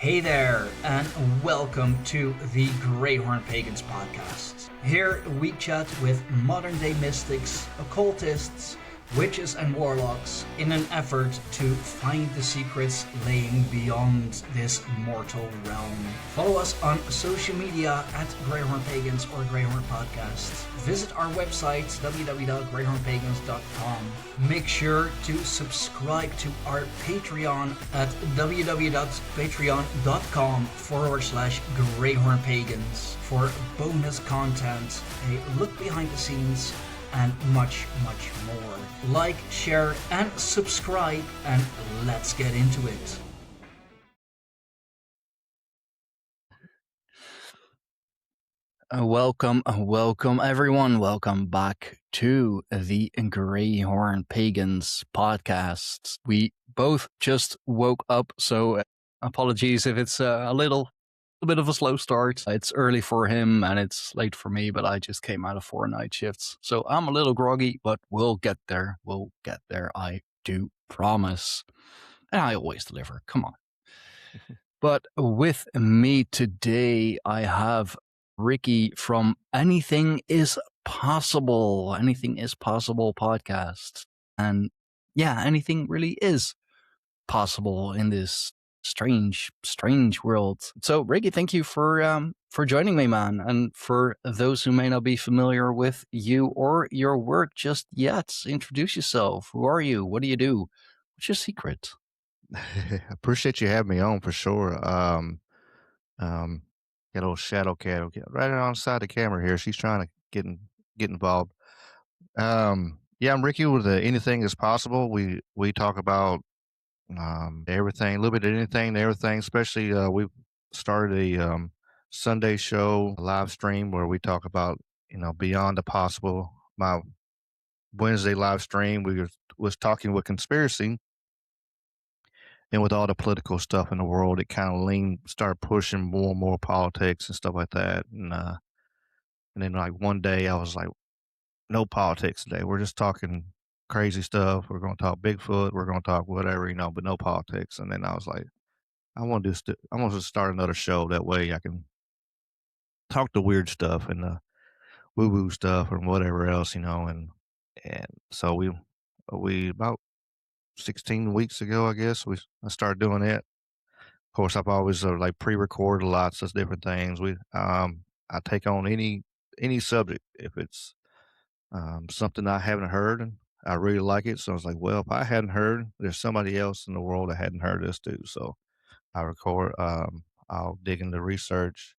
Hey there, and welcome to the Greyhorn Pagans podcast. Here we chat with modern day mystics, occultists, witches, and warlocks in an effort to find the secrets laying beyond this mortal realm. Follow us on social media at Greyhorn Pagans or Greyhorn Podcasts. Visit our website www.greyhornpagans.com. Make sure to subscribe to our Patreon at www.patreon.com/GreyhornPagans for bonus content, a look behind the scenes, and much, much more. Like, share, and subscribe, and let's get into it. Welcome everyone. Welcome back to the Greyhorn Pagans podcast. We both just woke up, so apologies if it's a bit of a slow start. It's early for him and it's late for me, but I just came out of 4 night shifts, so I'm a little groggy, but we'll get there. I do promise. And I always deliver. Come on. But with me today, I have Ricky from Anything Is Possible podcast. And yeah, anything really is possible in this strange world. So Ricky, thank you for joining me, man. And for those who may not be familiar with you or your work just yet, introduce yourself. Who are you? What do you do? What's your secret? I appreciate you having me on for sure. Got a little shadow cat right alongside the camera here. She's trying to get involved. Yeah, I'm Ricky with Anything Is Possible. We talk about everything, a little bit of anything and everything. Especially we started a Sunday show, a live stream where we talk about beyond the possible. My Wednesday live stream, was talking with conspiracy. And with all the political stuff in the world, it kind of started pushing more and more politics and stuff like that. And then like one day I was like, no politics today. We're just talking crazy stuff. We're going to talk Bigfoot. We're going to talk whatever, but no politics. And then I was like, I want to start another show. That way I can talk the weird stuff and the woo woo stuff and whatever else, and so we about 16 weeks ago, I guess I started doing it. Of course, I've always like pre-recorded lots of different things. I take on any subject if it's something I haven't heard and I really like it. So I was like, well, if I hadn't heard, there's somebody else in the world that hadn't heard this too. So I record. I'll dig into research.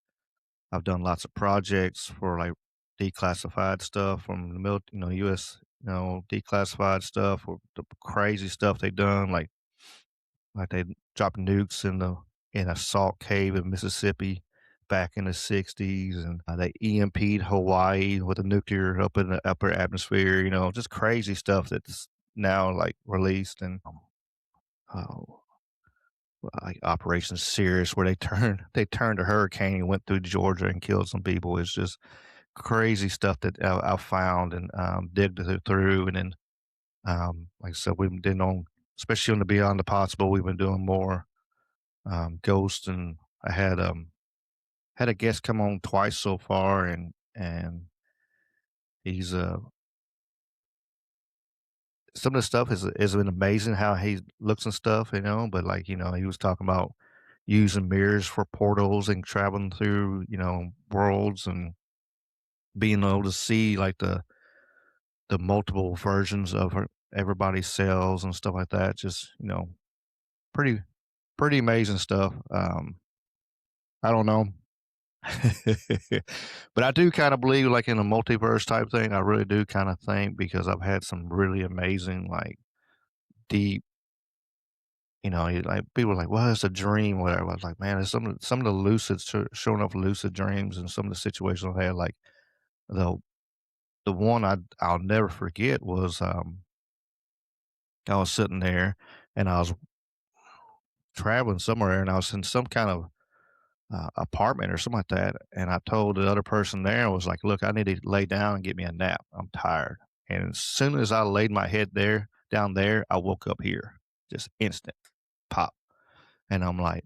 I've done lots of projects for like declassified stuff from the U.S. Declassified stuff or the crazy stuff they done, like they dropped nukes in a salt cave in Mississippi back in the 60s, and they EMP'd Hawaii with a nuclear up in the upper atmosphere, just crazy stuff that's now like released. And oh, like Operation Sirius, where they turned a hurricane and went through Georgia and killed some people. It's just crazy stuff that I found and digged through. And then like I said, we've been on, especially on the Beyond the Possible, we've been doing more ghosts. And I had a guest come on twice so far, and he's some of the stuff has been amazing how he looks and stuff, but like, he was talking about using mirrors for portals and traveling through, worlds and being able to see like the multiple versions of everybody's cells and stuff like that. Just, pretty pretty amazing stuff. I don't know. But I do kind of believe like in a multiverse type thing. I really do kind of think, because I've had some really amazing, like deep, like people are like, well, it's a dream, whatever. I was like, man, it's some of the showing up lucid dreams and some of the situations I had, like the the one I'll never forget was I was sitting there and I was traveling somewhere and I was in some kind of apartment or something like that. And I told the other person there, I was like, look, I need to lay down and get me a nap. I'm tired. And as soon as I laid my head down there, I woke up here, just instant pop. And I'm like,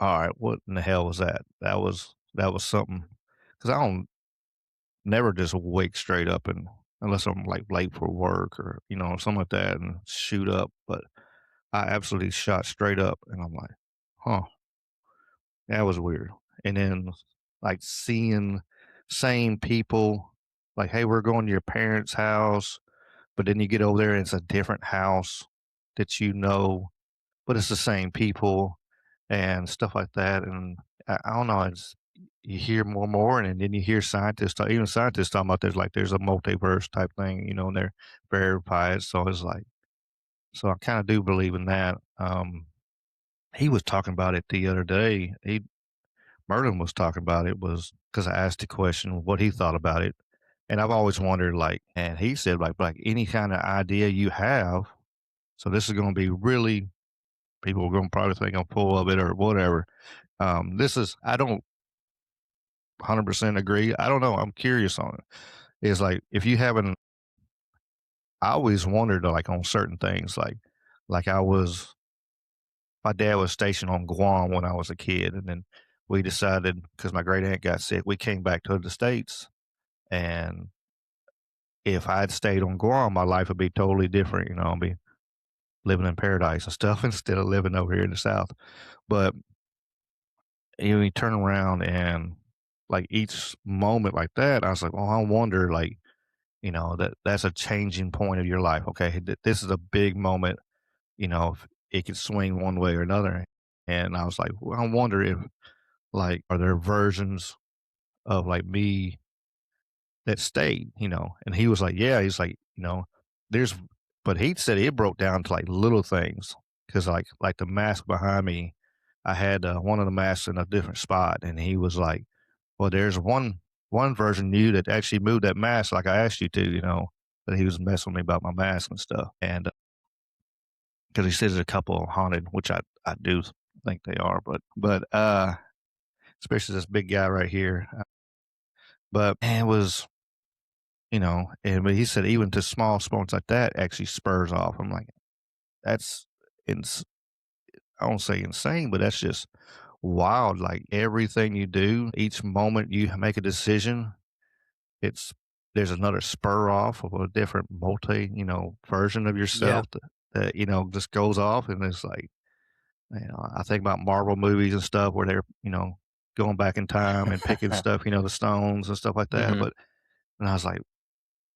all right, what in the hell was that? That was something because I don't never just wake straight up and unless I'm like late for work or something like that and shoot up. But I absolutely shot straight up, and I'm like, huh, that was weird. And then like seeing same people, like, hey, we're going to your parents' house, but then you get over there and it's a different house that but it's the same people and stuff like that. And I don't know, it's you hear more, and then you hear scientists, even scientists talking about there's a multiverse type thing, and they're verified. So it's like, so I kind of do believe in that. He was talking about it the other day. Merlin was talking about it was because I asked the question what he thought about it, and I've always wondered, like, and he said like any kind of idea you have. So this is going to be really people are going to probably think I'm full of it or whatever. This is I don't 100% agree. I don't know. I'm curious on it. It's like if you haven't. I always wondered like on certain things, like I was. My dad was stationed on Guam when I was a kid, and then we decided because my great aunt got sick, we came back to the states. And if I'd stayed on Guam, my life would be totally different. I'd be living in paradise and stuff instead of living over here in the South. But you turn around and like each moment like that, I was like, well, I wonder, like, that's a changing point of your life. Okay, this is a big moment. If it could swing one way or another. And I was like, well, I wonder if like are there versions of like me that stayed. And he was like, yeah, he's like, there's, but he said it broke down to like little things because like the mask behind me, I had one of the masks in a different spot, and he was like, well, there's one version of you that actually moved that mask like I asked you to. That he was messing with me about my mask and stuff, and because he says a couple haunted, which I do think they are, but especially this big guy right here. But it was and but he said even to small sports like that actually spurs off. I'm like, that's ins I won't say insane, but that's just wild. Like everything you do, each moment you make a decision, it's there's another spur off of a different version of Yeah. yourself that just goes off, and it's like, I think about Marvel movies and stuff where they're going back in time and picking stuff, the stones and stuff like that. Hmm. But and I was like,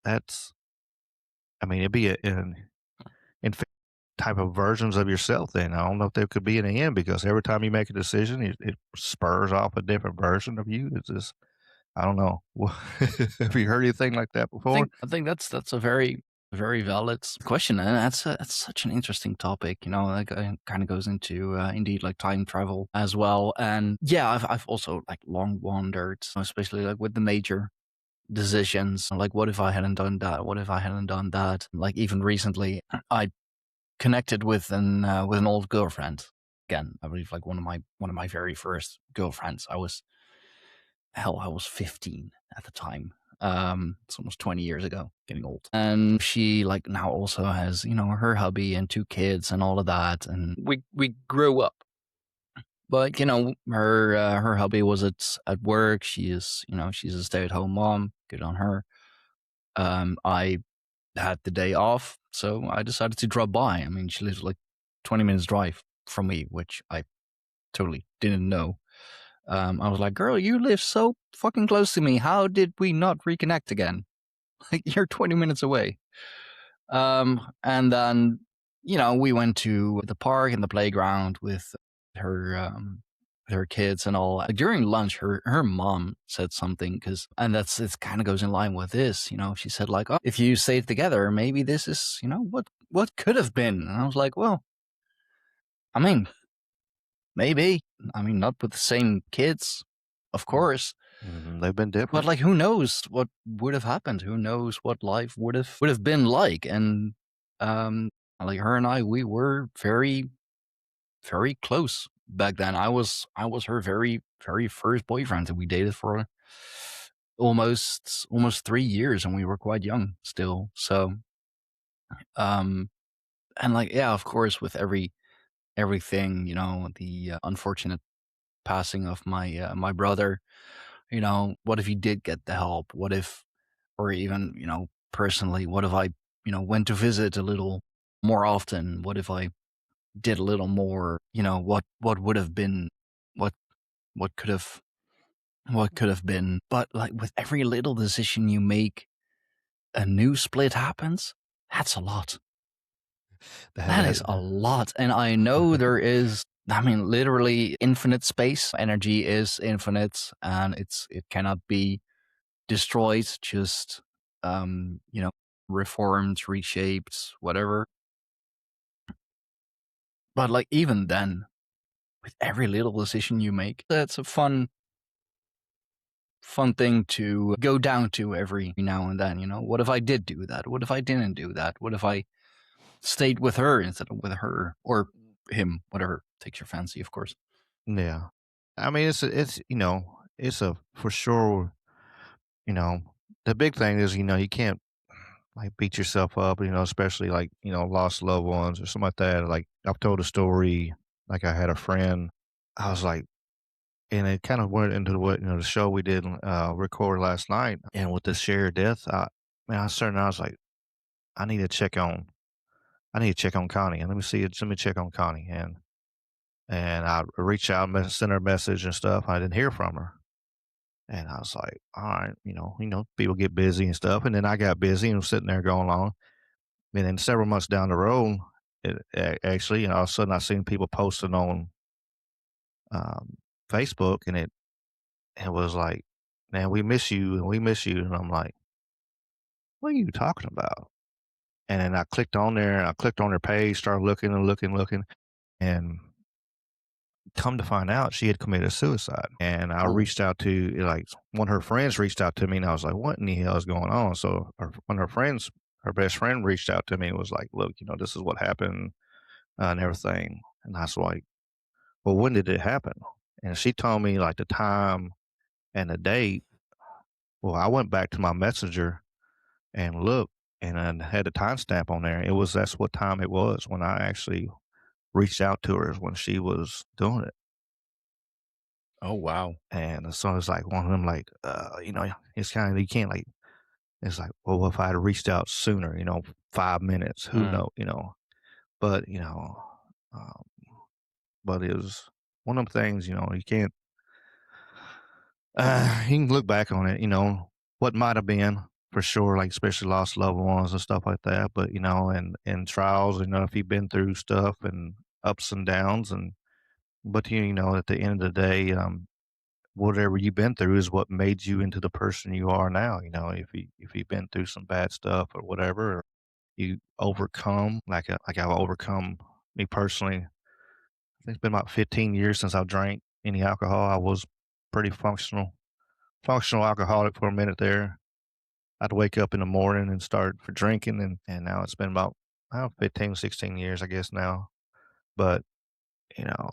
that's I mean, it'd be infinite type of versions of yourself then. I don't know if there could be an end because every time you make a decision, it spurs off a different version of you. It's just, I don't know. Have you heard anything like that before? I think that's a very valid question, and that's such an interesting topic. Like kind of goes into indeed like time travel as well. And yeah, I've also like long wondered, especially like with the major decisions, like what if I hadn't done that? What if I hadn't done that? Like even recently, I connected with an old girlfriend. Again, I believe like one of my very first girlfriends. I was 15 at the time. It's almost 20 years ago, getting old. And she like now also has, her hubby and two kids and all of that. And we grew up. But, her hubby was at work. She is, she's a stay-at-home mom. Good on her. I had the day off, so I decided to drop by. I mean, she lives like 20 minutes drive from me, which I totally didn't know. I was like, girl, you live so fucking close to me. How did we not reconnect again? Like, you're 20 minutes away. And then, we went to the park and the playground with her kids and all. During lunch, her mom said something and it kind of goes in line with this. She said like, oh, if you stayed together, maybe this is, what could have been. And I was like, well, I mean, maybe. I mean, not with the same kids, of course. They've been But different. like, who knows what would have happened? Who knows what life would have been like? And um, like her and I, we were very very close back then. I was her very very first boyfriend, and we dated for almost 3 years, and we were quite young still. So um, and like yeah, of course, with everything, the unfortunate passing of my brother. What if you did get the help? What if, or even, personally, what if I, went to visit a little more often? What if I did a little more? What would have been, what what could have what could have been? But like with every little decision you make, a new split happens. That's a lot. That That that is a lot. And I know there is, I mean, literally infinite space. Energy is infinite and it cannot be destroyed, just, um, you know, reformed, reshaped, whatever. But like even then, with every little decision you make, that's a fun thing to go down to every now and then. What if I did do that? What if I didn't do that? What if I stayed with her instead of with her or him, whatever takes your fancy, of course. yeah. I mean, it's it's a for sure. You know, the big thing is you can't like beat yourself up. Especially like lost loved ones or something like that. Like I've told a story. Like I had a friend. I was like, and it kind of went into what the show we did record last night. And with the shared death, man, I was like, I need to check on I need to check on Connie, and let me check on Connie, and I reached out, sent her a message and stuff. I didn't hear from her, and I was like, all right, people get busy and stuff, and then I got busy and was sitting there going along, and then several months down the road, actually, all of a sudden I seen people posting on um, Facebook, and it was like, man, we miss you and we miss you, and I'm like, what are you talking about? And then I clicked on there, and I clicked on her page, started looking and looking, looking, and come to find out she had committed suicide. And I Oh, reached out to like one of her friends reached out to me, and I was like, what in the hell is going on? So one of her friends, her best friend, reached out to me and was like, look, this is what happened and everything. And I was like, well, when did it happen? And she told me like the time and the date. Well, I went back to my messenger and looked, and I had the timestamp on there. That's what time it was when I actually reached out to her, is when she was doing it. oh wow. And so it's like one of them, like, it's kind of, you can't like, it's like, well, if I had reached out sooner, 5 minutes, who Mm. know, but, um, but it was one of them things, you can't, you can look back on it, what might have been for sure, like, especially lost loved ones and stuff like that. But, and trials, if you've been through stuff and ups and downs, but, at the end of the day, whatever you've been through is what made you into the person you are now. If you've been through some bad stuff or whatever, or you overcome, like I've overcome, me personally. I think it's been about 15 years since I've drank any alcohol. I was pretty functional alcoholic for a minute there. I'd wake up in the morning and start for drinking, and now it's been about, I don't know, 15, 16 years, I guess now. But you know,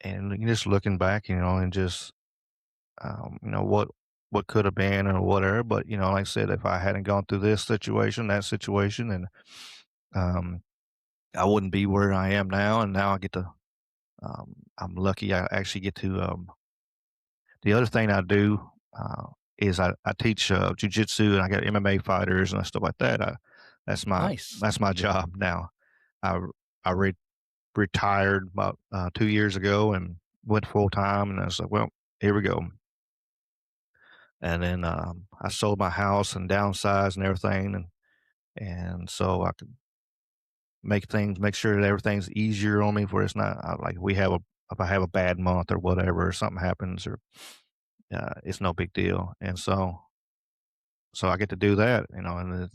and just looking back, and just what could have been or whatever. But like I said, if I hadn't gone through this situation, that situation, and um, I wouldn't be where I am now. And now I get to, I'm lucky I actually get to. The other thing I do is I teach jujitsu, and I got MMA fighters and stuff like that. That's my Nice. that's my job now. I I retired about 2 years ago and went full time, and I was like, well, here we go. And then I sold my house and downsized and everything, and so I could make sure that everything's easier on me, where it's not like we have a if I have a bad month or whatever, or something happens, or it's no big deal. And so I get to do that, and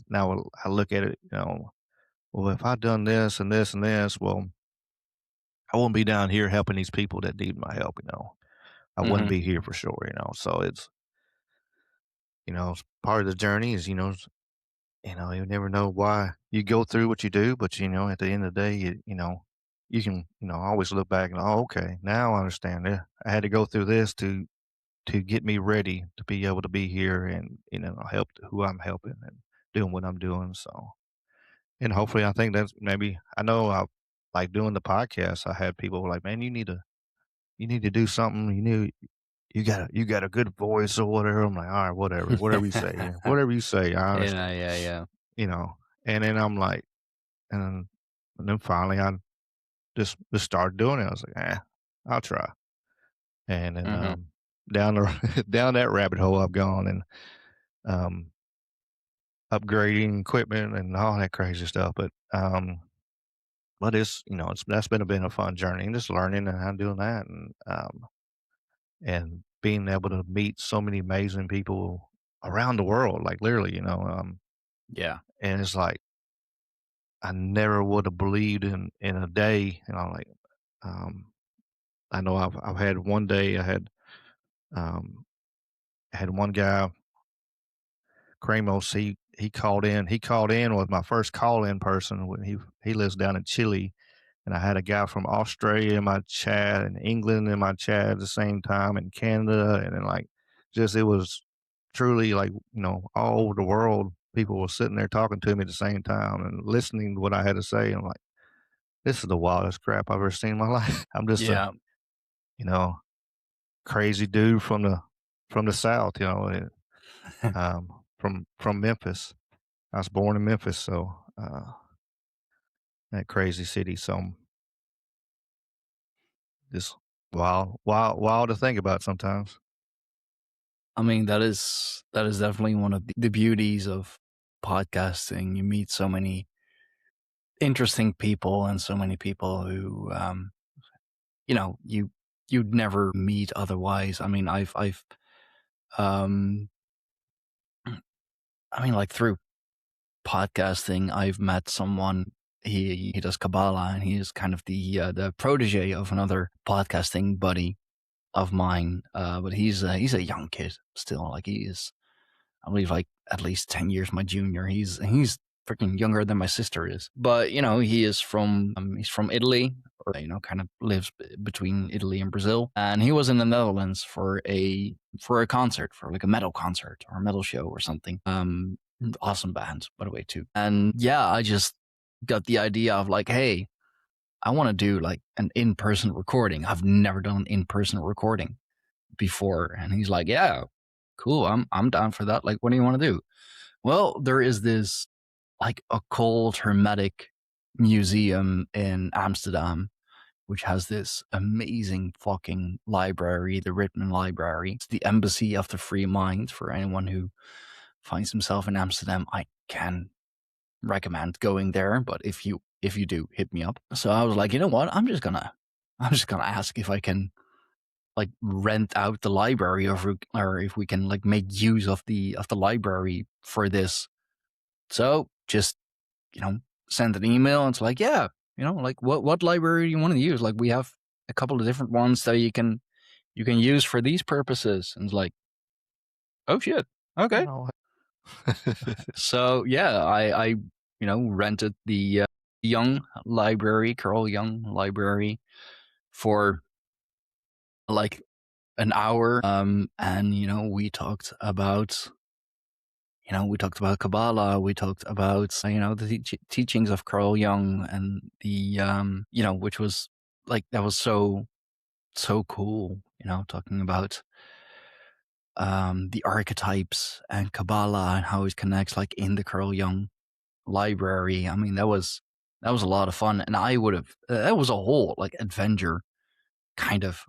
now I look at it, well, if I'd done this and this and this, well, I wouldn't be down here helping these people that need my help. I wouldn't Hmm. be here for sure. So it's, part of the journey is, you never know why you go through what you do, but at the end of the day, you can, always look back and, oh, okay, now I understand it. I had to go through this to get me ready to be able to be here and, help who I'm helping and doing what I'm doing. So, and hopefully, I think that's maybe, I know I like doing the podcast. I had people like, man, you need to. you need to do something. You got a good voice or whatever." I'm like, "All right, whatever you say, yeah, whatever you say, I understand." Yeah, yeah, yeah. You know, and then I'm like, and, and then finally I just started doing it. I was like, I'll try. And then Mhm. down the down that rabbit hole I've gone and um, upgrading equipment and all that crazy stuff. But it's it's that's been a fun journey and just learning and how doing that and being able to meet so many amazing people around the world, like literally, Yeah. and it's like I never would have believed in a day, um, I know I've had one day um, I had one guy, Kramos, he called in was my first call in person when he lives down in Chile. And I had a guy from Australia in my chat and England in my chat at the same time and Canada. And then like just it was truly like, all over the world, people were sitting there talking to me at the same time and listening to what I had to say. And I'm like, this is the wildest crap I've ever seen in my life. I'm just a, Yeah. you know, crazy dude from the South, from Memphis. I was born in Memphis, so that crazy city. So just wild to think about sometimes. I mean, that is definitely one of the beauties of podcasting. You meet so many interesting people and so many people who you'd never meet otherwise. I mean, I've um I mean, like through podcasting, I've met someone. He does Kabbalah, and he is kind of the protege of another podcasting buddy of mine. But he's a young kid still. Like he is, I believe, like at least 10 years my junior. He's freaking younger than my sister is. But he is from he's from Italy, or kind of lives between Italy and Brazil. And he was in the Netherlands for a concert, for like a metal concert or a metal show or something. Awesome band, by the way, too. And yeah, I just got the idea of like, hey, I want to do like an in-person recording. I've never done an in-person recording before. And he's like, yeah, cool. I'm down for that. Like, what do you want to do? Well, there is this like occult hermetic museum in Amsterdam, which has this amazing fucking library, the Ritman Library. It's the Embassy of the Free Mind. For anyone who finds himself in Amsterdam, I can recommend going there. But if you do, hit me up. So I was like, you know what? I'm just gonna ask if I can like rent out the library, or if we can like make use of the library for this. So just you know send an email, and it's like, yeah, like what library do you want to use? Like we have a couple of different ones that you can use for these purposes. And it's like, oh shit, okay. No. So yeah, I rented the Young Library, Carl Young Library, for like an hour. And we talked about Kabbalah. We talked about the teachings of Carl Jung, and which was like, that was so cool. Talking about the archetypes and Kabbalah and how it connects, like in the Carl Jung library. I mean, that was a lot of fun, and I would have that was a whole like adventure kind of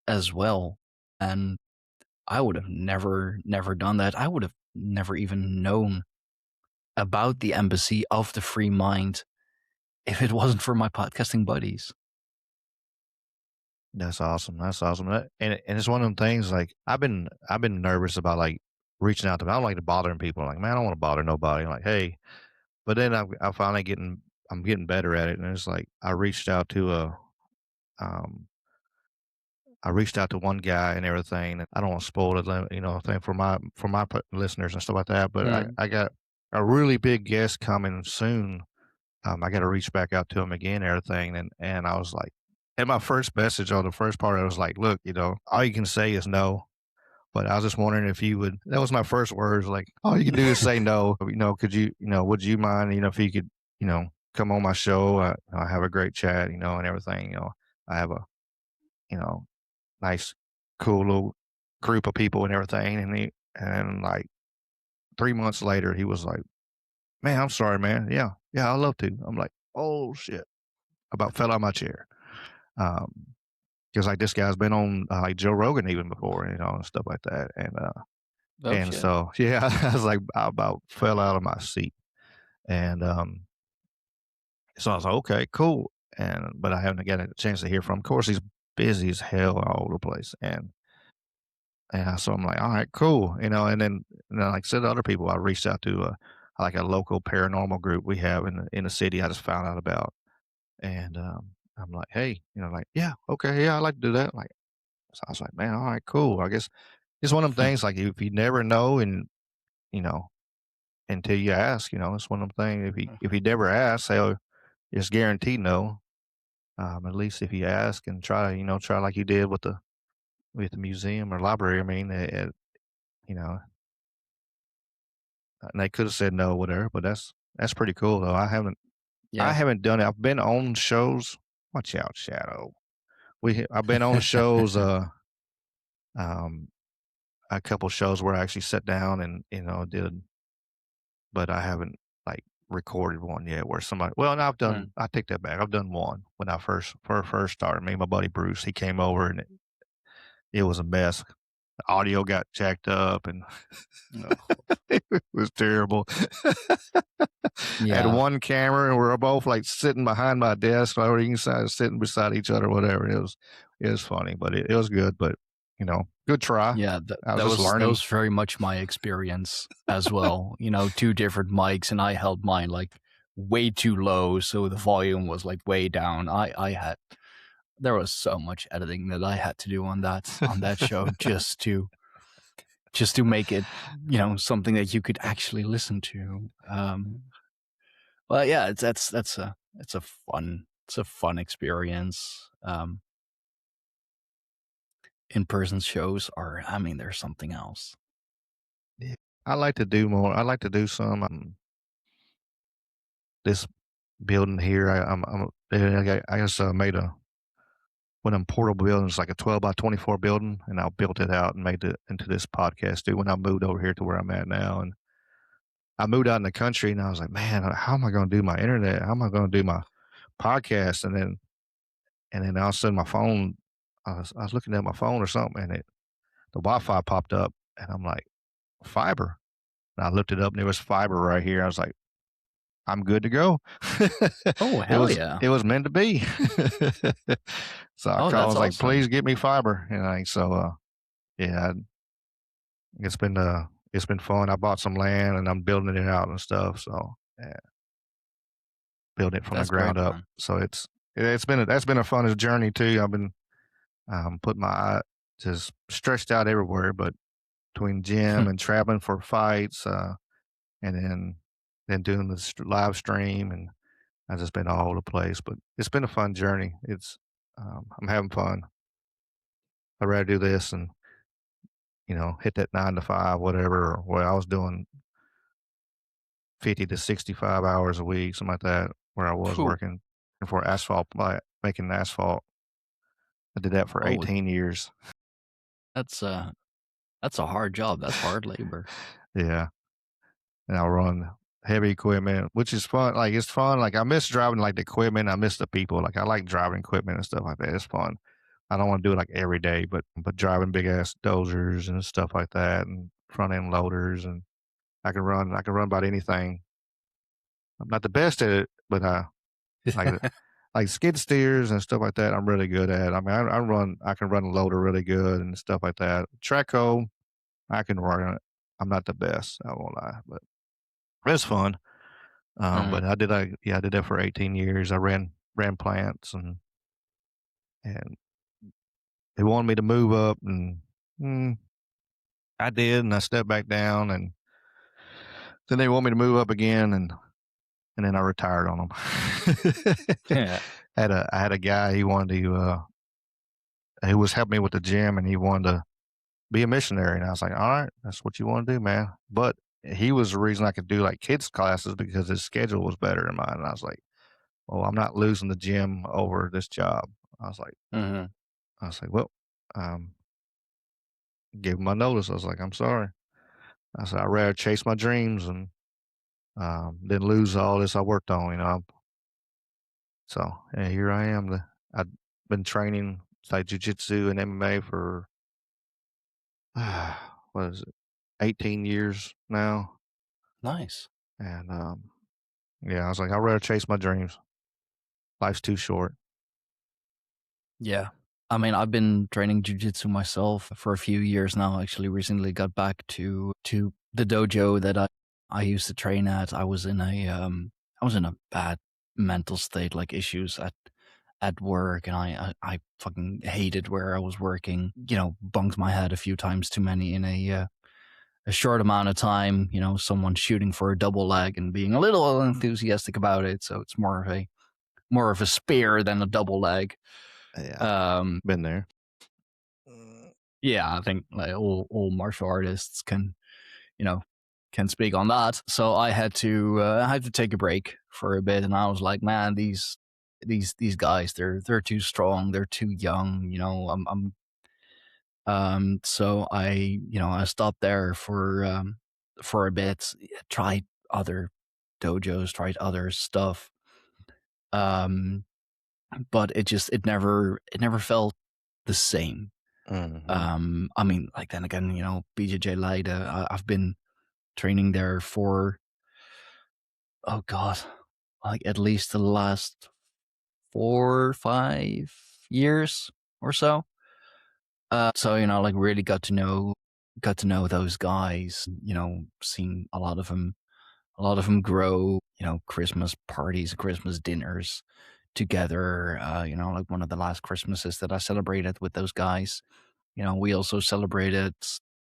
as well. And I would have never done that. I would have never even known about the Embassy of the Free Mind if it wasn't for my podcasting buddies. That's awesome. That's awesome. And it's one of them things like I've been nervous about like reaching out to them. I don't like to bothering people. Like, man, I don't want to bother nobody. Like, hey, but then I finally I'm getting better at it. And it's like um I reached out to one guy and everything. And I don't want to spoil it, thing for my listeners and stuff like that. But Mm. I got a really big guest coming soon. I got to reach back out to him again, and everything. And I was like, in my first message on the first part, I was like, look, all you can say is no. But I was just wondering if you would. That was my first words. Like, all you can do is say no. Could you, would you mind, if you could, come on my show? I have a great chat, and everything. I have a, you know, nice, cool little group of people and everything. And like 3 months later, he was like, "Man, I'm sorry, man. Yeah, yeah, I love to." I'm like, "Oh shit!" About fell out of my chair. Um, because like this guy's been on like Joe Rogan even before, and stuff like that. Oh And shit. so yeah, I was like, I about fell out of my seat. And so I was like, okay, cool. But I haven't got a chance to hear from him. Of course, he's busy as hell all over the place. So I'm like, all right, cool. And then like I said to other people, I reached out to like a local paranormal group we have in the city. I just found out about, and I'm like, hey, like, yeah, okay, yeah, I like to do that. Like, so I was like, man, all right, cool. I guess it's one of them things like if you never know, and you know until you ask, it's one of them things. If you never ask, say, it's guaranteed no. At least if you ask and try, try like you did with the museum or library. I mean, you know, and they could have said no, whatever. But that's pretty cool though. I Yeah. haven't done it. I've been on shows. Watch out, Shadow. I've been on shows. Um, a couple shows where I actually sat down and did, but I haven't like recorded one yet where somebody. Well, no, I've done. Mm. I take that back. I've done one when I first started. Me and my buddy Bruce, he came over and it was a mess. The audio got jacked up and Oh, it was terrible. I had yeah. one camera and we were both like sitting behind my desk, or sitting beside each other, whatever. It was funny, but it was good. But good try. Yeah, I was that just was learning. very much my experience as well. Two different mics, and I held mine like way too low, so the volume was like way down. I had there was so much editing that I had to do on that show just to make it something that you could actually listen to. Well, yeah, it's a fun experience. In person shows are, I mean, there's something else. Yeah. I like to do more. I like to do some this building here. I just made one of them portable buildings, like a 12 by 24 building, and I built it out and made it into this podcast studio when I moved over here to where I'm at now. And I moved out in the country, and I was like, man, how am I going to do my internet? How am I going to do my podcast? And then all of a sudden, my phone, I was looking at my phone or something, and the Wi-Fi popped up, and I'm like, fiber. And I looked it up, and there was fiber right here. I was like, I'm good to go. Oh, it hell was yeah. it was meant to be. So I Oh, called. I that's was like, awesome. please get me fiber. Yeah, it's been it's been fun. I bought some land and I'm building it out and stuff. So yeah, building it from the That's ground great, up. man. So that's been a fun journey too. I've been put my eye just stretched out everywhere, but between gym and traveling for fights, and then doing the live stream, and I've just been all over the place. But it's been a fun journey. I'm having fun. I'd rather do this and hit that 9 to 5, whatever. Or where I was doing 50 to 65 hours a week, something like that, where I was Phew. working for asphalt, like making asphalt. I did that for Oh, 18 years. that's that's a hard job. That's hard labor. Yeah. And I run heavy equipment, which is fun. Like, it's fun. Like, I miss driving like the equipment. I miss the people. Like, I like driving equipment and stuff like that. It's fun. I don't want to do it like every day, but driving big ass dozers and stuff like that, and front end loaders, and I can run about anything. I'm not the best at it, but like like skid steers and stuff like that, I'm really good at. I mean, I can run a loader really good and stuff like that. Track hoe, I can run it. I'm not the best, I won't lie, but it's fun. Mhm. But I did that for 18 years. I ran plants, and they wanted me to move up, and mm, I did, and I stepped back down, and then they want me to move up again, and then I retired on them. Yeah. I had a guy, he wanted to he was helping me with the gym, and he wanted to be a missionary. And I was like, all right, that's what you want to do, man. But he was the reason I could do like kids classes because his schedule was better than mine. And I was like, well, I'm not losing the gym over this job. I was like, Mhm. well, um, gave him my notice. I was like, "I'm sorry." I said, "I'd rather chase my dreams and than lose all this I worked on." So and here I am. I've been training like jujitsu and MMA for what is it, 18 years now, Nice. and yeah, I was like, "I'd rather chase my dreams. Life's too short." Yeah. I mean, I've been training jujitsu myself for a few years now. Actually, recently got back to the dojo that I used to train at. I was in a bad mental state, like issues at work, and I fucking hated where I was working. You know, bunked my head a few times too many in a short amount of time. You know, someone shooting for a double leg and being a little enthusiastic about it. So it's more of a spear than a double leg. Yeah, Um, been there. yeah, I think like all martial artists you know, can speak on that. So I had to take a break for a bit, and I was like, man, these guys, they're too strong, they're too young. You know, so I stopped there for a bit, tried other dojos, tried other stuff. Um, but it never felt the same. Mhm. I mean, like then again, you know, BJJ Light, I've been training there for, oh God, like at least the last 4 or 5 years or so. So, you know, like really got to know those guys, you know, seen a lot of them grow, you know, Christmas parties, Christmas dinners together. You know, like one of the last Christmases that I celebrated with those guys. You know, we also celebrated,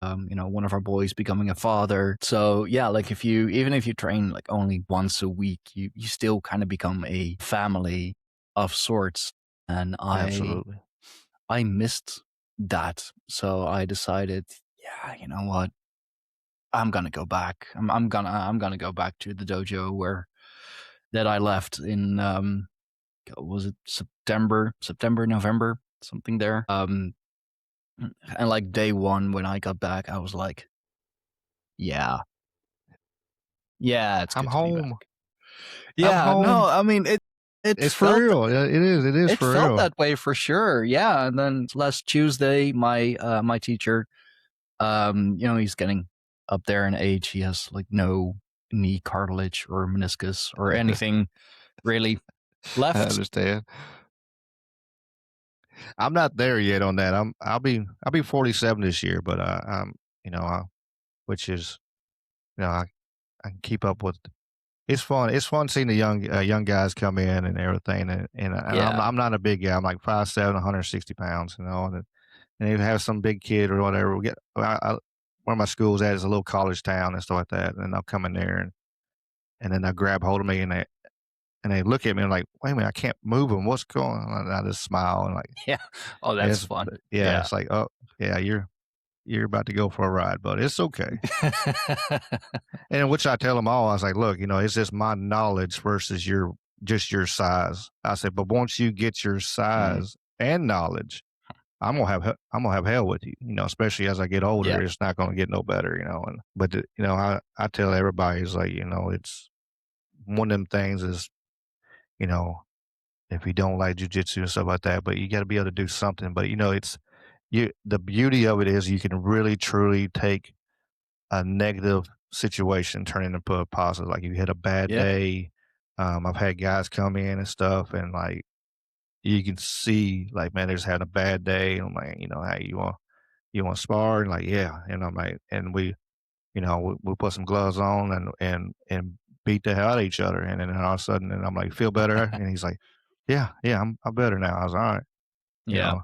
you know, one of our boys becoming a father. So yeah, like even if you train like only once a week, you still kind of become a family of sorts. And Absolutely. I missed that. So I decided, yeah, you know what? I'm gonna go back. I'm gonna go back to the dojo where that I left in was it September, November, something there. And like day one when I got back, I was like, yeah, yeah, it's I'm good to be home. back. I'm Yeah, no, home. I mean it It's for felt real. Yeah, it is. It is it for felt real. that way for sure. Yeah, and then last Tuesday, my teacher, you know, he's getting up there in age. He has like no knee cartilage or meniscus or anything really I left. understand. I'm not there yet on that. I'll be 47 this year, but I'm you know, which is I can keep up with. It's fun. It's fun seeing the young guys come in and everything, and Yeah, I'm not a big guy. I'm like 5'7", 160 pounds, and you have some big kid or whatever. Where my school's at is a little college town and stuff like that, and they'll come in there and then they'll grab hold of me and they look at me and like, wait a minute, I can't move them. What's going on? And I just smile and like, yeah. Oh, that's it's fun. yeah, Yeah. it's like, oh yeah, you're about to go for a ride, but it's okay. And in which I tell them all, I was like, look, it's just my knowledge versus your size. I said, but once you get your Mm, size and knowledge, I'm gonna have hell with you, especially as I get older. yeah, It's not gonna get no better, And I tell everybody is like, it's one of them things is, you know, if you don't like jujitsu and stuff like that, but you got to be able to do something. But it's you. The beauty of it is you can really truly take a negative situation, turn it into a positive. Like if you had a bad yeah, day, I've had guys come in and stuff, and like you can see, like, man, they're just having a bad day. And I'm like, hey, you want to spar? And like, yeah. And I'm like, and we put some gloves on and beat the hell out of each other. And then all of a sudden, and I'm like, feel better? And he's like, yeah, I'm better now. I was all right. You yeah, know,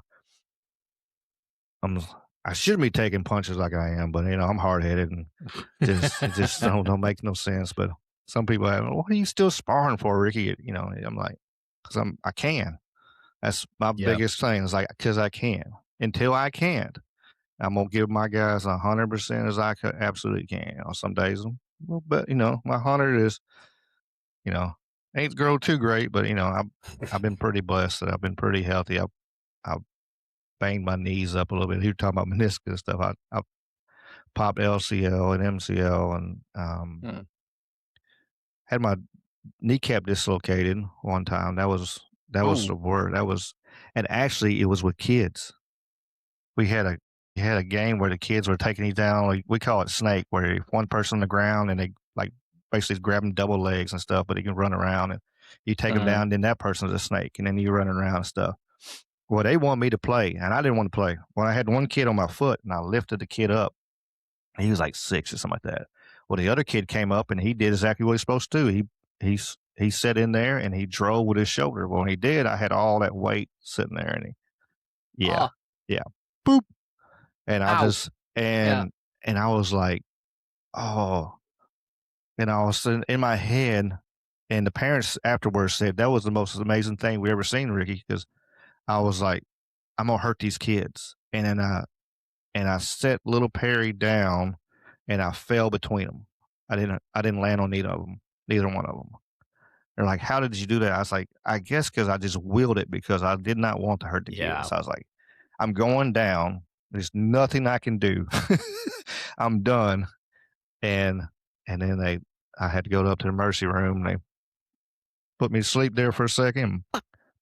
I'm I shouldn't be taking punches like I am, but I'm hard headed and it just don't make no sense. But some people have, what are you still sparring for, Ricky? I'm like, because I can. That's my yeah, biggest thing. Is like because I can. Until I can't, I'm gonna give my guys 100% as I could, absolutely can. Some days, but my 100 is you know ain't grow too great, but I've been pretty blessed that I've been pretty healthy. I've banged my knees up a little bit. He was talking about meniscus and stuff. I popped LCL and MCL and Mm. had my kneecap dislocated one time. That was Oh, the word. That was, and actually it was with kids. We had a we had a game where the kids were taking you down. We call it snake, where if one person on the ground and they like basically grabbing double legs and stuff, but he can run around and you take him mm, down. Then that person's a snake, and then you running around and stuff. Well, they want me to play, and I didn't want to play. Well, I had one kid on my foot, and I lifted the kid up. He was like 6 or something like that. Well, the other kid came up and he did exactly what he's supposed to do. He sat in there and he drove with his shoulder. Well, when he did, I had all that weight sitting there, and yeah, ah, yeah, boop, and I ow. just Yeah. and I was like, oh, and I was in my head, and the parents afterwards said that was the most amazing thing we ever seen, Ricky, because I was like, I'm gonna hurt these kids, and then I set little Perry down, and I fell between them. I didn't land on neither one of them. They're like, "How did you do that?" I was like, "I guess because I just willed it because I did not want to hurt the Yeah. kids." I was like, "I'm going down. There's nothing I can do. I'm done." And and then I had to go up to the emergency room. They put me to sleep there for a second,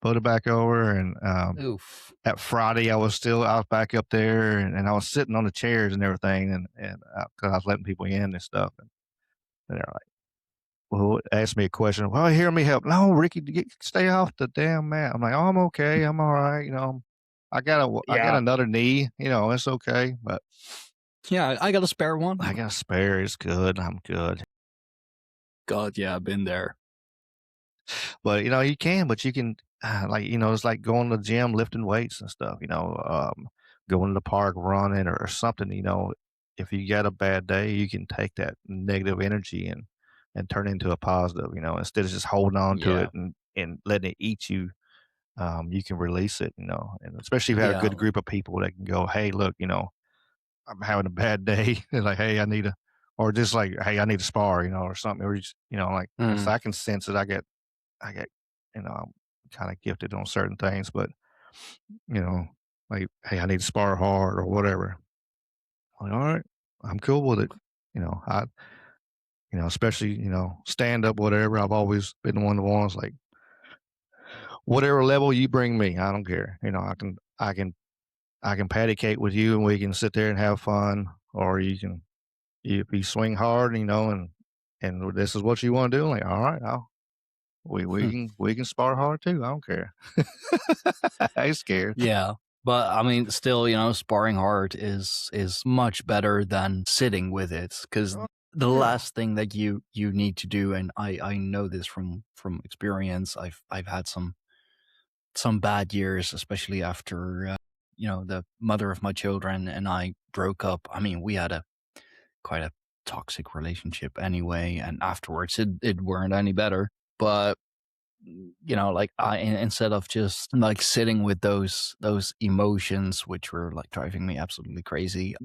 put it back over, and Oof. that Friday I was back up there, and I was sitting on the chairs and everything, and because I was letting people in and stuff, and they're like, well, ask me a question. Well, hear me help. No, Ricky, stay off the damn mat. I'm like, oh, I'm okay. I'm all right. I got Yeah. another knee. It's okay. But Yeah, I got a spare I one. got a spare. It's good. I'm good. God, yeah, I've been there. But you can. But you can, like, it's like going to the gym, lifting weights and stuff. Going to the park, running or something. If you got a bad day, you can take that negative energy and turn it into a positive. Instead of just holding on to Yeah. it and letting it eat you. You can release it, and especially if you have a Yeah. good group of people that can go, hey, look, I'm having a bad day. They're like, hey, or just like, hey, I need to spar, or something, or just, like, if Mm. I can sense it, I get, I'm kind of gifted on certain things, but you know, like, hey, I need to spar hard or whatever. I'm like, all right, I'm cool with it. I, especially, stand up, whatever. I've always been one of the ones like, whatever level you bring me, I don't care. I can patty cake with you and we can sit there and have fun, or if you swing hard, and this is what you want to do. Like, all right, we can spar hard too. I don't care. I ain't scared. Yeah. But I mean, still, sparring hard is much better than sitting with it because Oh, the yeah. last thing that you need to do, and I know this from experience. I've had some bad years, especially after the mother of my children and I broke up. I mean, we had a quite a toxic relationship anyway, and afterwards it weren't any better. But like instead of just like sitting with those emotions which were like driving me absolutely crazy,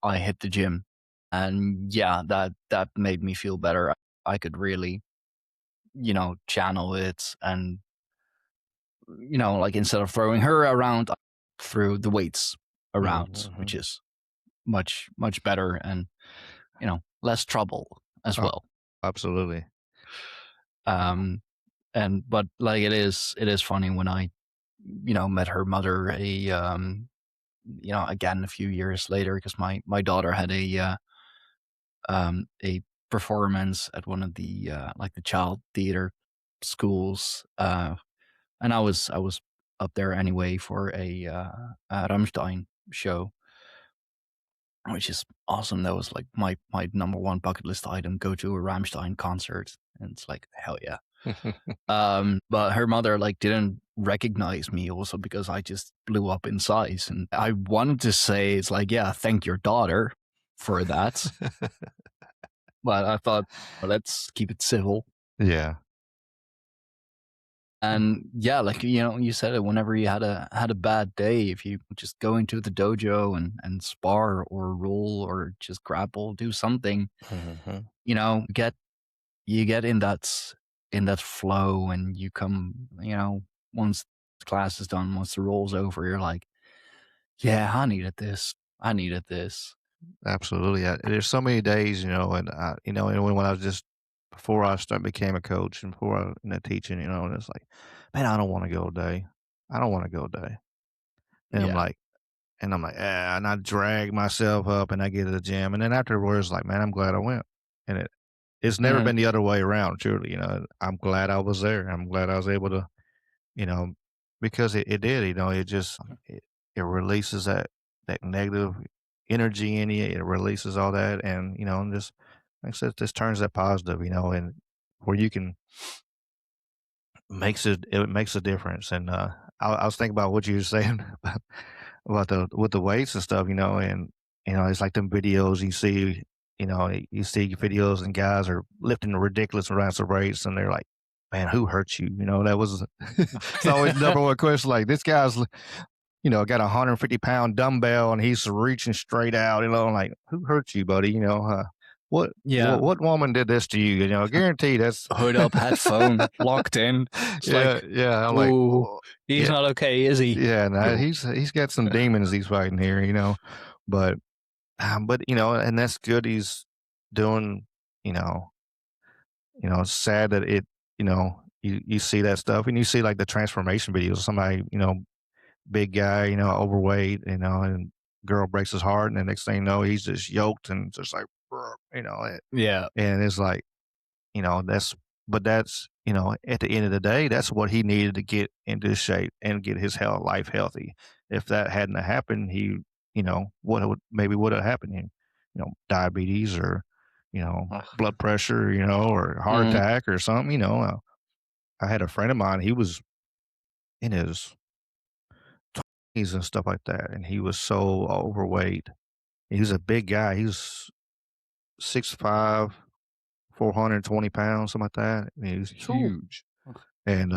I hit the gym, and yeah, that made me feel better. I could really channel it, and like instead of throwing her around, I threw the weights around, which Mhm. is much better, and less trouble as Oh, well. absolutely. um and but like it is funny when I met her mother again a few years later, because my daughter had a performance at one of the like the child theater schools, and I was up there anyway for a Rammstein show, which is awesome. That was like my number one bucket list item: go to a Rammstein concert, and it's like hell yeah. But her mother like didn't recognize me also because I just blew up in size. And I wanted to say it's like, yeah, thank your daughter for that. But I thought, well, let's keep it civil. Yeah. And yeah, like you said it, whenever you had a bad day, if you just go into the dojo and spar or roll or just grapple, do something, Mhm. get you get in that flow, and you come, once class is done, once the roll's over, you're like, Yeah, I needed this. I needed this. Absolutely. There's so many days, and and when I was just before I start became a coach and before I teaching, and it's like, man, I don't want to go today. I don't want to go today. And I'm Yeah. like, and I drag myself up and I get to the gym, and then afterwards, like, man, I'm glad I went. And it's never Mhm. been the other way around. Truly, I'm glad I was there. I'm glad I was able to, you know, because it did, it, it releases that negative energy in you. It releases all that, and and just like I said, this turns that positive, and where you can it makes a difference. And I was thinking about what you were saying about the with the weights and stuff, and it's like them videos you see, you see videos and guys are lifting ridiculous amounts of weights, and they're like, man, who hurt you? That was it's always the number one question. Like this guy's got a 150-pound dumbbell and he's reaching straight out, like, who hurt you, buddy? What, Yeah. what woman did this to you? Guarantee that's Hood up, headphone locked in. It's yeah, like, yeah. I'm like, whoa, "Whoa." he's Yeah, not okay, is he? yeah. No, No. he's got some demons he's fighting here, but and that's good. He's doing, you know, it's sad that you see that stuff and you see like the transformation videos. Somebody, big guy, overweight, and girl breaks his heart, and the next thing you know, he's just yoked and just like, "Brr," Yeah. and it's like, that's, but that's, at the end of the day, that's what he needed to get into shape and get his health life healthy. If that hadn't happened, he, what would maybe would have happened? Diabetes or, Ugh. blood pressure, or heart Mhm. attack or something. I had a friend of mine. He was in his 20s and stuff like that, and he was so overweight. He was a big guy. He was 6'5", 420 pounds, something like that. I mean, he was Ooh. huge. And,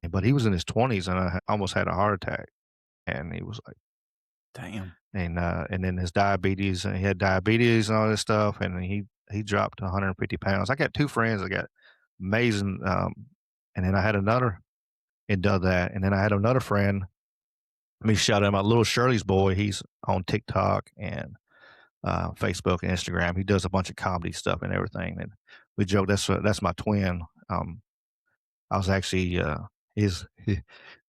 but he was in his 20s and I almost had a heart attack. And he was like, Damn. and then his diabetes, and he had diabetes and all this stuff. And he dropped to 150 pounds. I got two friends that got amazing. And then I had another and done that. And then I had another friend. Let me shout him out, little Shirley's boy. He's on TikTok and Facebook and Instagram. He does a bunch of comedy stuff and everything. And we joke that's my twin. I was actually his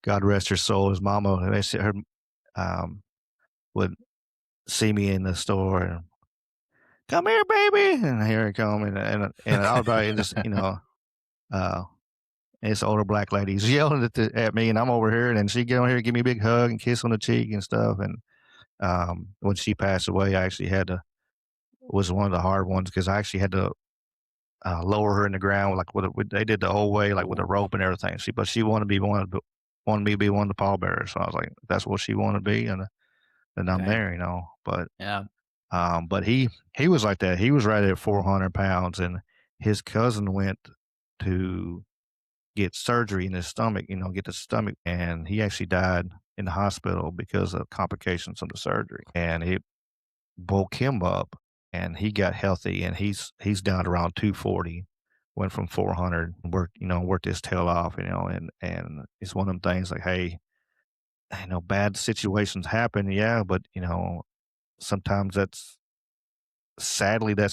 God rest her soul. His mama, her um, would see me in the store and come here, baby, and here I come, and I would probably just uh, and this older black lady's yelling at me, and I'm over here, and then she get on here, give me a big hug and kiss on the cheek and stuff. And when she passed away, I actually had to was one of the hard ones because I actually had to lower her in the ground, like they did the whole way, like with a Ooh. rope and everything. But she wanted me to be one of the pallbearers. So I was like, if that's what she wanted to be, and then I'm Dang. there, Yeah. But he was like that. He was right at 400 pounds, and his cousin went to get surgery in his stomach, get the stomach, and he actually died in the hospital because of complications from the surgery. And it bulk him up and he got healthy and he's down to around 240, went from 400, worked his tail off, and it's one of them things like, hey, I know bad situations happen, yeah, but sometimes that's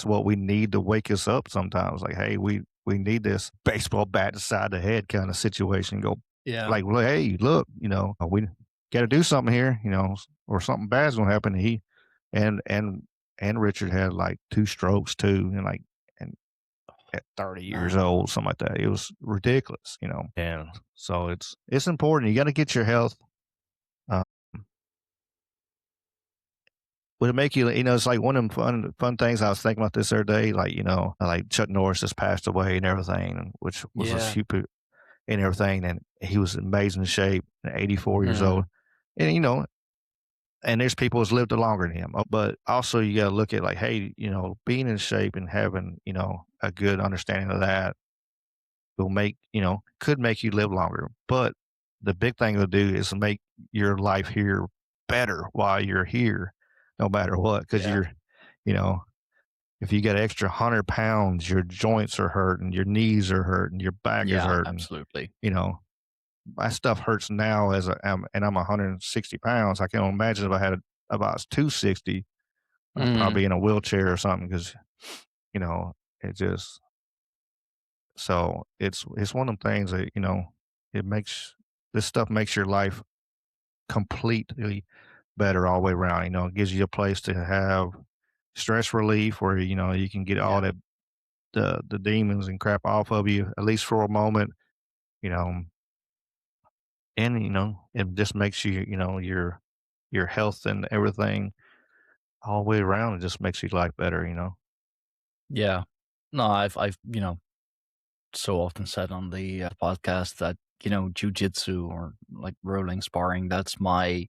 what we need to wake us up sometimes. Like, hey, we need this baseball bat beside the head kind of situation. Go Yeah. like, well, hey, look, we got to do something here, or something bad's gonna happen. And and and Richard had like two strokes too, and like and at 30 years Man. old, something like that. It was ridiculous, And so it's important. You got to get your health. Uh, would it make you? It's like one of them fun things. I was thinking about this other day. Like like Chuck Norris just passed away and everything, which was a Yeah. super and everything, and he was in amazing shape, 84 years old, Mhm. and and there's people who's lived longer than him. But also you got to look at like, hey, being in shape and having, a good understanding of that will make, could make you live longer. But the big thing it'll do is make your life here better while you're here, no matter what. Cause Yeah. you know, if you got extra 100 pounds, your joints are hurting, your knees are hurting, your back is Yeah, hurting, absolutely. you know, my stuff hurts now and I'm 160 pounds. I can imagine if I had about 260, I'm Mm, probably in a wheelchair or something because you know it just so it's one of them things that it makes this stuff makes your life completely better all the way around. It gives you a place to have stress relief where you can get all yeah. that the demons and crap off of you at least for a moment. You know, and it just makes you your health and everything all the way around. It just makes your life better. Yeah. No, I've, so often said on the podcast that, jujitsu or like rolling sparring, that's my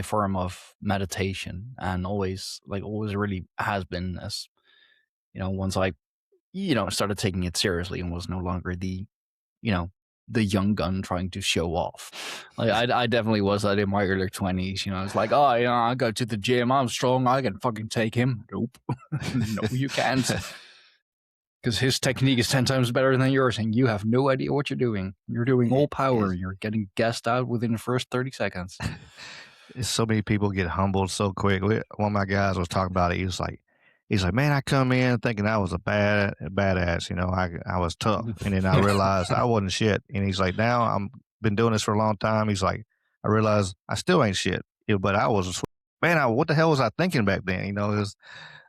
form of meditation, and always really has been. As once I started taking it seriously and was no longer you know the young gun trying to show off. Like I definitely was that in my early 20s. I was like, oh, I go to the gym, I'm strong, I can fucking take him. Nope. No, you can't, because his technique is 10 times better than yours, and you have no idea what you're doing. You're doing all power. It's, You're getting gassed out within the first 30 seconds. so many people get humbled so quick. One of my guys was talking about it. He's like, man, I come in thinking I was a badass. I was tough, and then I realized I wasn't shit. And he's like, now I'm been doing this for a long time. He's like, I realized I still ain't shit. But I was, man, what the hell was I thinking back then? It was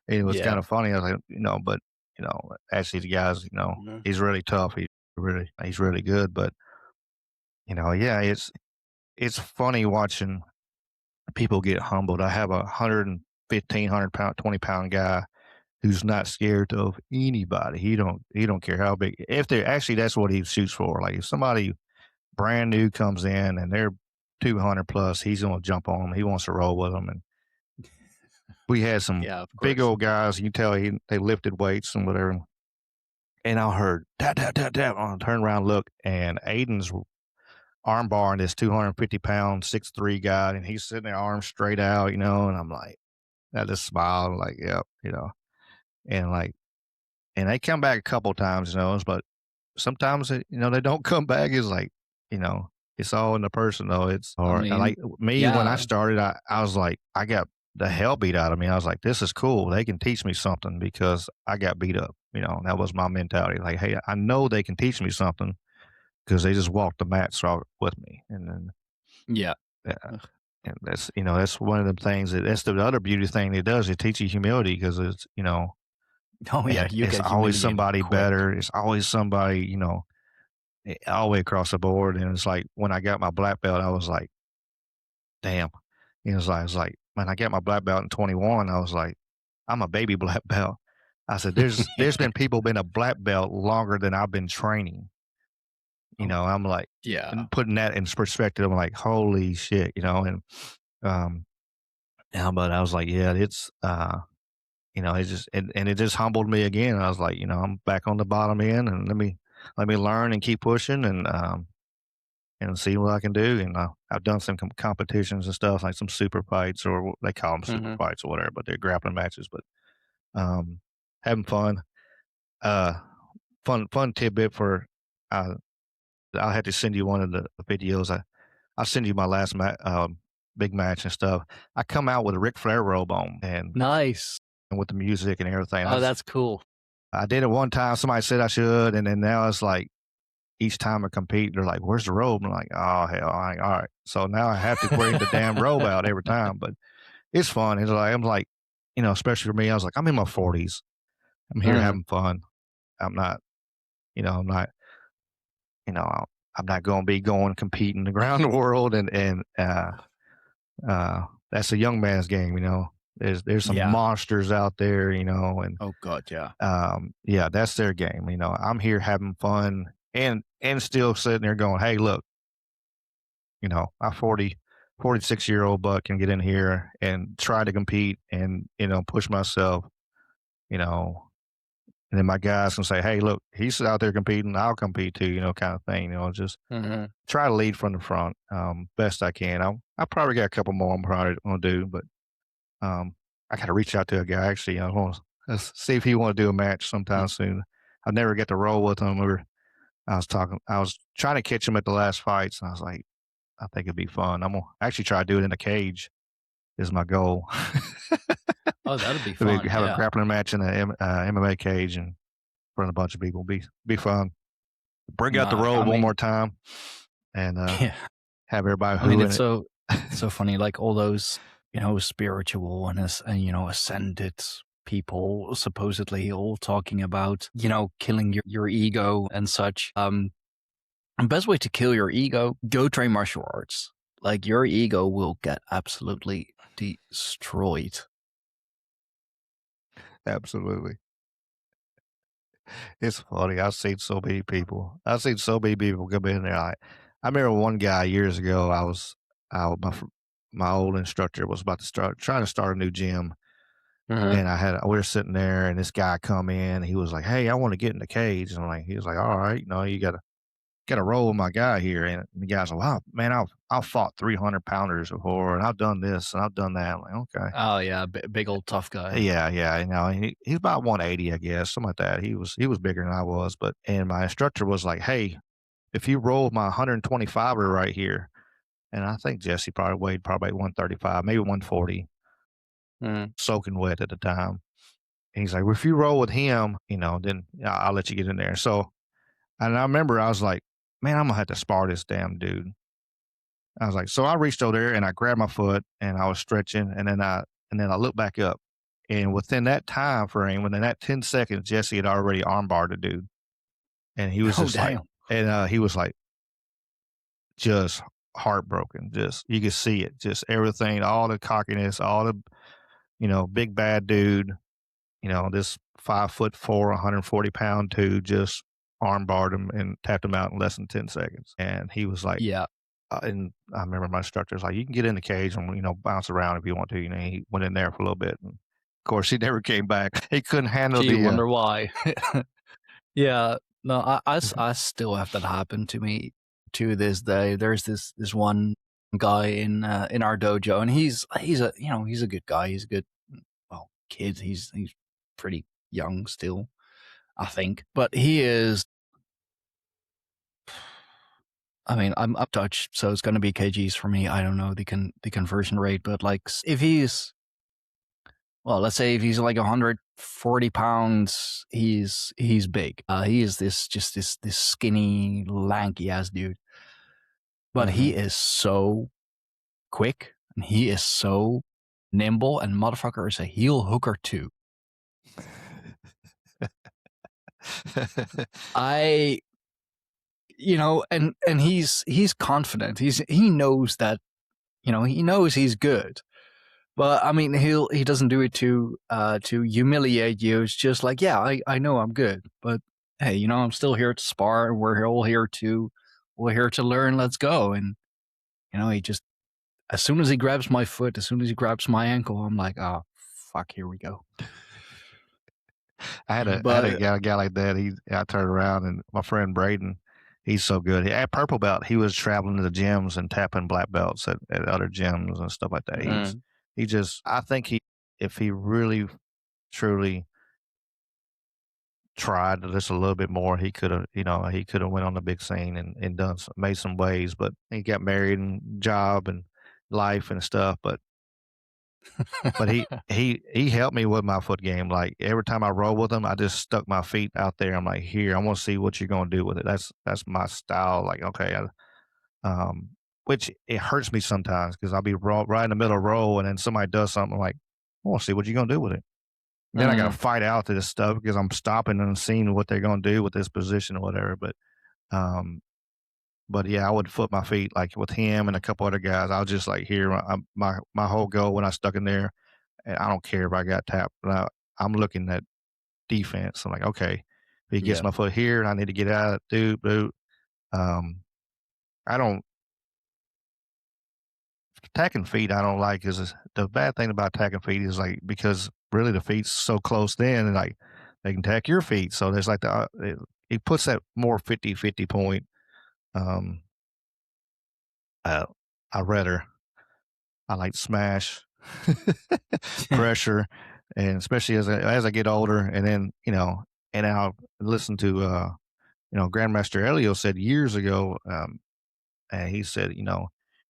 kind Yeah. of funny. I was like, but actually the guy's, Mhm. he's really tough. He's really good. But yeah, it's funny watching people get humbled. I have 100 pound, 20-pound guy who's not scared of anybody. He don't care how big. If they're actually, that's what he shoots for. Like if somebody brand new comes in and they're 200 plus, he's gonna jump on them. He wants to roll with them. And we had some Yeah, of big course. old guys. You can tell they lifted weights and whatever. And I heard tap tap tap tap. I turn around, look, and Aiden's arm barring this 250-pound 6'3" guy, and he's sitting there arms straight out. And I'm like, I just smiled, like, yep. And like, and they come back a couple times, but sometimes they don't come back. It's like, you know, it's all in the person though. It's I or mean, like me when I yeah. started, I was like, I got the hell beat out of me. I was like, this is cool. They can teach me something because I got beat up. That was my mentality. Like, hey, I know they can teach me something because they just walked the mats with me. And then Yeah. yeah, Ugh. and that's one of the things that's the other beauty thing it does. It teaches you humility because Oh, yeah, you it's get always humiliated somebody quick. better. It's always somebody, all the way across the board. And it's like when I got my black belt, I was like, damn. I was like, when I got my black belt in 21, I was like, I'm a baby black belt. I said, there's been people been a black belt longer than I've been training. Oh, I'm like, yeah. and putting that in perspective, I'm like, holy shit, and um, yeah, but I was like, yeah, it's it just and it just humbled me again. I was like, I'm back on the bottom end, and let me learn and keep pushing and see what I can do. And I've done some competitions and stuff, like some super fights, or they call them super Mhm. fights or whatever, but they're grappling matches. But um, having fun. Uh, fun tidbit for uh, I'll have to send you one of the videos. I'll send you my last big match and stuff. I come out with a Ric Flair robe on Nice. and with the music and everything. Oh, that's cool. I did it one time. Somebody said I should, and then now it's like each time I compete, they're like, "Where's the robe?" I'm like, "Oh hell!" All right. So now I have to bring the damn robe out every time. But it's fun. It's like I'm like, especially for me, I was like, I'm in my 40s. I'm here Mm. having fun. I'm not, I'm not, you know, I'm not going to be going competing around the world and that's a young man's game. There's some Yeah. monsters out there, and Oh god, yeah. yeah, that's their game. I'm here having fun and still sitting there going, hey, look, my 46-year-old buck can get in here and try to compete and push myself, you know, and then my guys can say, hey, look, he's out there competing, I'll compete too, kind of thing. Just Mhm. try to lead from the front best I can. I probably got a couple more I'm probably gonna do, but I got to reach out to a guy actually. I want to see if he want to do a match sometime soon. I never get to roll with him. I was trying to catch him at the last fights, and I was like, I think it'd be fun. I'm gonna actually try to do it in a cage is my goal. Oh, that'd be To fun. have a Yeah. grappling match in a MMA cage and in front of a bunch of people be fun. Bring out the No, robe I one mean, more time and yeah. have everybody I mean, hooing it's it. so funny. Like all those, spiritual and ascended people supposedly all talking about, killing your ego and such. The best way to kill your ego, go train martial arts. Like your ego will get absolutely destroyed. Absolutely. It's funny. I've seen so many people come in there. I remember one guy years ago. My old instructor was about to start trying to start a new gym, Hmm. and we were sitting there, and this guy come in. He was like, "Hey, I want to get in the cage," and he was like, "All right, you gotta roll with my guy here." And the guy's like, "Wow, man, I've fought 300 pounders before, and I've done this and I've done that." I'm like, "Okay." Oh yeah, big old tough guy. Yeah, yeah, he's about 180, I guess, something like that. He was bigger than I was, and my instructor was like, "Hey, if you roll my 125er right here," and I think Jesse probably weighed probably 135, maybe 140, Mm. soaking wet at the time. And he's like, well, "If you roll with him, then I'll let you get in there." So, and I remember I was like, "Man, I'm gonna have to spar this damn dude." I was like, so I reached over there and I grabbed my foot and I was stretching, and then I looked back up, and within that time frame, within that 10 seconds, Jesse had already armbarred the dude, and he was Oh just like, damn. he was like just heartbroken. Just you could see it, just everything, all the cockiness, all the big bad dude, this 5'4", 140 pound dude just armbarred him and tapped him out in less than 10 seconds, and he was like. Yeah. And I remember my instructor was like, "You can get in the cage and bounce around if you want to." He went in there for a little bit, and of course, he never came back. He couldn't handle Gee, the. wonder why. Yeah. No, I still have that happen to me to this day. There's this one guy in our dojo, and he's a good guy. He's a good, well, kid. He's pretty young still, I think, but he is. I mean, I'm Dutch, so it's going to be kgs for me. I don't know the conversion rate, but like if he's, well, let's say if he's like 140 pounds, he's big. He is this skinny, lanky ass dude, but Mhm. he is so quick and he is so nimble, and motherfucker is a heel hooker too. I, and he's confident. He knows that, he knows he's good. But I mean, he doesn't do it to humiliate you. It's just like, yeah, I know I'm good, but hey, I'm still here to spar. We're here to learn. Let's go. And he just, as soon as he grabs my foot, as soon as he grabs my ankle, I'm like, oh fuck, here we go. I had a But guy like that. I turned around and my friend Braden, he's so good. At purple belt, he was traveling to the gyms and tapping black belts at other gyms and stuff like that. mm, I think if he really truly tried just a little bit more, he could have went on the big scene and made some waves. But he got married and job and life and stuff. But he helped me with my foot game. Like every time I roll with him, I just stuck my feet out there. I'm like, here, I want to see what you're gonna do with it. That's my style. Like, okay, which it hurts me sometimes because I'll be right in the middle of roll, and then somebody does something like, I want to see what you're gonna do with it. Then I got to mm, fight out to this stuff because I'm stopping and seeing what they're gonna do with this position or whatever. Um, but yeah, I would foot my feet like with him and a couple other guys. I was just like, here, my whole goal when I stuck in there, and I don't care if I got tapped. But I'm looking at defense. I'm like, okay, if he gets yeah, my foot here and I need to get out of it, dude. Um, I don't attacking feet. I don't like is the bad thing about attacking feet is like because really the feet's so close then and like they can attack your feet. So there's like it puts that more 50-50 point. Um, uh, I rather I like smash, pressure, and especially as I get older, and then and I'll listen to Grandmaster Elio said years ago, and he said,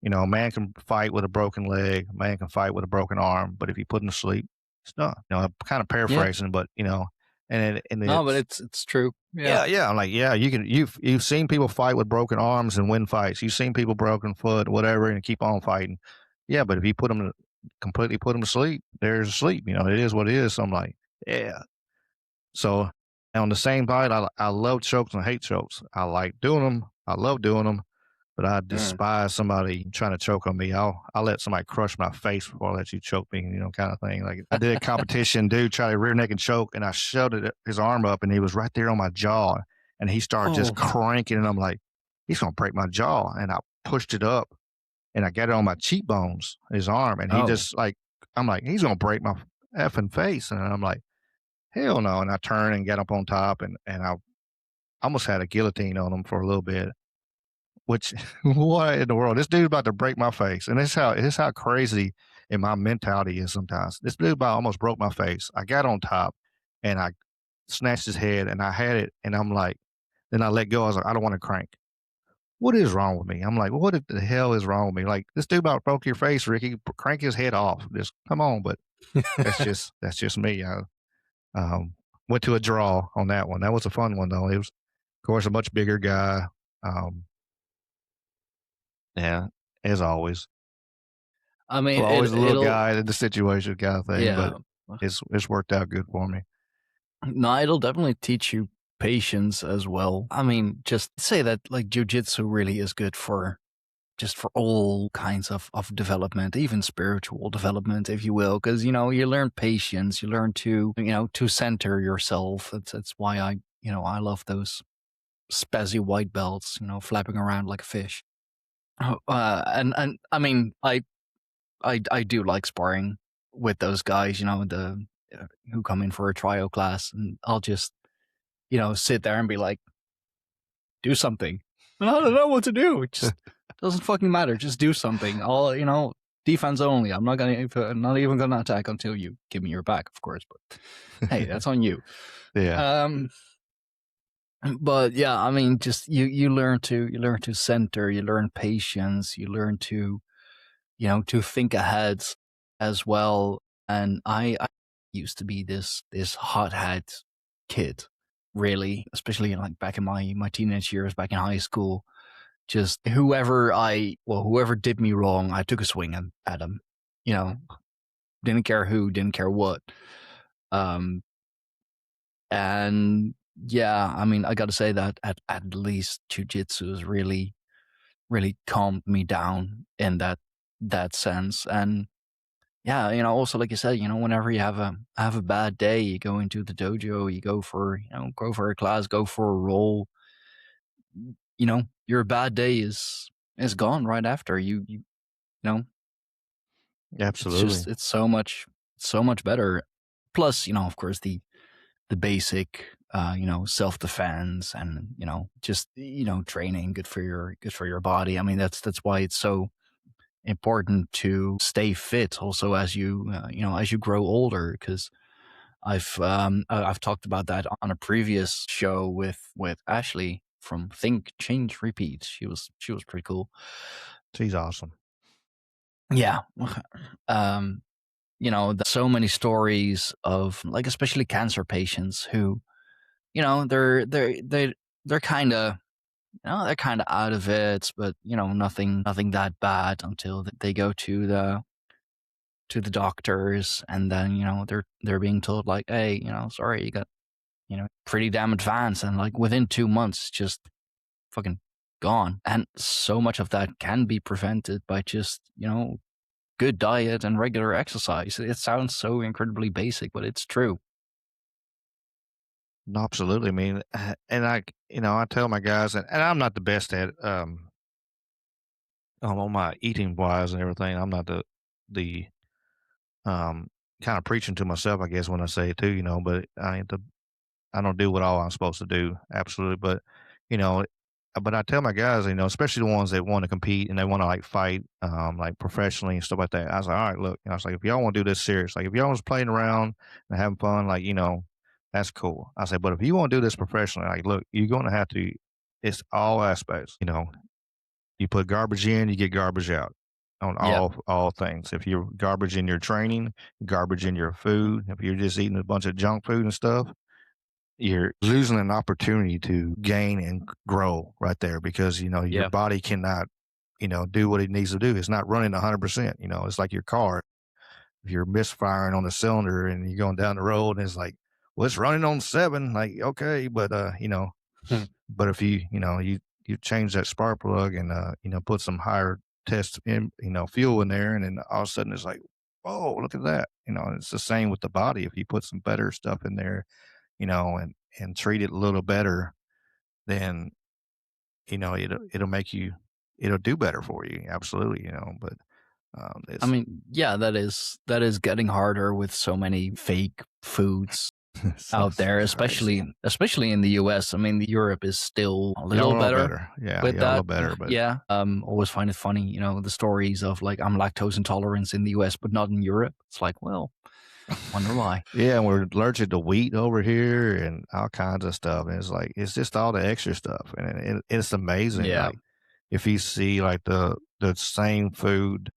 You know, a man can fight with a broken leg, a man can fight with a broken arm, but if you put him to sleep, it's done. I'm kind of Yeah. paraphrasing, but and No, but it's it's true. Yeah. yeah. I'm like, yeah, you've seen people fight with broken arms and win fights. You've seen people broken foot, whatever, and keep on fighting. Yeah, but if you completely put them to sleep, they're asleep. It is what it is. So I'm like, yeah. So on the same night, I love chokes and hate chokes. I like doing them. I love doing them, but I Mm. despise somebody trying to choke on me. I'll let somebody crush my face before I let you choke me, kind of thing. Like I did a competition, dude tried to rear naked choke, and I shoved his arm up, and he was right there on my jaw, and he started just Oh. cranking, and I'm like, he's gonna break my jaw, and I pushed it up, and I got it on my cheekbones, his arm, and he Oh. just like, I'm like, he's gonna break my effing face, and I'm like, hell no, and I turned and got up on top, and I almost had a guillotine on him for a little bit. Which what in the world? This dude's about to break my face, and this how crazy in my mentality is sometimes. This dude about almost broke my face. I got on top, and I snatched his head, and I had it, and I'm like, then I let go. I was like, I don't want to crank. What is wrong with me? I'm like, what the hell is wrong with me? Like this dude about broke your face, Ricky. Crank his head off. Just come on, but that's just me. I um, went to a draw on that one. That was a fun one though. It was, of course, a much bigger guy. Um, yeah, as always. I mean, Well, always a little it'll guy in the situation kind of thing, but yeah. it's worked out good for me. No, it'll definitely teach you patience as well. I mean, just say that like jujitsu really is good for just for all kinds of development, even spiritual development, if you will, because you learn patience, you learn to center yourself. That's why I love those spazzy white belts, flapping around like a fish. And I mean, I do like sparring with those guys, who come in for a trial class, and I'll just sit there and be like, do something. And I don't know what to do. It just doesn't fucking matter. Just do something. Defense only. I'm not even gonna attack until you give me your back, of course. But hey, that's on you. Yeah, Um, but yeah, I mean, just you learn to center, you learn patience, you learn to think ahead as well. And I used to be this hothead kid, really, especially like back in my teenage years, back in high school. Just whoever did me wrong, I took a swing at them. You know, didn't care who, didn't care what. Um, and yeah, I mean, I got to say that at least jujitsu has really calmed me down in that sense. And yeah, also like you said, whenever you have a bad day, you go into the dojo, you go for a class, go for a roll. Your bad day is gone right after. You know, it's absolutely. just it's so much better. Plus, of course, the basic self defense and just training good for your body. I mean, that's why it's so important to stay fit also as you grow older, because I've talked about that on a previous show with Ashley from Think Change Repeat. She was pretty cool. She's awesome. Yeah. So many stories of, like, especially cancer patients who they're kind of they're kind of out of it, but nothing that bad until they go to the doctors, and then they're being told, like, hey, sorry, you got pretty damn advanced, and like within 2 months, just fucking gone. And so much of that can be prevented by just good diet and regular exercise. It sounds so incredibly basic, but it's true. No, absolutely. I mean, and I tell my guys, and I'm not the best at on my eating wise and everything. I'm not the um kind of preaching to myself, I guess, when I say it too. But I don't do what all I'm supposed to do, absolutely. You know, but I tell my guys, especially the ones that want to compete and they want to like fight, like professionally and stuff like that. I was like, all right, look, I was like, if y'all want to do this serious, like if y'all was playing around and having fun, like that's cool. I said, but if you want to do this professionally, like, look, you're going to have to. It's all aspects, You put garbage in, you get garbage out on Yeah. all things. If you're garbage in your training, garbage in your food, if you're just eating a bunch of junk food and stuff, you're losing an opportunity to gain and grow right there because your Yeah. body cannot do what it needs to do. It's not running 100%. It's like your car. If you're misfiring on the cylinder and you're going down the road and it's like, well, it's running on 7, like, okay, but Hmm. but if you change that spark plug and put some higher test in fuel in there, and then all of a sudden it's like, oh, look at that. It's the same with the body. If you put some better stuff in there, and treat it a little better, then it'll make you, it'll do better for you. Absolutely. But I it's mean, yeah, that is getting harder with so many fake foods so out there, crazy. especially in the US. I mean, Europe is still a Y'all little a little better better. Yeah, with y'all a little that. better, but Yeah. Always find it funny, the stories of like I'm lactose intolerant in the US, but not in Europe. It's like, well, wonder why. yeah, and we're allergic to wheat over here and all kinds of stuff. And it's like it's just all the extra stuff, and it's amazing. Yeah. Like if you see like the same food,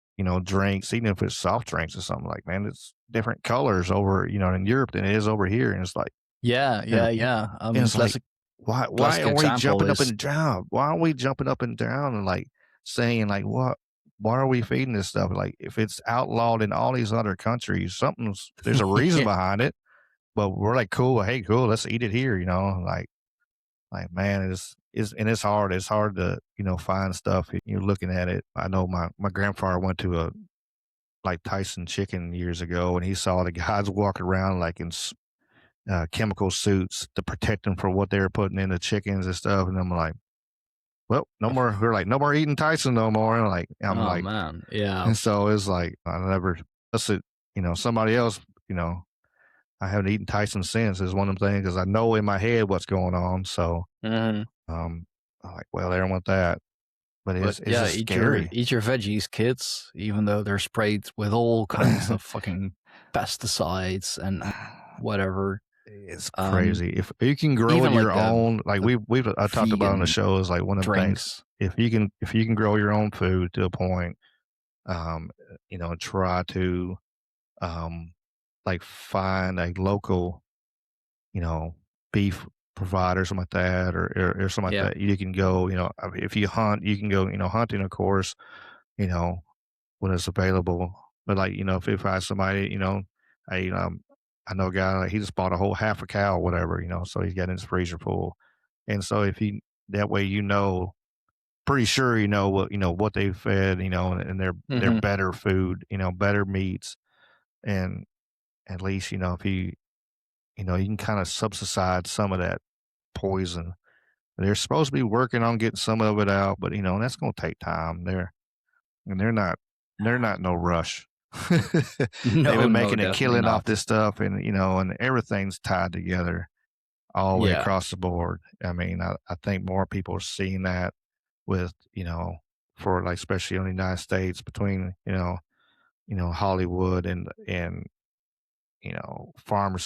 drinks, even if it's soft drinks or something, like man, it's different colors over in Europe than it is over here, and it's like Yeah, and yeah, yeah. it's like why Classic are we example jumping up is and down? Why are we jumping up and down and like saying like what? Why are we feeding this stuff? Like if it's outlawed in all these other countries, there's a reason yeah. behind it, but we're like, cool, hey, cool, let's eat it here, like man, it's hard. It's hard to, find stuff. You're looking at it. I know my grandfather went to a like Tyson chicken years ago and he saw the guys walking around like in chemical suits to protect them from what they were putting in the chickens and stuff. And I'm like, well, no more. We're like, no more eating Tyson no more. And I'm Oh like, man. Yeah. and so it's like, I never, that's it, somebody else, you know, I haven't eaten Tyson since is one of them things because I know in my head what's going on. So, Mhm. um, I'm like, well, they don't want that, but But it's yeah, just scary. eat your veggies, kids, even though they're sprayed with all kinds of fucking pesticides and whatever. It's Um, crazy. If you can grow even your like own, like the we've I talked about on the vegan show is like one of the things. drinks. If you can grow your own food to a point, um, try to um like find a local, you know, beef provider, something like that, or something like Yeah. that. You can go, if you hunt, you can go, hunting, of course, you know, when it's available. But like, if I had somebody, I I know a guy like he just bought a whole half a cow or whatever, so he's got his freezer full. And so if he that way pretty sure what they fed, and they're Hmm. better food, better meats. And at least, if you can kind of subside some of that poison. They're supposed to be working on getting some of it out, but that's gonna take time. They're not no rush. They've No, been no, making a definitely killing off not. this stuff, and everything's tied together all the way Yeah. across the board. I mean, I think more people are seeing that with, for like especially in the United States between, Hollywood and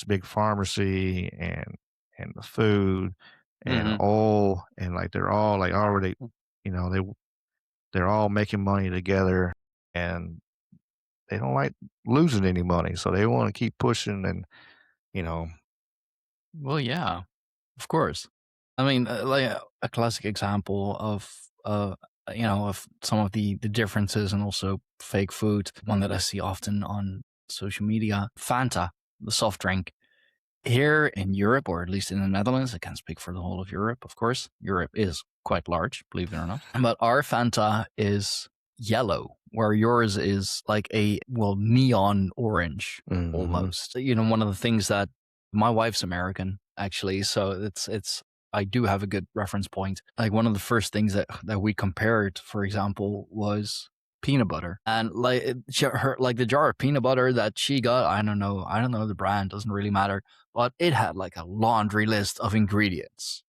big pharmacy and the food and Hmm. oil and like they're all like already, you know, they they're all making money together and they don't like losing any money, so they want to keep pushing and you know, Well, yeah, of course. I mean, like a classic example of of some of the differences and also fake food. One that I see often on social media: Fanta, the soft drink. Here in Europe, or at least in the Netherlands, I can't speak for the whole of Europe, of course. Europe is quite large, believe it or not. But our Fanta is yellow, where yours is like neon orange mhm. almost. One of the things that my wife's American, actually, so I do have a good reference point. Like one of the first things that we compared, for example, was peanut butter, and like like the jar of peanut butter that she got, I don't know the brand, doesn't really matter, but it had like a laundry list of ingredients.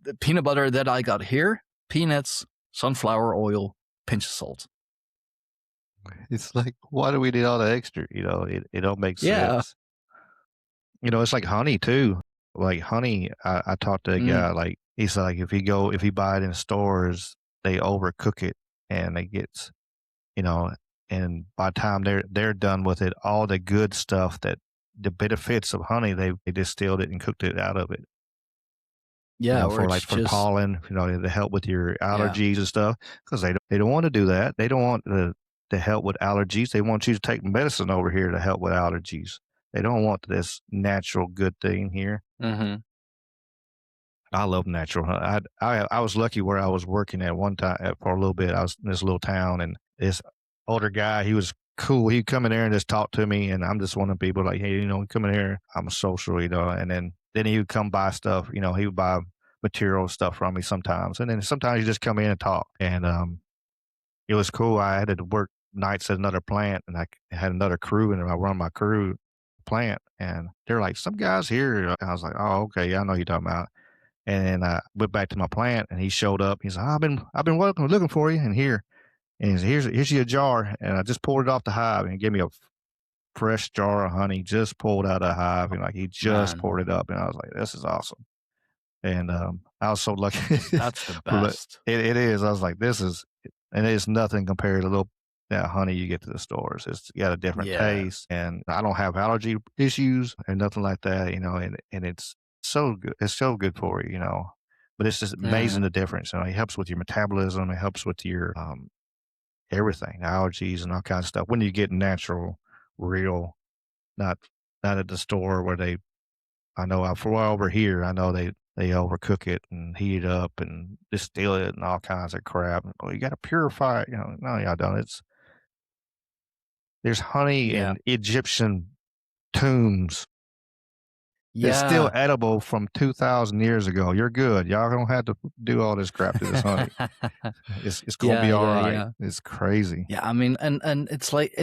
The peanut butter that I got here: peanuts, sunflower oil, pinch of salt. It's like, why do we need all the extra? It don't make Yeah. sense. It's like honey too. Like honey, I talked to a Mm. guy like he said like if you buy it in stores, they overcook it and it gets, you know, and by the time they're done with it, all the good stuff that the benefits of honey, they distilled it and cooked it out of it. You Yeah, know, or for it's like for just pollen, you know, to help with your yeah. allergies and stuff, because they don't want to do that. They don't want to help with allergies. They want you to take medicine over here to help with allergies. They don't want this natural good thing here. Mhm. I love natural honey. I was lucky where I was working at one time for a little bit. I was in this little town, and this older guy, he was cool. He'd come in there and just talk to me, and I'm just one of the people like, hey, you know, come in here. I'm a social, you know, and then he would come buy stuff. You know, he would buy material stuff from me sometimes, and then sometimes he just come in and talk, and it was cool. I had to work nights at another plant, and I had another crew, and I run my crew plant, and they're like, some guys here. I was like, oh, okay, yeah, I know who you're talking about. And then I went back to my plant, and he showed up. He's like, I've been looking for you, and here, and he's here's your jar, and I just pulled it off the hive, and he gave me a fresh jar of honey, just pulled out of the hive, Oh, and like he just man, poured it up, and I was like, this is awesome. And I was so lucky. that's the But best. it is. I was like, this is, and it's nothing compared to little that honey you get to the stores. It's got a different Yeah. taste, and I don't have allergy issues or nothing like that, you know. And it's so good. It's so good for you, you know. But it's just amazing Mhm. the difference. You know, it helps with your metabolism. It helps with your everything, allergies and all kinds of stuff. When you get natural, real, not not at the store where they I know for over here, I know they overcook it and heat it up and distill it and all kinds of crap. Oh, you got to purify it. You know, no, y'all don't. There's honey Yeah. in Egyptian tombs that's still Yeah. edible from 2,000 years ago. You're good. Y'all don't have to do all this crap to this honey. It's gonna Yeah, be all yeah, right. yeah. It's crazy. Yeah, I mean, and it's like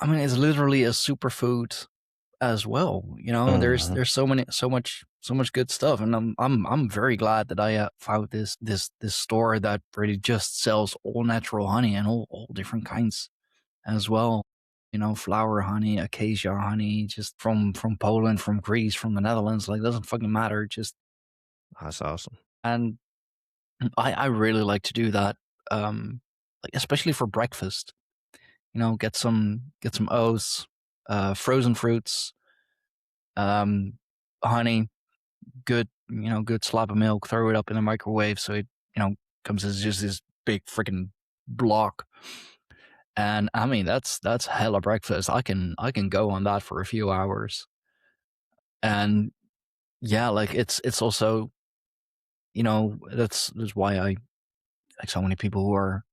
I mean, it's literally a superfood as well. You know, Mhm. there's so much good stuff, and I'm very glad that I found this store that really just sells all natural honey and all different kinds as well. You know, flower honey, acacia honey, just from Poland, from Greece, from the Netherlands. Like, doesn't fucking matter. Just That's awesome. and I really like to do that. Like especially for breakfast. You know, get some oats, frozen fruits, um, honey, good, you know, good slab of milk, throw it up in the microwave so it, you know, comes as just this big freaking block. And I mean, that's hella breakfast. I can go on that for a few hours. And yeah, like it's also, you know, that's why I like so many people who are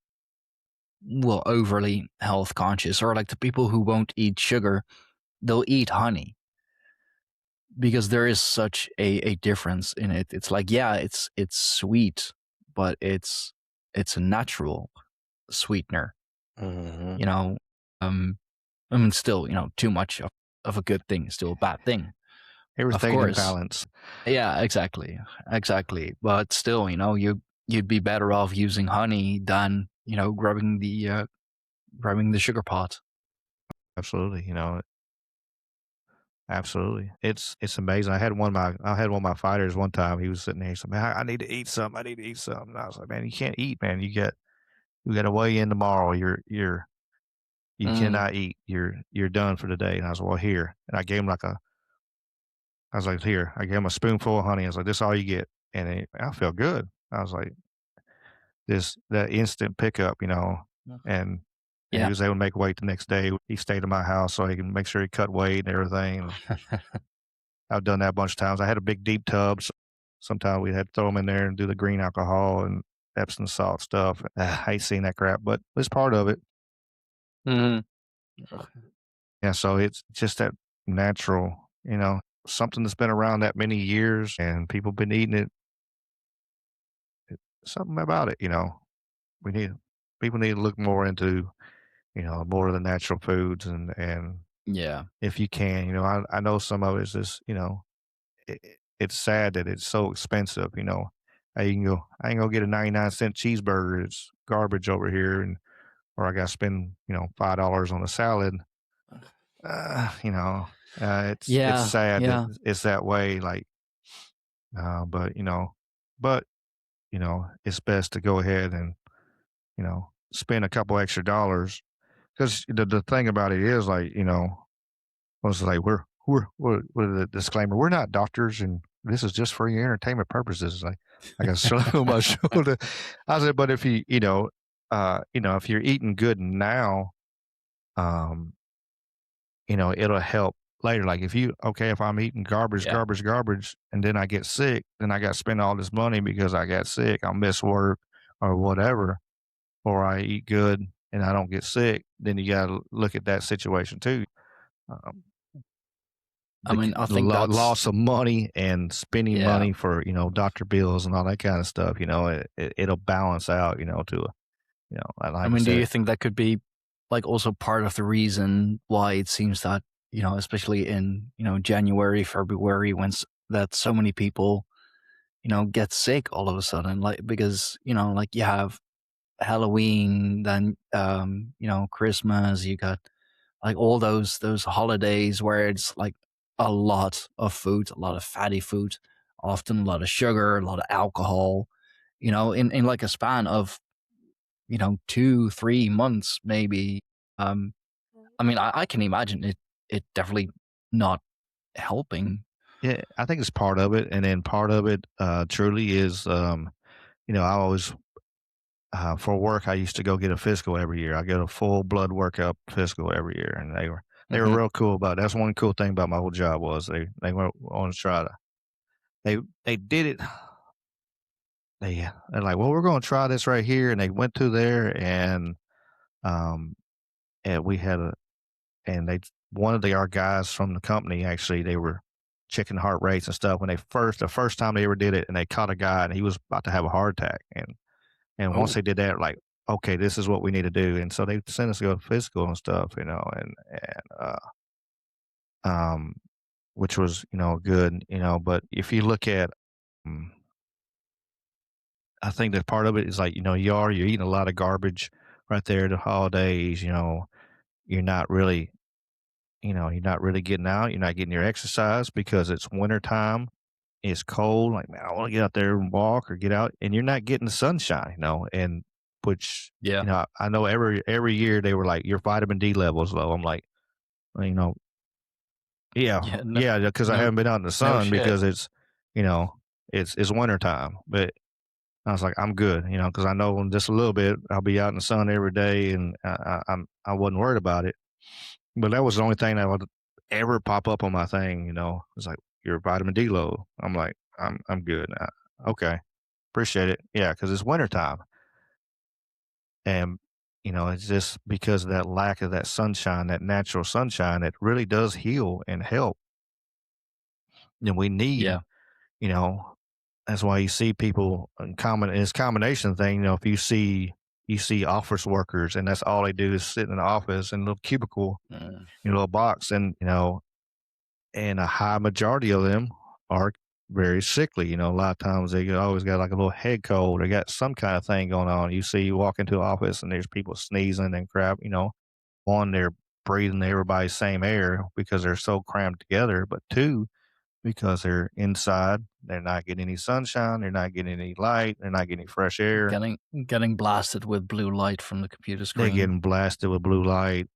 well overly health conscious or like the people who won't eat sugar, they'll eat honey because there is such a difference in it. It's like, yeah, it's sweet, but it's a natural sweetener, Mhm. you know. Um I mean still, you know, too much of a good thing is still a bad thing. Of Everything in course. balance. Yeah, exactly. Exactly. But still, you know, you'd be better off using honey than, you know, grabbing the sugar pot. Absolutely. You know, absolutely. It's amazing. I had one of my fighters one time. He was sitting there. He said, "Man, I need to eat something. I need to eat something." And I was like, "Man, you can't eat, man. You got to weigh in tomorrow. You Mm. cannot eat. You're done for the day." And I was like, "Well, here." And I was like, "Here." I gave him a spoonful of honey. I was like, "This is all you get." And I felt good. I was like, this that instant pickup, you know, and he Yeah. was able to make weight the next day. He stayed in my house so he can make sure he cut weight and everything. I've done that a bunch of times. I had a big deep tub. So sometimes we had to throw them in there and do the green alcohol and Epsom salt stuff. I hate seeing that crap, but it's part of it. Mhm. Yeah, so it's just that natural, you know, something that's been around that many years and people been eating it. Something about it, you know. We need People need to look more into, you know, more of the natural foods and Yeah. if you can, you know, I know some of it's just, you know, it's sad that it's so expensive, you know. I can go get a 99-cent cheeseburger. It's garbage over here, and or I got to spend, you know, $5 on a salad. You know, it's Yeah. sad that Yeah. it's that way. Like, but but you know, it's best to go ahead and spend a couple extra dollars. Because the thing about it is, like, was like we're the disclaimer. We're not doctors, and this is just for your entertainment purposes. Like I got slap on my shoulder. I said, but if if you're eating good now, um, it'll help later. Like if I'm eating garbage, Yeah. garbage, garbage, and then I get sick, then I got to spend all this money because I got sick. I'll miss work or whatever, or I eat good and I don't get sick. Then you got to look at that situation too. Um, I mean, I the think that's, loss of money and spending yeah. money for doctor bills and all that kind of stuff. It'll balance out. To I like I mean, do said, you think that could be like also part of the reason why it seems that, especially in, January, February, that so many people, get sick all of a sudden, like, because, like you have Halloween, then, Christmas, you got like all those holidays where it's like a lot of food, a lot of fatty food, often a lot of sugar, a lot of alcohol, in like a span of 2-3 months maybe. um I mean, I can imagine it definitely not helping. yeah, I think it's part of it, and then part of it truly is I always for work, I used to go get a physical every year. I get a full blood workup physical every year, and they were Hmm. real cool about it. That's one cool thing about my old job was they were on to try to they did it. They're like, well, we're going to try this right here, and they went to there um and we had a and they one of our guys from the company actually they were checking heart rates and stuff when the first time they ever did it, and they caught a guy and he was about to have a heart attack. And once Oh, they did that, like, okay, this is what we need to do. And so they sent us to go to physical and stuff, um, which was, good, but if you look at, um, I think that part of it is like, you're eating a lot of garbage right there the holidays, you're not really, you're not really getting out. You're not getting your exercise because it's winter time. It's cold. Like, man, I want to get out there and walk or get out, and you're not getting the sunshine, and which yeah. I know every year they were like your vitamin D levels low. I'm like, well, yeah, Yeah. No, yeah, because I no, haven't been out in the no sun shit. because you know, it's winter time. But I was like, I'm good, because I know in just a little bit I'll be out in the sun every day, and I wasn't worried about it. But that was the only thing that would ever pop up on my thing. It's like your vitamin D low. I'm like, I'm good. Okay, appreciate it. Yeah, because it's wintertime. And, it's just because of that lack of that sunshine, that natural sunshine that really does heal and help. And we need, Yeah. you know, that's why you see people in it's a combination thing. If you see office workers and that's all they do is sit in an office in a little cubicle, Mm. in a little box, and a high majority of them are very sickly. A lot of times they always got like a little head cold. They got some kind of thing going on. You walk into an office and there's people sneezing and crap. One, they're breathing everybody's same air because they're so crammed together. But two, because they're inside, they're not getting any sunshine. They're not getting any light. They're not getting fresh air. Getting blasted with blue light from the computer They're screen. getting blasted with blue light,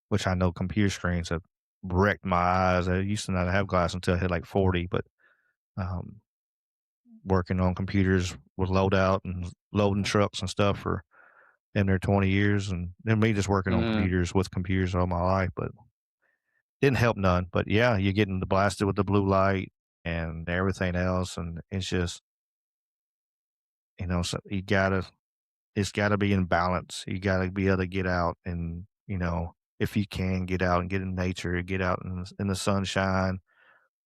which I know computer screens have wrecked my eyes. I used to not have glasses until I hit like 40, but um, working on computers with loadout and loading trucks and stuff for in there 20 years, and then me just working on Mm. computers with computers all my life, but didn't help none. But yeah, you're getting blasted with the blue light and everything else, and it's just so it's gotta be in balance. You gotta be able to get out and if you can get out and get in nature, get out in the sunshine,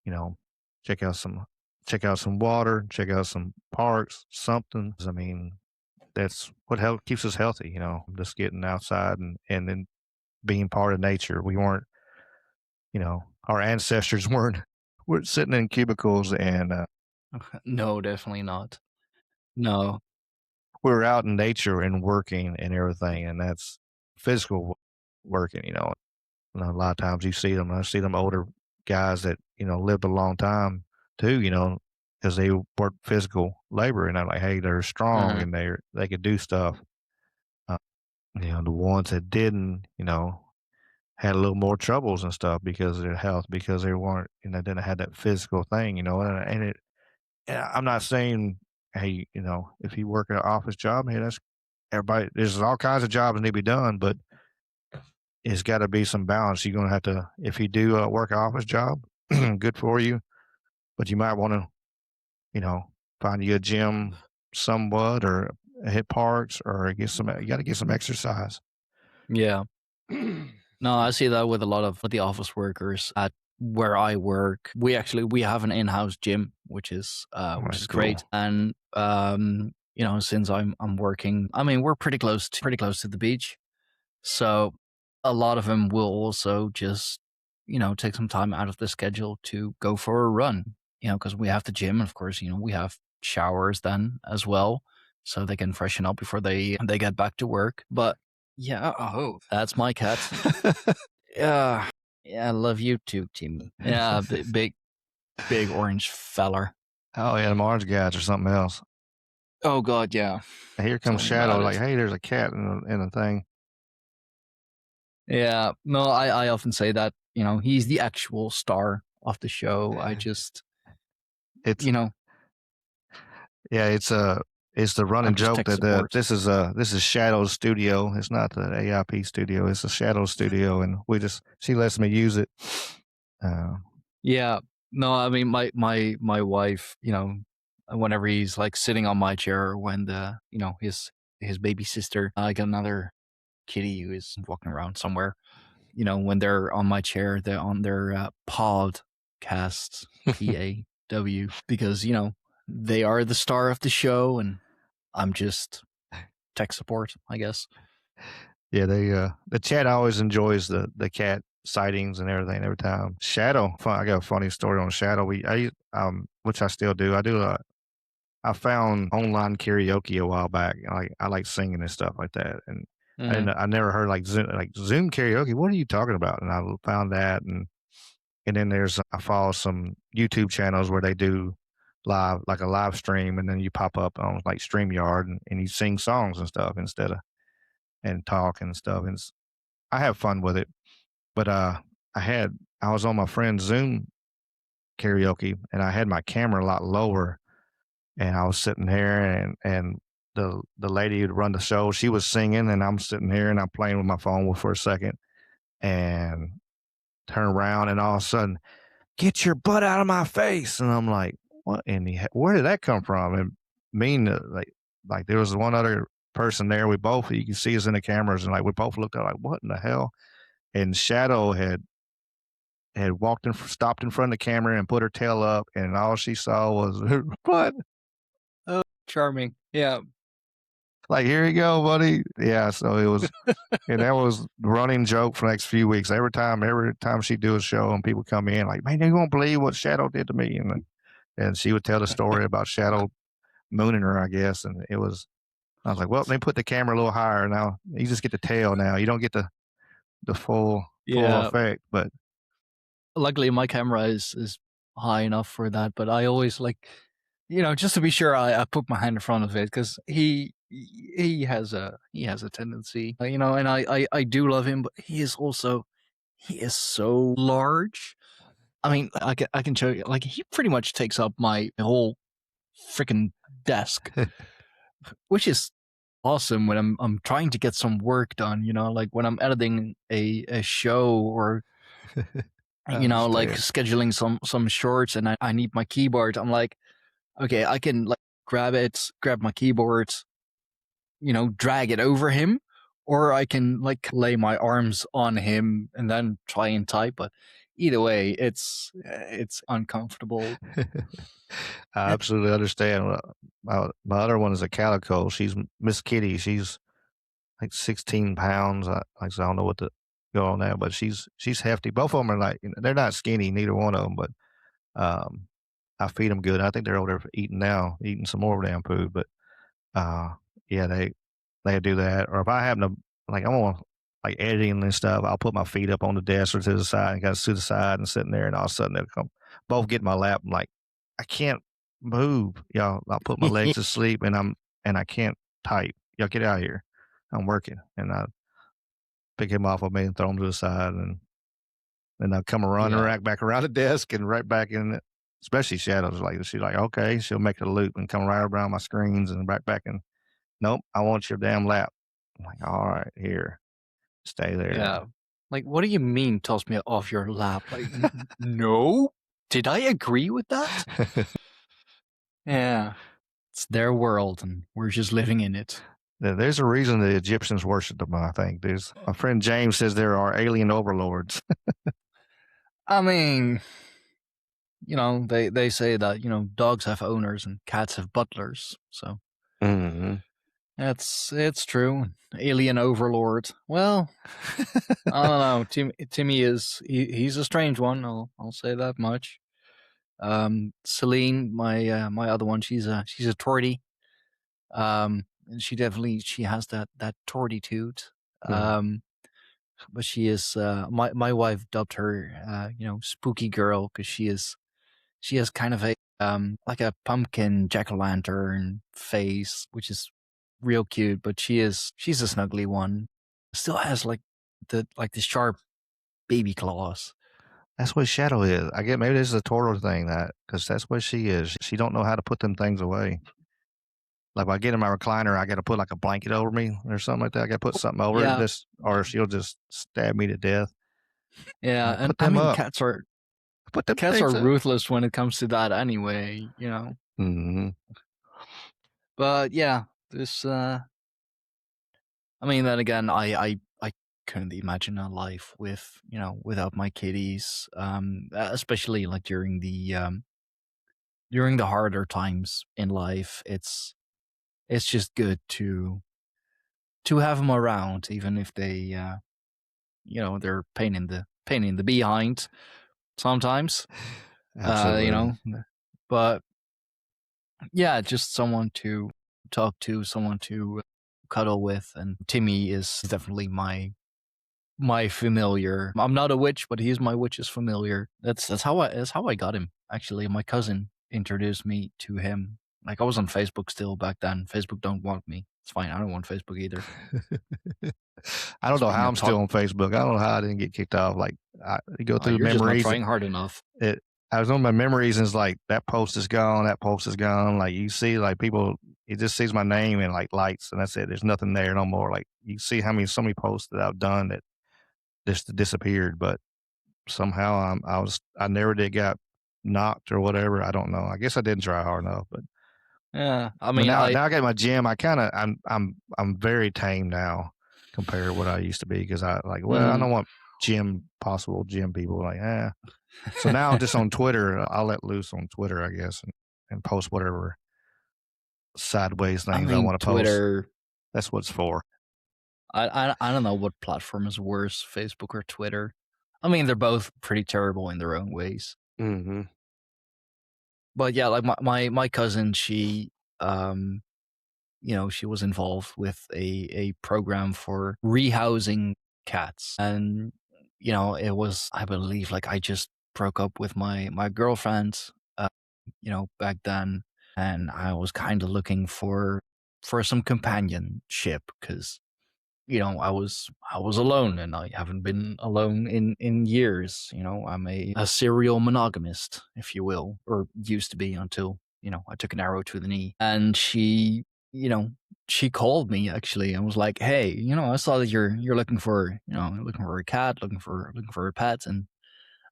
you know, check out some check out some water, check out some parks, something. I mean, that's what keeps us healthy, just getting outside and then being part of nature. We weren't, our ancestors weren't sitting in cubicles and No, definitely not. No. we were out in nature and working and everything. And that's physical working, And a lot of times you see them, I see them older guys that, lived a long time too, because they work physical labor, and I'm like, hey, they're strong Hmm. and they could do stuff. Uh, the ones that didn't, had a little more troubles and stuff because of their health, because they weren't, didn't have that physical thing, and I'm not saying, hey, if you work an office job, hey, that's everybody. There's all kinds of jobs that need to be done, but it's got to be some balance. You're gonna have to, if you do work an office job, good for you, but you might want to, you know, find you a gym somewhat, or hit parks, or get some. You got to get some exercise. Yeah. No, I see that with a lot of the office workers at where I work. We have an in-house gym, which That's is cool. great. And since I'm working, I mean, we're pretty close to the beach. So a lot of them will also just, take some time out of the schedule to go for a run, because we have the gym. And of course, we have showers then as well. So they can freshen up before they get back to work. But yeah, oh, that's my cat. Yeah. Yeah, I love you too, Timmy. Yeah, big orange feller. Oh yeah, the orange guys or something else. Oh God, yeah. Here Tell comes me Shadow. about Like, it. hey, there's a cat in the thing. Yeah. No, I often say that, he's the actual star of the show. I just, It's you know, Yeah, it's the I'm running just joke tech that support. this is Shadow's studio. It's not the AIP studio. It's the Shadow studio, and she lets me use it. Uh, Yeah. No, I mean my wife, whenever he's like sitting on my chair, when his baby sister, I got another kitty who is walking around somewhere, when they're on my chair, they're on their podcast, PAW, because, they are the star of the show and I'm just tech support, I guess. yeah, the chat always enjoys the cat sightings and everything every time. Shadow, I got a funny story on Shadow. Which I still do. I found online karaoke a while back. I like singing and stuff like that, and Hmm. I never heard Zoom karaoke. What are you talking about? And I found that, and then I follow some YouTube channels where they do like a live stream, and then you pop up on like StreamYard, and you sing songs and stuff instead of and talk and stuff. And I have fun with it. But I was on my friend's Zoom karaoke, and I had my camera a lot lower, and I was sitting here, and the lady who'd run the show, she was singing, and I'm sitting here and I'm playing with my phone for a second, and turn around, and all of a sudden, get your butt out of my face. And I'm like, what in the heck? Where did that come from? And mean, like there was one other person there. You can see us in the cameras, and like we both looked at like, what in the hell? And Shadow had stopped in front of the camera and put her tail up, and all she saw was what? Oh, charming. Yeah. Like, here you go, buddy. Yeah. So it was, and that was the running joke for the next few weeks. Every time she do a show and people come in, like, man, you won't believe what Shadow did to me, and she would tell the story about Shadow mooning her, I guess. And I was like, well, they put the camera a little higher now. You just get the tail now. You don't get the full Yeah. effect. But Luckily my camera is high enough for that, but I always like, just to be sure, I put my hand in front of it because he has a tendency, and I do love him, but he is so large. I mean, I can show you, like, he pretty much takes up my whole freaking desk, which is awesome when I'm trying to get some work done, like when I'm editing a show, or I like understand. scheduling some shorts, and I need my keyboard. I'm like, okay, I can like grab my keyboard, drag it over him, or I can like lay my arms on him and then try and type. But either way, it's uncomfortable. I absolutely understand. My other one is a calico. She's Miss Kitty. She's like 16 pounds. I don't know what to go on that, but she's hefty. Both of them are like, they're not skinny, neither one of them, but um, I feed them good. I think they're over there eating now, eating some more damn food. But uh, yeah, they do that. Or if I happen to, like, I'm on like editing and stuff, I'll put my feet up on the desk or to the side, and kind of to the side and sitting there, and all of a sudden they'll come both get in my lap. I'm like, I can't move, y'all. I'll put my legs to sleep, and I can't type. Y'all get out of here. I'm working, and I pick him off of me and throw him to the side, and then I come running Yeah. right back around the desk and right back in it. Especially Shadows, like she's like, okay, she'll make a loop and come right around my screens and back and nope, I want your damn lap. I'm like, all right, here, stay there Yeah. Like, what do you mean toss me off your lap? Like, no? Did I agree with that? then. Yeah. It's their world and we're just living in it. There's a reason the Egyptians worshipped them. I think there's my friend James says there are alien overlords. I mean, they say that, dogs have owners and cats have butlers. So Mm-hmm. it's true. Alien overlord. Well, I don't know. Timmy he's a strange one. I'll say that much. Celine, my other one, she's a tortie. And she has that tortitude. Mm. Um, but she is my wife dubbed her spooky girl because she has kind of a like a pumpkin jack-o'-lantern face, which is real cute, but she's a snuggly one. Still has the sharp baby claws. That's what Shadow is. I get maybe this is a Toro thing that because that's what she is. She don't know how to put them things away. Like when I get in my recliner, I got to put like a blanket over me or something like that. I got to put something over it, Yeah, just or she'll just stab me to death. yeah, Like and put I them mean up, put them cats are things up. ruthless when it comes to that anyway. Mm-hmm. But yeah, this I mean then again I couldn't imagine a life without my kitties. Especially like during the harder times in life. It's just good to have them around, even if they're pain in the behind sometimes. Uh, you Absolutely. know, but yeah, just someone to talk to, someone to cuddle with, and Timmy is definitely my familiar. I'm not a witch, but he's my witch's familiar. That's how I got him. Actually, my cousin introduced me to him. Like I was on Facebook still back then. Facebook don't want me. It's fine. I don't want Facebook either. I don't It's know fine. how I'm Talk. still on Facebook. I don't know how I didn't get kicked off. Like you go through You're just not memories. trying hard enough. It I was on my memories and it's like that post is gone, that post is gone. Like you see like people it just sees my name and like lights and that's it. There's nothing there no more. Like you see how many so many posts that I've done that just disappeared, but somehow I never did got knocked or whatever. I don't know. I guess I didn't try hard enough, Yeah, I but mean, now I got my gym. I'm very tame now compared to what I used to be because I like well I mm, don't want possible gym people like so now just on Twitter, I'll let loose on Twitter, I guess, and post whatever sideways I things I mean, want to post. Twitter. That's what it's for. I don't know what platform is worse, Facebook or Twitter. I mean, they're both pretty terrible in their own ways. Mm-hmm. But yeah, like my cousin, um, she was involved with a program for rehousing cats, and it was, I believe, like I just broke up with my girlfriend, uh, back then, and I was kind of looking for some companionship because I was alone and I haven't been alone in years. I'm a serial monogamist, if you will, or used to be until, I took an arrow to the knee. And you know, she called me actually and was like, "Hey, I saw that you're looking for a cat, looking for a pet." And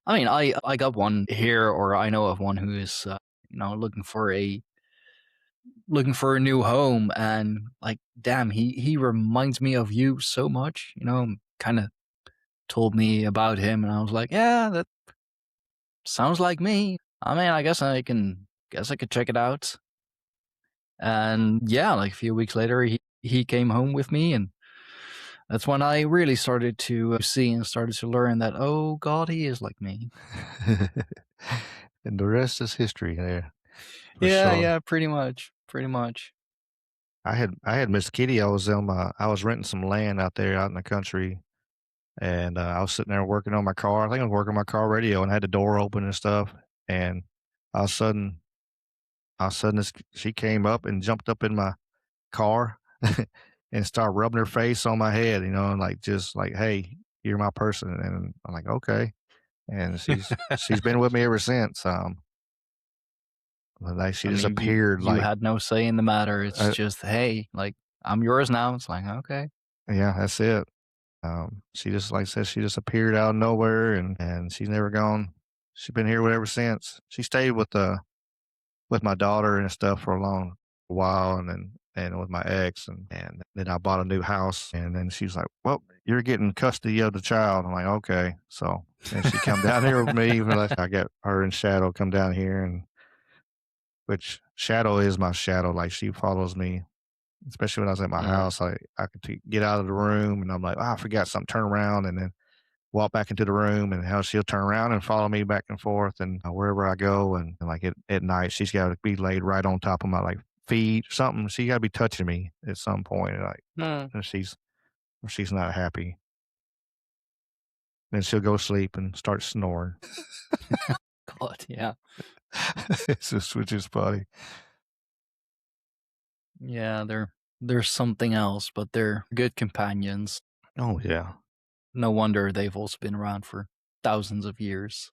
I mean, I got one here, or I know of one who is looking for a new home, and like damn, he reminds me of you so much. Kind of told me about him, and I was like, yeah, that sounds like me. I mean, I guess I could check it out. And yeah, like a few weeks later, he came home with me, and that's when I really started to see and started to learn that, oh god, he is like me. And the rest is history there for Yeah, sure. yeah, pretty much. I had Miss Kitty. I was renting some land out there out in the country, and I was sitting there working on my car. I think I was working on my car radio and had the door open and stuff. And all of a sudden, all of a sudden she came up and jumped up in my car and started rubbing her face on my head, and like just like, hey, you're my person. And I'm like, okay. And she's been with me ever since. But like she I just mean, you appeared you like, had no say in the matter. It's uh, just, hey, like I'm yours now. It's like, okay. yeah, that's it. She just, like I said, she just appeared out of nowhere, and she's never gone. She's been here ever since. She stayed with my daughter and stuff for a long while, and with my ex, and then I bought a new house, and then she's like, "Well, you're getting custody of the child." I'm like, "Okay." So then she come down here with me. Even like I got her and Shadow come down here, and which Shadow is my shadow. Like she follows me, especially when I was at my Mm. house. I could get out of the room, and I'm like, "Oh, I forgot something." Turn around, and then walk back into the room, and how she'll turn around and follow me back and forth, and wherever I go. And like at night, she's got to be laid right on top of my like feet or something. She got to be touching me at some point, like Mm. if she's not happy. Then she'll go to sleep and start snoring. God, yeah. It's just which is funny. Yeah, they're something else, but they're good companions. Oh yeah. No wonder they've also been around for thousands of years.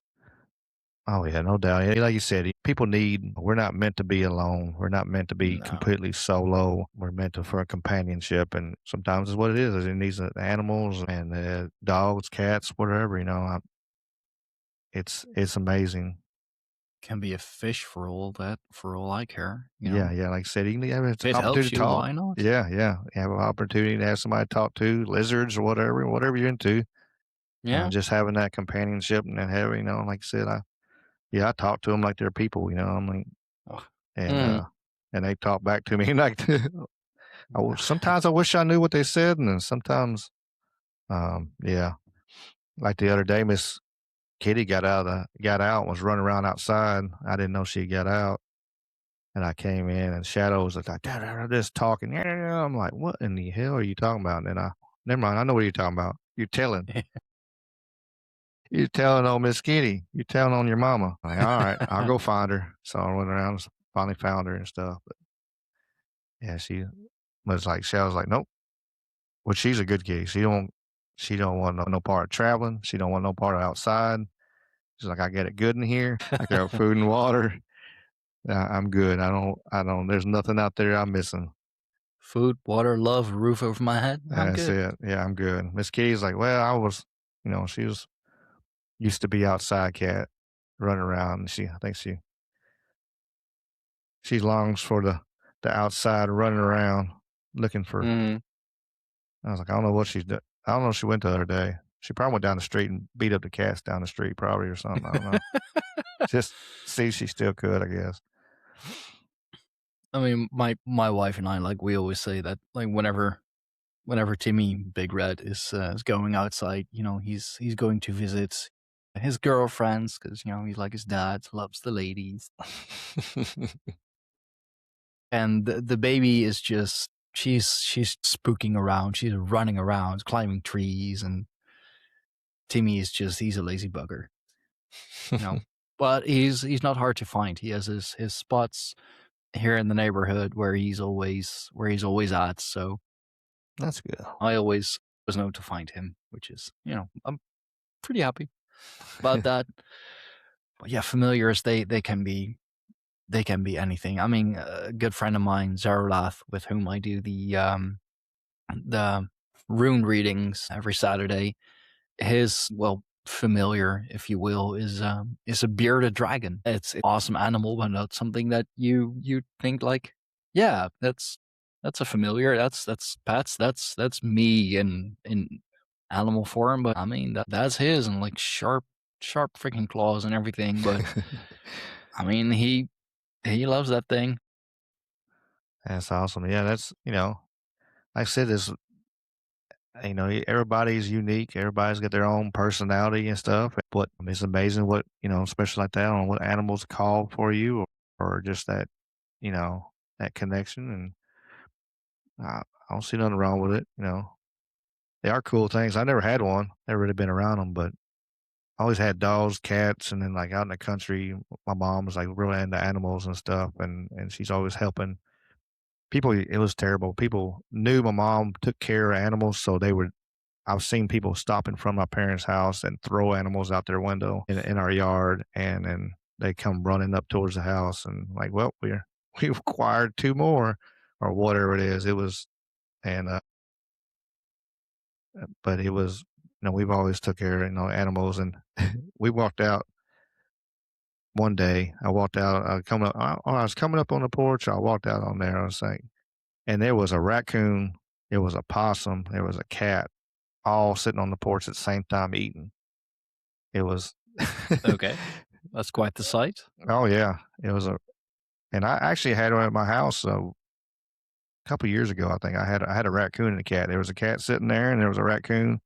Oh yeah, no doubt. Yeah, like you said, people need. We're not meant to be alone. We're not meant to be No, completely solo. We're meant to for a companionship, and sometimes it's what it is. It needs animals and dogs, cats, whatever. It's amazing. can be a fish for all that, for all I care. Yeah, yeah. Like I said, you can have an If it opportunity helps to you, talk. why not? Yeah, yeah. You have an opportunity to have somebody to talk to, lizards or whatever you're into. Yeah. Just having that companionship and then having, like I said, I talk to them like they're people. I'm like, Ugh. and Mm. and they talk back to me like sometimes I wish I knew what they said, and then sometimes, yeah. Like the other day, Miss Kitty got out, and was running around outside. I didn't know she got out, and I came in, and Shadow was like, "Dad, they're just talking." Yeah, I'm like, "What in the hell are you talking about?" And then never mind, I know what you're talking about. You're telling on Miss Kitty. You're telling on your mama. I'm like, all right, I'll go find her. So I went around, and finally found her and stuff. But yeah, she was like, Shadow's like, nope. Well, she's a good kitty. She don't want no part of traveling. She don't want no part of outside. She's like, I get it good in here. I got food and water. I'm good. I don't. There's nothing out there I'm missing. Food, water, love, roof over my head. I'm That's good. it. Yeah, I'm good. Miss Kitty's like, well, she was used to be outside cat, running around. And I think she longs for the outside running around looking for. Mm. I was like, I don't know what she's doing. I don't know if she went the other day. She probably went down the street and beat up the cats down the street, probably, or something. I don't know. Just see if she still could, I guess. I mean, my wife and I, like we always say that, like whenever Timmy Big Red is going outside, he's going to visit his girlfriends because he's like his dad, loves the ladies, and the baby is just she's spooking around, she's running around, climbing trees, and Timmy is just he's a lazy bugger, you know. But he's not hard to find. He has his spots here in the neighborhood where he's always at. So That's good. I always was know to find him, which is I'm pretty happy about that. But yeah, familiars they can be anything. I mean, a good friend of mine, Zarlath, with whom I do the rune readings every Saturday. His familiar, if you will, is a bearded dragon. It's an awesome animal, but not something that you think like, yeah, that's a familiar. That's pets. That's me in animal form. But I mean that's his, and like sharp freaking claws and everything. But I mean he loves that thing. That's awesome. Yeah, that's, like I said, everybody's unique. Everybody's got their own personality and stuff. But it's amazing what, especially like that, on what animals call for you, or just that connection. And I don't see nothing wrong with it. They are cool things. I never had one, never really been around them, but always had dogs, cats, and then like out in the country, my mom was like really into animals and stuff, and she's always helping people. It was terrible. People knew my mom took care of animals, so they would. I've seen people stop in front of my parents' house and throw animals out their window in our yard, and then they come running up towards the house and like, well, we've acquired two more or whatever it is. It was and but it was we've always took care of animals, and we walked out one day. I walked out, I was coming up on the porch. I walked out on there. I was like, and there was a raccoon, there was a possum, there was a cat, all sitting on the porch at the same time eating. It was, Okay. That's quite the sight. oh yeah, it was and I actually had one at my house a couple years ago. I think I had a raccoon and a cat. There was a cat sitting there, and there was a raccoon.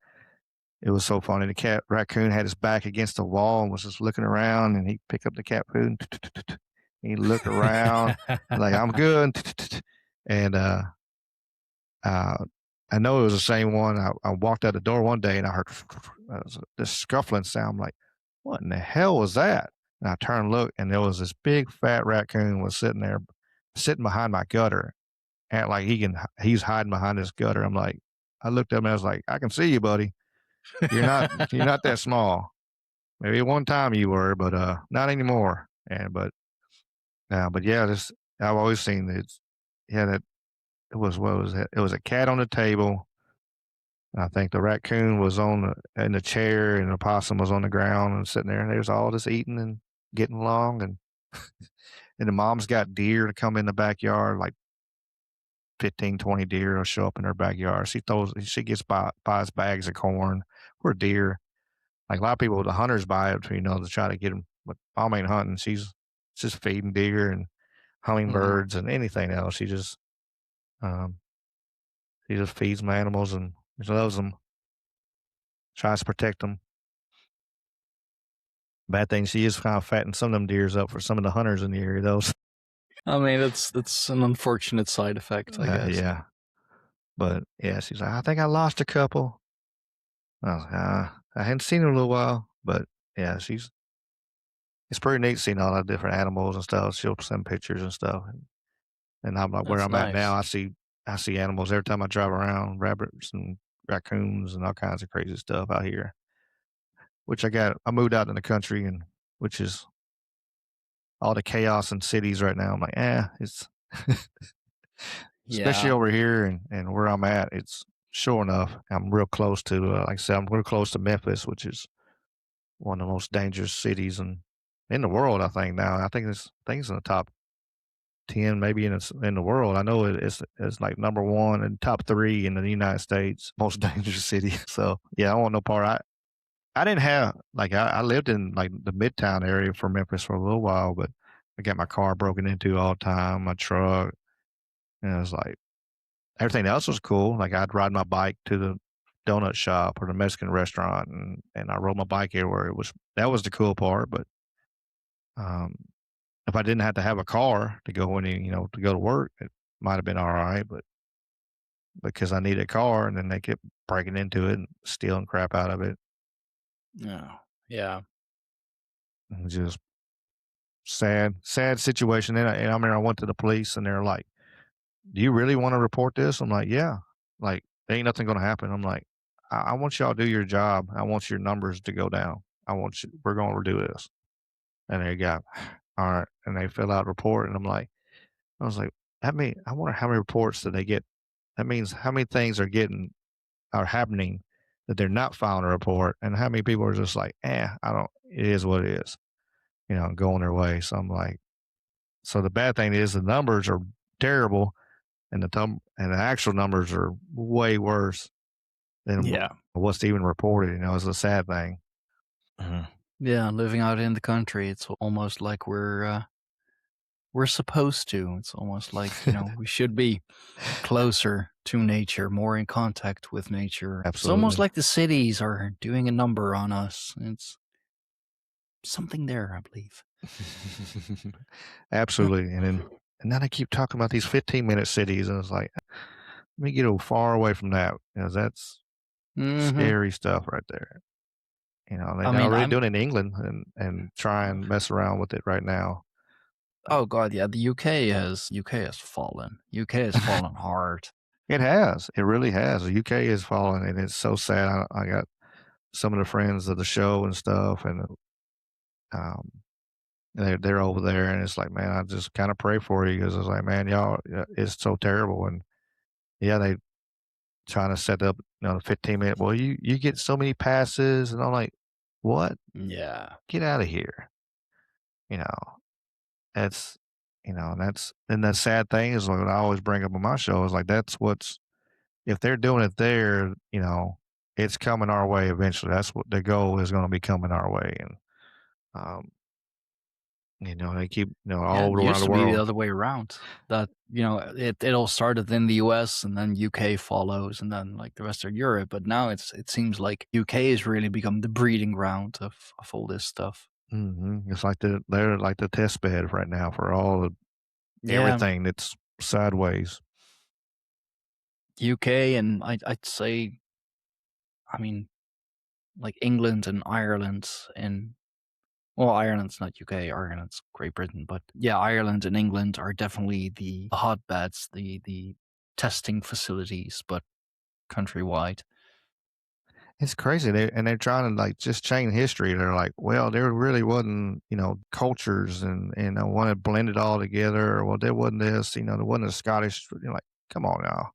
It was so funny. The raccoon had his back against the wall and was just looking around, and he picked up the cat food and he looked around like I'm good, and uh, I know it was the same one. I walked out the door one day and I heard this scuffling sound. I'm like, what in the hell was that? And I turned and looked, and there was this big fat raccoon was sitting there, sitting behind my gutter, and like he's hiding behind this gutter. I'm like, I looked up and I was like, I can see you, buddy. You're not that small. Maybe one time you were, but not anymore. And but yeah, this I've always seen it. Yeah, that it was what was it? It was a cat on the table. I think the raccoon was in the chair, and the possum was on the ground and sitting there. And there's all just eating and getting along, and the mom's got deer to come in the backyard, like 15, 20 deer will show up in her backyard. She gets buys bags of corn for deer. Like a lot of people, the hunters buy it, to try to get them. But mom ain't hunting. She's just feeding deer and Mhm. hummingbirds and anything else. Um, she just feeds my animals and she loves them, tries to protect them. Bad thing, she is kind of fattening some of them deers up for some of the hunters in the area, though. I mean, that's an unfortunate side effect, I guess. Yeah, but yeah, she's like, I think I lost a couple. I was like, I hadn't seen her in a little while, but yeah, it's pretty neat seeing all the different animals and stuff. She'll send pictures and stuff. And I'm like where That's I'm at now, nice. I see animals every time I drive around, rabbits and raccoons and all kinds of crazy stuff out here. Which I moved out in the country, and which is all the chaos in cities right now. I'm like, it's especially Yeah. over here and where I'm at, it's sure enough. I'm real close to like I said, I'm real close to Memphis, which is one of the most dangerous cities in the world, I think now. I think it's in the top 10 maybe in the world. I know it's like number 1 and top 3 in the United States, most dangerous city. So, yeah, I want no part. I didn't have like, I lived in, like, the Midtown area for Memphis for a little while, but I got my car broken into all the time, my truck, and it was like everything else was cool. Like, I'd ride my bike to the donut shop or the Mexican restaurant, and I rode my bike everywhere. That was the cool part, but, um if I didn't have to have a car to go to go to work, it might have been all right, but because I needed a car, and then they kept breaking into it and stealing crap out of it. Yeah. Yeah. And just sad situation. And I mean, I went to the police, and they're like, "Do you really want to report this?" I'm like, "Yeah." Like, ain't nothing going to happen. I'm like, I want y'all to do your job. I want your numbers to go down. We're going to do this." And they got, all right. And they fill out a report. And I was like, I wonder how many reports did they get. That means how many things are happening that they're not filing a report, and how many people are just like, I don't. It is what it is, going their way. So I'm like, so the bad thing is the numbers are terrible, and the actual numbers are way worse than Yeah. what's even reported. Is a sad thing. Yeah, living out in the country, it's almost like we're supposed to. It's almost like, we should be closer to nature, more in contact with nature. It's almost Absolutely. like the cities are doing a number on us. It's something there, I believe. Absolutely. And then I keep talking about these 15-minute cities, and it's like, let me get far away from that, because that's Mm-hmm. scary stuff right there. They're I not mean, really I'm doing it in England and try and mess around with it right now. oh god, yeah, the UK has fallen. UK has fallen hard. It has. It really has. The UK is falling, and it's so sad. I got some of the friends of the show and stuff, and um, they're over there, and it's like, man, I just kind of pray for you because it's like, man, y'all, it's so terrible. And yeah, they trying to set up, 15-minute. Well, you get so many passes, and I'm like, what? Yeah. Get out of here. You know, that's and the sad thing is what I always bring up on my show is like that's what's if they're doing it there, it's coming our way eventually. That's what the goal is going to be coming our way, and um, they keep Yeah, all it around used the to be the world. other way around. That, it all started in the US and then UK follows and then like the rest of Europe. But now it seems like UK has really become the breeding ground of all this stuff. It's like they're like the test bed right now for all of Yeah. everything that's sideways. UK and I'd say, I mean, like England and Ireland and well, Ireland's not UK, Ireland's Great Britain, but yeah, Ireland and England are definitely the hotbeds, the testing facilities, but countrywide. It's crazy. They're trying to like just change history. They're like, well, there really wasn't, cultures and I want to blend it all together. Or, well, there wasn't this, there wasn't a Scottish. You're like, come on now,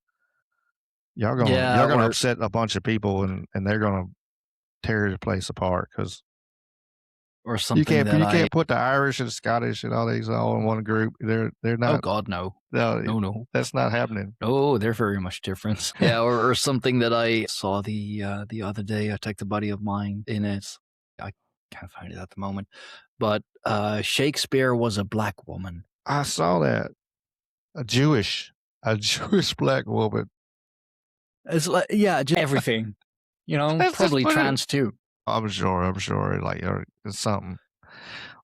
Yeah, y'all gonna or upset a bunch of people and they're gonna tear the place apart because something that you I can't put the Irish and the Scottish and all these all in one group. They're oh not. god, no. No, No, no. that's not happening. No, they're very much different. Yeah, or something that I saw the other day. I took a buddy of mine in it. I can't find it at the moment. But Shakespeare was a black woman. I saw that a Jewish a Jewish black woman. It's like yeah, just everything. Let's just Probably put it. trans too. I'm sure, like, or it's something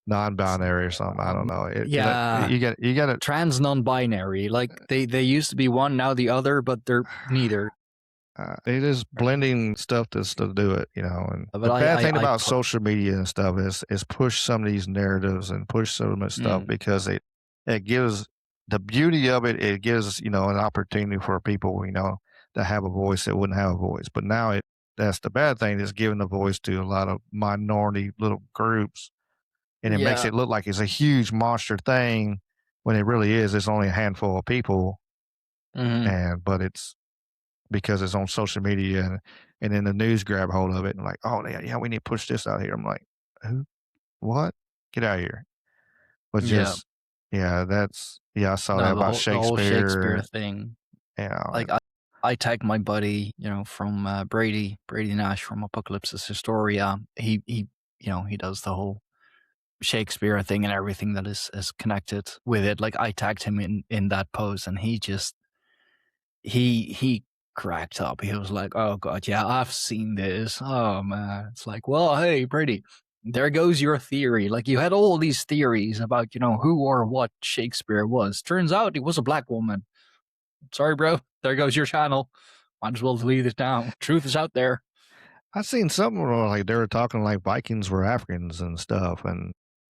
non-binary or something. I don't know. Yeah, You got to. trans non-binary. Like they used to be one, now the other, but they're neither. They just blending stuff to do it, And But the bad thing I about put social media and stuff is push some of these narratives and push so much stuff mm, because it gives the beauty of it. It gives an opportunity for people to have a voice that wouldn't have a voice. But now that's the bad thing is giving a voice to a lot of minority little groups, and it makes yeah. it look like it's a huge monster thing when it really is. It's only a handful of people, Hmm. but it's because it's on social media and then the news grab hold of it and like, oh yeah, we need to push this out here. I'm like, who? What? Get out of here! But Yeah. just I saw that No, about the whole Shakespeare Shakespeare. thing. Like And I tagged my buddy, from Brady Nash from Apocalypsis Historia. He does the whole Shakespeare thing and everything that is connected with it. Like I tagged him in that post, and he cracked up. He was like, "Oh god, yeah, I've seen this. Oh man." It's like, well, hey, Brady, there goes your theory. Like you had all these theories about who or what Shakespeare was. Turns out he was a black woman. Sorry, bro. There goes your channel. Might as well delete it now. Truth is out there. I seen something where like they were talking like Vikings were Africans and stuff, and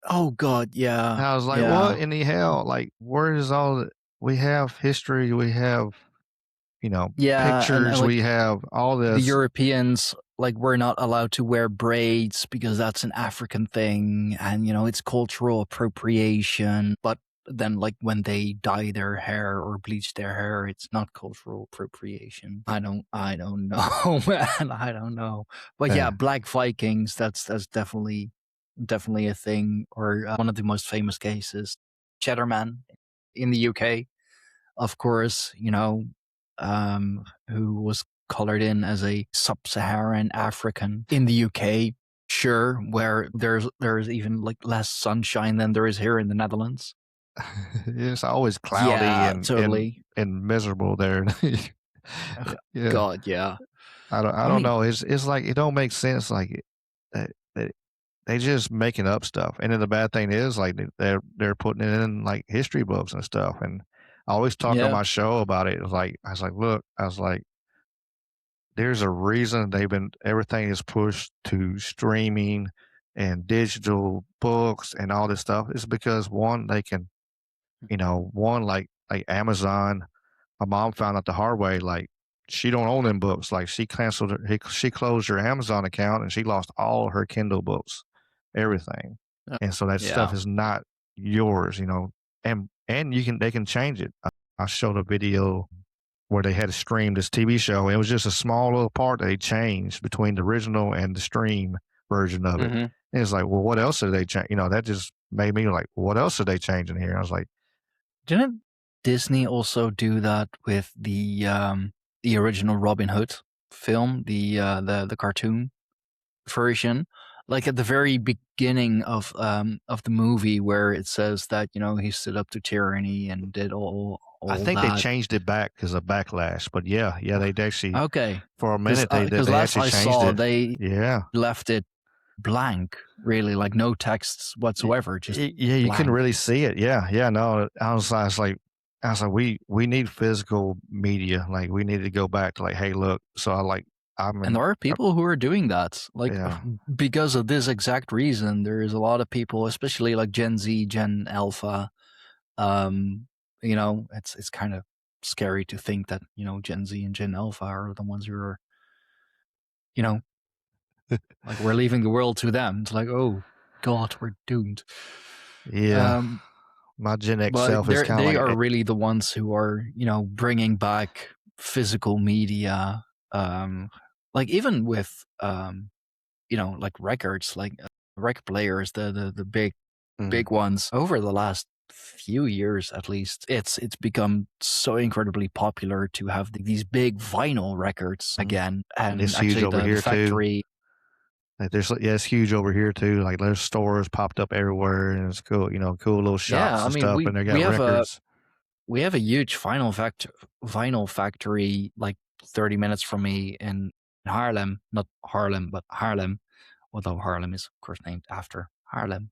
Oh God, yeah, I was like, what yeah, in the hell? Like, where is all we have history, we have yeah, and pictures, like we have all the this. Europeans, like we're not allowed to wear braids because that's an African thing, and it's cultural appropriation. But then, like when they dye their hair or bleach their hair, it's not cultural appropriation. I don't know, man. I don't know. But yeah, Yeah. Black Vikings. That's definitely a thing. Or one of the most famous cases, Cheddarman in the UK, of course, who was colored in as a sub-Saharan African in the UK. Sure, where there's even like less sunshine than there is here in the Netherlands. It's always cloudy Yeah, and totally. miserable there. Ugh, Yeah. God, yeah. I I don't mean, know. It's like it don't make sense. Like they they just making up stuff. And then the bad thing is like they're putting it in like history books and stuff. And I always talk on yeah, my show about it. It was like I was like, look, I was like, there's a reason they've been everything is pushed to streaming and digital books and all this stuff. It's because one, they can, one like Amazon. My mom found out the hard way. Like she don't own them books. Like she closed her Amazon account and she lost all her Kindle books, everything. Uh, And so that stuff yeah. is not yours, and they can change it. I showed a video where they had to stream this TV show. It was just a small little part they changed between the original and the stream version of it. Hmm. And it's like, well, what else did they change? That just made me like, what else did they change in here? I was like, Didn't Disney also do that with the original Robin Hood film, the cartoon version? Like at the very beginning of the movie, where it says that he stood up to tyranny and did I all think they that. changed it back because of backlash. But yeah, yeah, they actually Okay, for a because minute they they last actually I changed saw, it. they Yeah. left it blank, really, like no texts Y- whatsoever, just Yeah, you couldn't blank. really see it. Yeah, yeah, no. I was like, we need physical media. Like we need to go back to like, hey, look. So I'm And in. there are people who are doing that, like Yeah, because of this exact reason. There is a lot of people, especially like Gen Z, Gen Alpha. Um, it's kind of scary to think that Gen Z and Gen Alpha are the ones who are, you know, like we're leaving the world to them. It's like, oh God, we're doomed. yeah. Um, My Gen X but self is kind of they like, are really the ones who are bringing back physical media. Um, like even with like records, like record players, the mm, big ones over the last few years at least, it's become so incredibly popular to have these big vinyl records mm. again. And And it's huge actually over the here too. factory. Like yeah, it's huge over here too. Like there's stores popped up everywhere, and it's cool. Cool little Yeah, shops I and mean, stuff, we and they we got have a records. we have a huge vinyl factory like 30 minutes from me in Haarlem. Not Harlem, but Haarlem, although Haarlem is of course named after Haarlem,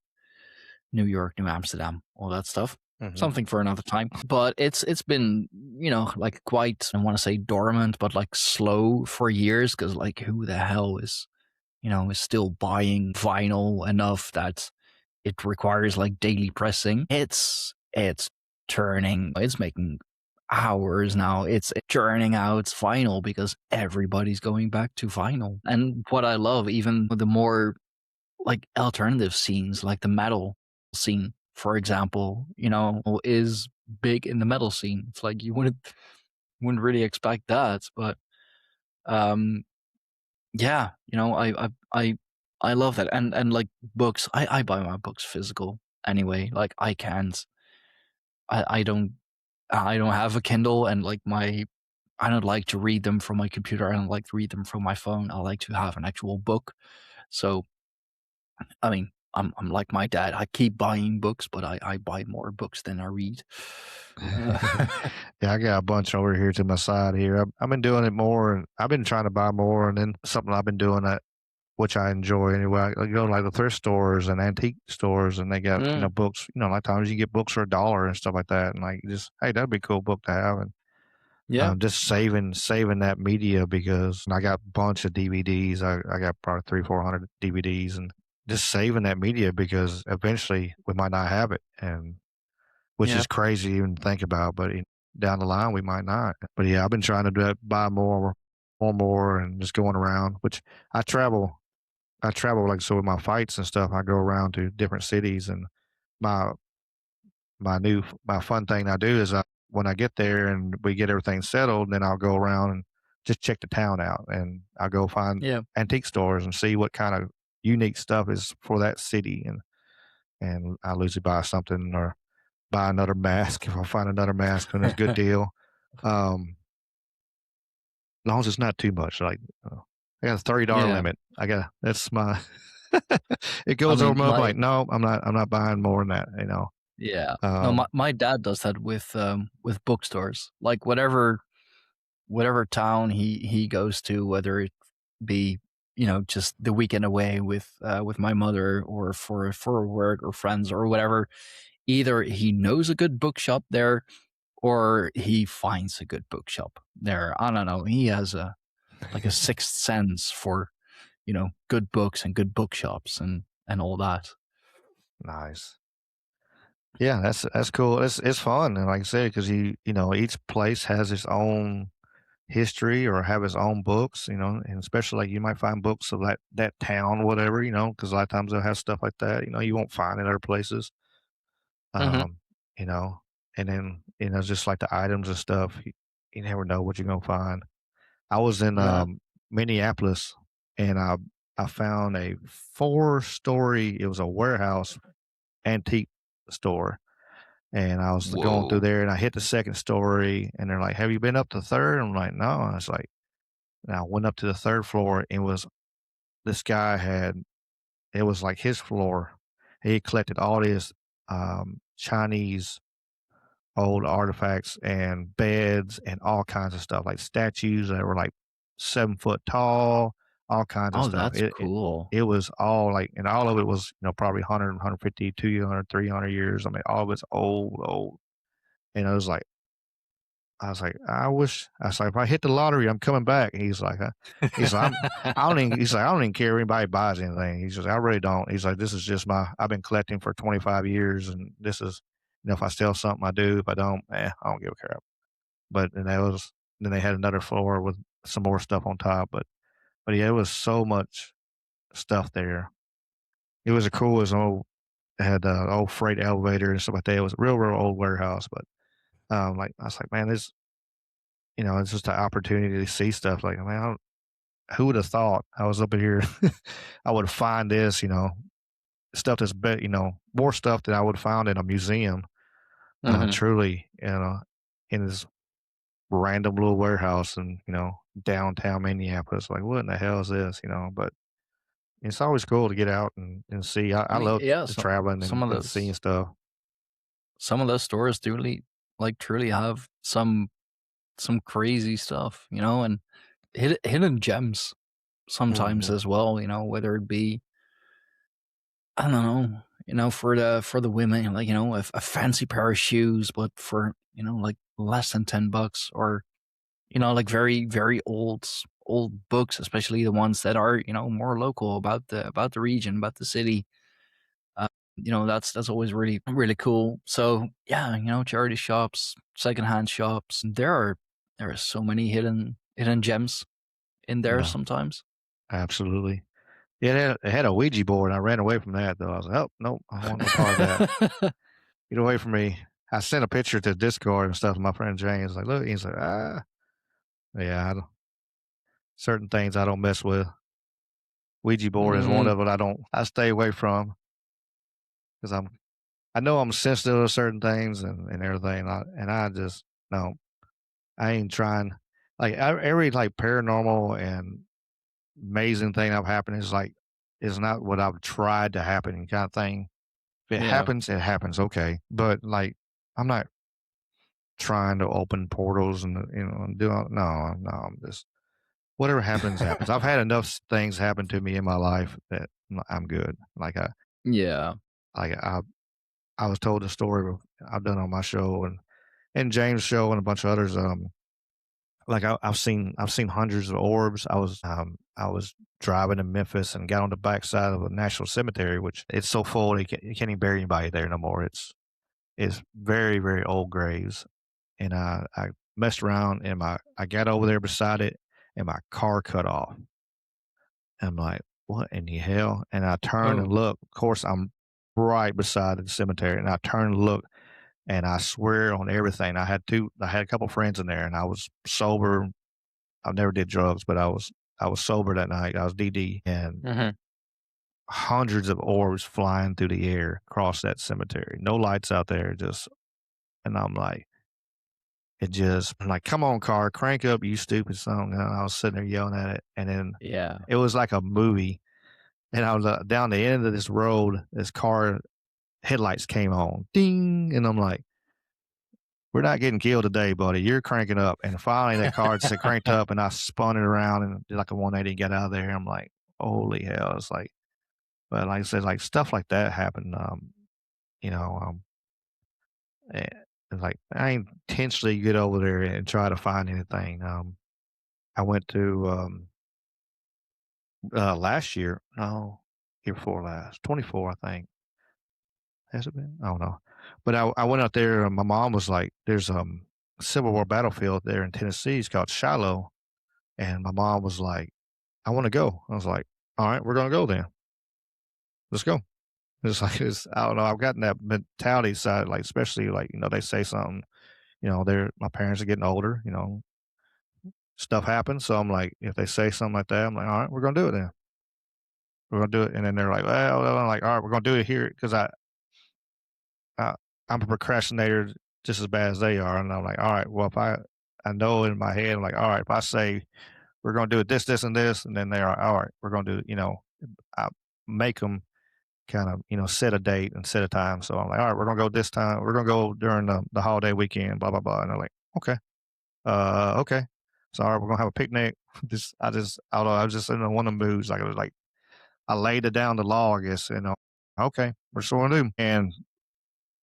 New York, New Amsterdam, all that stuff. Hmm. Something for another time. But it's been, like quite, I want to say dormant, but like slow for years, because like who the hell is still buying vinyl enough that it requires like daily pressing. It's turning, it's making hours now. It's churning out vinyl because everybody's going back to vinyl. And what I love, even the more like alternative scenes, like the metal scene, for example, is big in the metal scene. It's like you wouldn't really expect that, but um, yeah, I love that. And like books, I buy my books physical anyway. Like I don't I don't have a Kindle, and like I don't like to read them from my computer. I don't like to read them from my phone. I like to have an actual book. So I mean, I'm like my dad. I keep buying books, but I buy more books than I read. Yeah, I got a bunch over here to my side here. I've been doing it more, and I've been trying to buy more, and then something I've been doing that which I enjoy anyway. I go to like the thrift stores and antique stores, and they got Mm, books. A lot of times you get books for $1 and stuff like that, and like just hey, that'd be a cool book to have, and yeah, just saving that media because I got a bunch of DVDs. I got probably 300-400 DVDs, and just saving that media because eventually we might not have it, and which yeah, is crazy to even think about. But down the line we might not. But yeah, I've been trying to buy more, and just going around. Which I travel. I travel like so with my fights and stuff. I go around to different cities, and my my fun thing I do is when I get there and we get everything settled, then I'll go around and just check the town out, and I'll go find yeah, antique stores and see what kind of unique stuff is for that city, and I'll usually buy something or buy another mask if I find another mask and it's a good deal. Um, as long as it's not too much, like I got a $30 yeah. limit. I got that's my it I goes over mean, my I'm like, no, I'm not buying more than that. yeah. No, my Um, my dad does that with bookstores. Like whatever town he goes to, whether it be just the weekend away with my mother, or for work or friends or whatever. Either he knows a good bookshop there, or he finds a good bookshop there. I don't know. He has like a sixth sense for good books and good bookshops and all that. Nice. Yeah, that's cool. It's fun, and like I said, because each place has its own history or have its own books, and especially like you might find books of that town, whatever, because a lot of times they'll have stuff like that, you won't find in other places. Hmm. Um, you know, and then just like the items and stuff, you never know what you're gonna find. I was in Yeah. Minneapolis, and I found a 4-story. It was a warehouse antique store, and I was going through Whoa. there, and I hit the second story, and they're like, "Have you been up to third?" I'm like, "No." And it's like, and I went up to the third floor, and was this guy had it was like his floor. He collected all these Chinese old artifacts and beds and all kinds of stuff, like statues that were like 7 foot tall, all kinds of Oh, stuff. that's It cool. it was all like, and all of it was, probably 100, 150, 200, 300 years. I mean, all of it's old, old. And I was like, I was like, if I hit the lottery, I'm coming back. And he's like, I don't even care if anybody buys anything. He says, I really don't. He's like, this is just I've been collecting for 25 years. And this is, if I sell something, I do. If I don't, I don't give a crap. But then they had another floor with some more stuff on top. But yeah, it was so much stuff there. It was a cool, as old, it had old freight elevator and stuff like that. It was a real old warehouse. But like I was like, man, it's just an opportunity to see stuff. Like, man, who would have thought I was up in here? I would find this, stuff that's more stuff that I would find in a museum. Hmm. Truly, in this random little warehouse in downtown Minneapolis. Like, what in the hell is this? But it's always cool to get out and see. I I mean, love yeah, traveling some of and seeing those stuff. some of those stores do really like truly have some crazy stuff, and hidden gems sometimes Hmm. as well, whether it be, I don't know, for the women, like, a fancy pair of shoes, but for, like less than $10, or, like very, very old books, especially the ones that are, more local about the region, about the city. Uh, that's always really, really cool. So yeah, charity shops, secondhand shops, there are so many hidden gems in there Yeah, sometimes. absolutely. Yeah, it had a Ouija board. I ran away from that though. I was like, oh nope, I don't want no part of that. Get away from me. I sent a picture to Discord and stuff to my friend James. Like, look, he's like, yeah, certain things I don't mess with. Ouija board is one Mm, of it. I stay away from because I know I'm sensitive to certain things and everything. And I just, no, I ain't trying. Like, every like paranormal and amazing thing I've happened is not what I've tried to happen kind of thing. If it yeah. happens, it happens. Okay. But like, I'm not trying to open portals and do all, no, I'm just, whatever happens, happens. I've had enough things happen to me in my life that I'm good. Yeah. Like I was told the story I've done on my show and James' show and a bunch of others. Like I've seen hundreds of orbs. I was driving in Memphis and got on the backside of a national cemetery, which it's so full you can't even bury anybody there no more. It's very very old graves, and I messed around and I got over there beside it, and my car cut off. I'm like, what in the hell? And I turned and Oh. look. Of course, I'm right beside the cemetery, and I turned and look, and I swear on everything, I had a couple friends in there, and I was sober. I never did drugs, but I was sober that night. I was DD, and Hmm. hundreds of orbs flying through the air across that cemetery. No lights out there, just, and I'm like, I'm like, come on, car, crank up, you stupid son. And I was sitting there yelling at it, and then Yeah. it was like a movie. And I was down the end of this road. This car headlights came on, ding, and I'm like, "We're not getting killed today, buddy. You're cranking up." And finally, that car just cranked up, and I spun it around and did like a 180 and got out of there. I'm like, "Holy hell!" It's like, but like I said, like stuff like that happened. You know, eh, it's like I ain't intentionally get over there and try to find anything. I went to last year. No, year before last, 24, I think. Has it been? I don't know. But I went out there. And my mom was like, "There's a Civil War battlefield there in Tennessee. It's called Shiloh." And my mom was like, "I want to go." I was like, "All right, we're gonna go then. Let's go." It's like I don't know. I've gotten that mentality side, like especially like they say something. They're my parents are getting older. Stuff happens. So I'm like, if they say something like that, I'm like, all right, we're gonna do it then. We're gonna do it. And then they're like, well, I'm like, all right, we're gonna do it here because I I'm a procrastinator just as bad as they are. And I'm like, all right, well, if I know in my head, I'm like, all right, if I say we're gonna do it this, this, and this, and then they're all right, we're gonna do it. I make them kind of set a date and set a time. So I'm like, all right, we're gonna go this time. We're gonna go during the holiday weekend. Blah blah blah. And they're like, okay. Okay. So, all right, we're gonna have a picnic. I don't know. I was just in one of the moods. Like, it was like, I laid it down the law, I guess, okay, we're just gonna do. And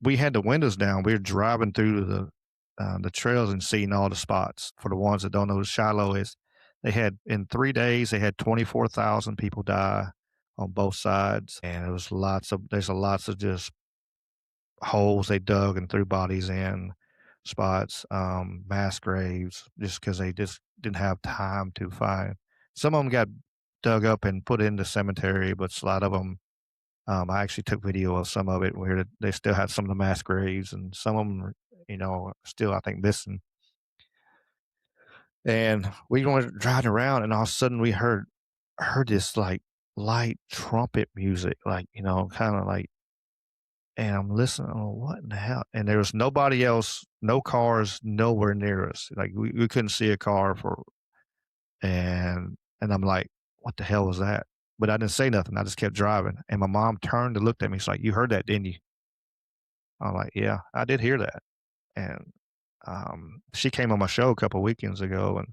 we had the windows down. We were driving through the trails and seeing all the spots. For the ones that don't know what Shiloh is, they had in 3 days, they had 24,000 people die on both sides. And it was there's lots of just holes they dug and threw bodies in, spots, mass graves, just because they just didn't have time to find. Some of them got dug up and put in the cemetery, but a lot of them, I actually took video of some of it where they still had some of the mass graves, and some of them, still I think missing. And we were driving around, and all of a sudden we heard this like light trumpet music, like kind of like. And I'm listening, oh, what in the hell? And there was nobody else, no cars nowhere near us. Like we couldn't see a car and I'm like, what the hell was that? But I didn't say nothing. I just kept driving. And my mom turned and looked at me. She's like, you heard that, didn't you? I'm like, yeah, I did hear that. And she came on my show a couple weekends ago, and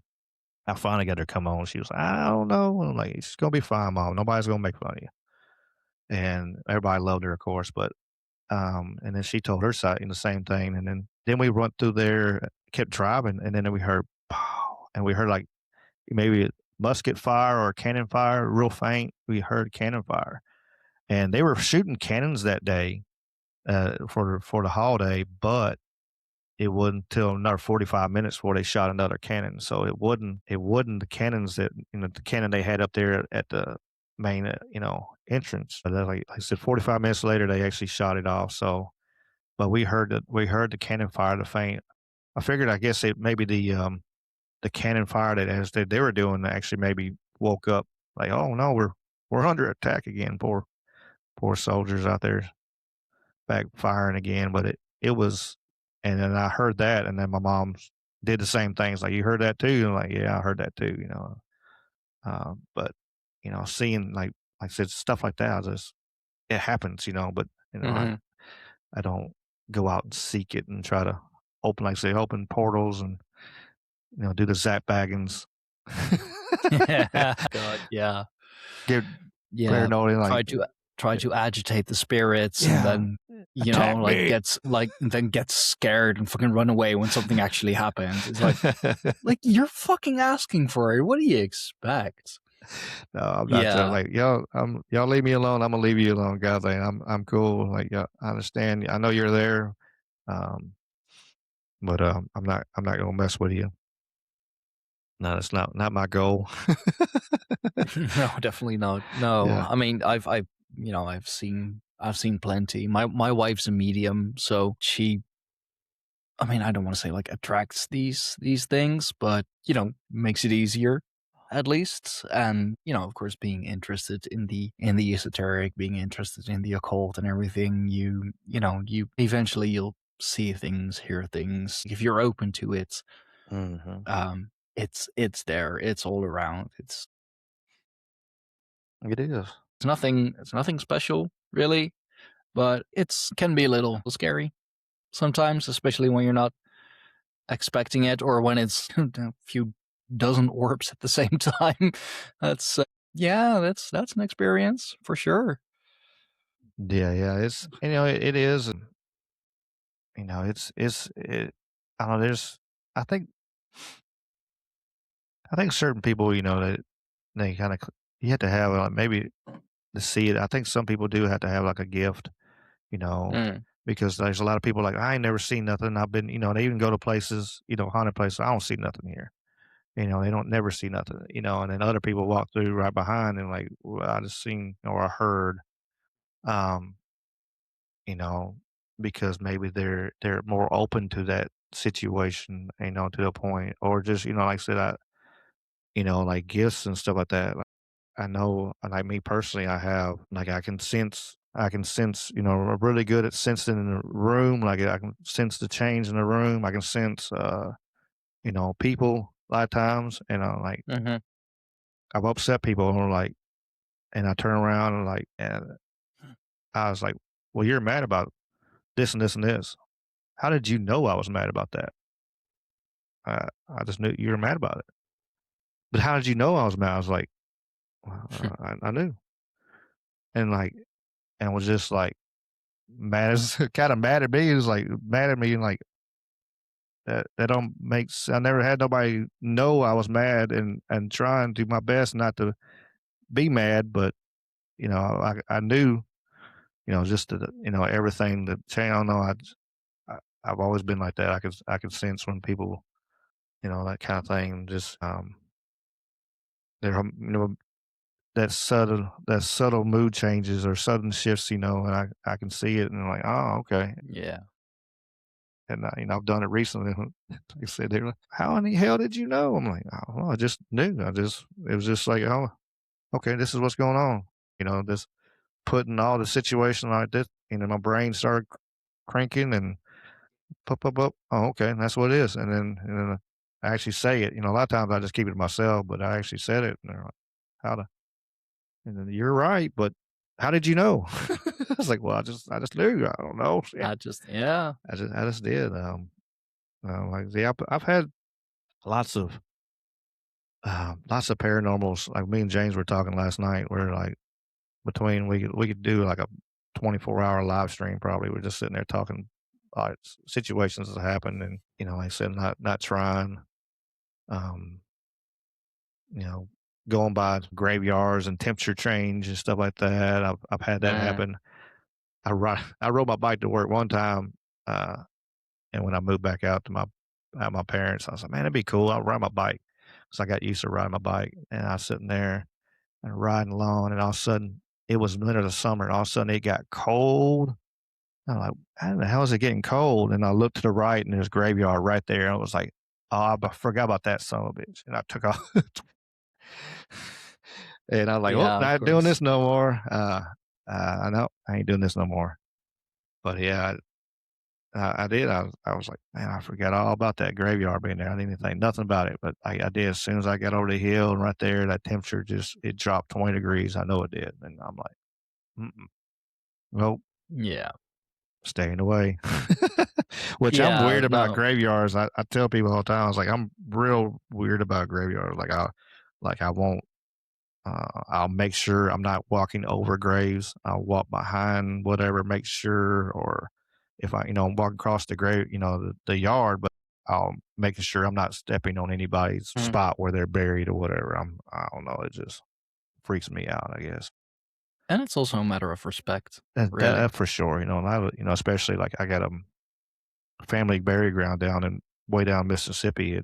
I finally got her to come on. She was like, I don't know. I'm like, it's gonna be fine, mom. Nobody's gonna make fun of you. And everybody loved her, of course, but and then she told her side, the same thing, and then we went through there, kept driving, and then we heard pow, and we heard like maybe a musket fire or a cannon fire, real faint. We heard cannon fire, and they were shooting cannons that day for the holiday, but it wasn't until another 45 minutes before they shot another cannon. So it wasn't the cannons that the cannon they had up there at the main entrance. But like I said, 45 minutes later they actually shot it off. So but we heard the cannon fire, the faint. I figured, I guess it maybe the cannon fire that as they were doing actually maybe woke up like, oh no, we're under attack again. Poor soldiers out there back firing again. But it was, and then I heard that, and then my mom did the same things. Like, you heard that too? And I'm like, yeah, I heard that too. But seeing like I said, stuff like that, it happens. But Hmm. I don't go out and seek it and try to open, like I say, open portals and do the Zap Baggins. God, yeah. Get Yeah, paranoid and try like, to try to agitate the spirits and yeah, then, attack me. gets scared and fucking run away when something actually happens. It's like you're fucking asking for it. What do you expect? No, I'm not trying. Yeah. Like, y'all leave me alone. I'm gonna leave you alone, guys. Like, I'm cool. Like, yeah, I understand. I know you're there. Um, but I'm not gonna mess with you. No, that's not my goal. No, definitely not. No. Yeah. I mean, I've seen plenty. My wife's a medium, so she, I mean, I don't want to say like attracts these things, but makes it easier at least. And of course, being interested in the esoteric, being interested in the occult and everything, you eventually you'll see things, hear things. If you're open to it, Hmm. it's there. It's all around. It is. It's nothing special, really, but it's can be a little scary sometimes, especially when you're not expecting it or when it's a few dozen orbs at the same time. That's yeah, that's an experience for sure. Yeah, yeah. It is. And, it's I don't know. I think I think certain people, that they kind of you have to have maybe to see it. I think some people do have to have like a gift, you know, Mm, because there's a lot of people like I ain't never seen nothing. I've been, they even go to places, haunted places. I don't see nothing here. They don't never see nothing, and then other people walk through right behind and like, well, I just seen or I heard, um, you know, because maybe they're more open to that situation, to a point, or just, like I said, like gifts and stuff like that. Like, I know, like me personally, I have like I can sense, I'm really good at sensing in the room. Like I can sense the change in the room. I can sense, people a lot of times, like hmm I've upset people and like, and I turn around and like, and I was like, well, you're mad about this and this and this. How did you know I was mad about that? I just knew you were mad about it. But how did you know I was mad? I was like, well, I knew. And like, and was just like mad as kind of mad at me. It was like mad at me and like, that don't make I never had nobody know I was mad and trying to do my best not to be mad, but I knew, just everything that change. I don't know. I've always been like that. I could sense when people, that kind of thing. Just they're that subtle mood changes or sudden shifts, and I can see it and I'm like, oh, okay. yeah. And I've done it recently. Like I said, they're like, how in the hell did you know? I'm like, oh, well, I just knew. It was just like, oh, okay, this is what's going on. Just putting all the situation like this, my brain started cranking and pop, pop, pop. Oh, okay, that's what it is. And then I actually say it. A lot of times I just keep it to myself, but I actually said it. And they're like, how to? And then you're right, but how did you know? I was like, well, I just knew. I don't know. Yeah, Yeah. I just did. Like, yeah, I've had lots of lots of paranormals. Like me and James were talking last night. Where like between we could do like a 24-hour live stream. Probably we're just sitting there talking situations that happened, and like I said, not trying. Um, going by graveyards and temperature change and stuff like that. I've had that Mm, happen. I rode my bike to work one time, and when I moved back out to my parents, I was like, man, it'd be cool. I'll ride my bike because I got used to riding my bike, and I was sitting there and riding along, and all of a sudden it was the middle of the summer, and all of a sudden it got cold. I'm like, how the hell is it getting cold? And I looked to the right, and there's a graveyard right there. And I was like, oh, I forgot about that son of a bitch, and I took off. And I'm like, "Oh, yeah, of not doing course. this no more. I know I ain't doing this no more." But yeah, I did. I was like, "Man, I forgot all about that graveyard being there. I didn't think nothing about it." But I did. As soon as I got over the hill and right there, that temperature just it dropped 20 degrees. I know it did, and I'm like, "Mm-mm, nope, Yeah. staying away." Which I'm Yeah. weird about No. graveyards. I tell people all the time. I was like, I'm real weird about graveyards. Like I won't. I'll make sure I'm not walking over graves. I'll walk behind whatever, make sure, or if I'm walking across the grave, the yard, but I'll making sure I'm not stepping on anybody's Mm. spot where they're buried or whatever. I don't know. It just freaks me out, I guess. And it's also a matter of respect, That really. for sure. And especially like I got a family burial ground down in way down Mississippi.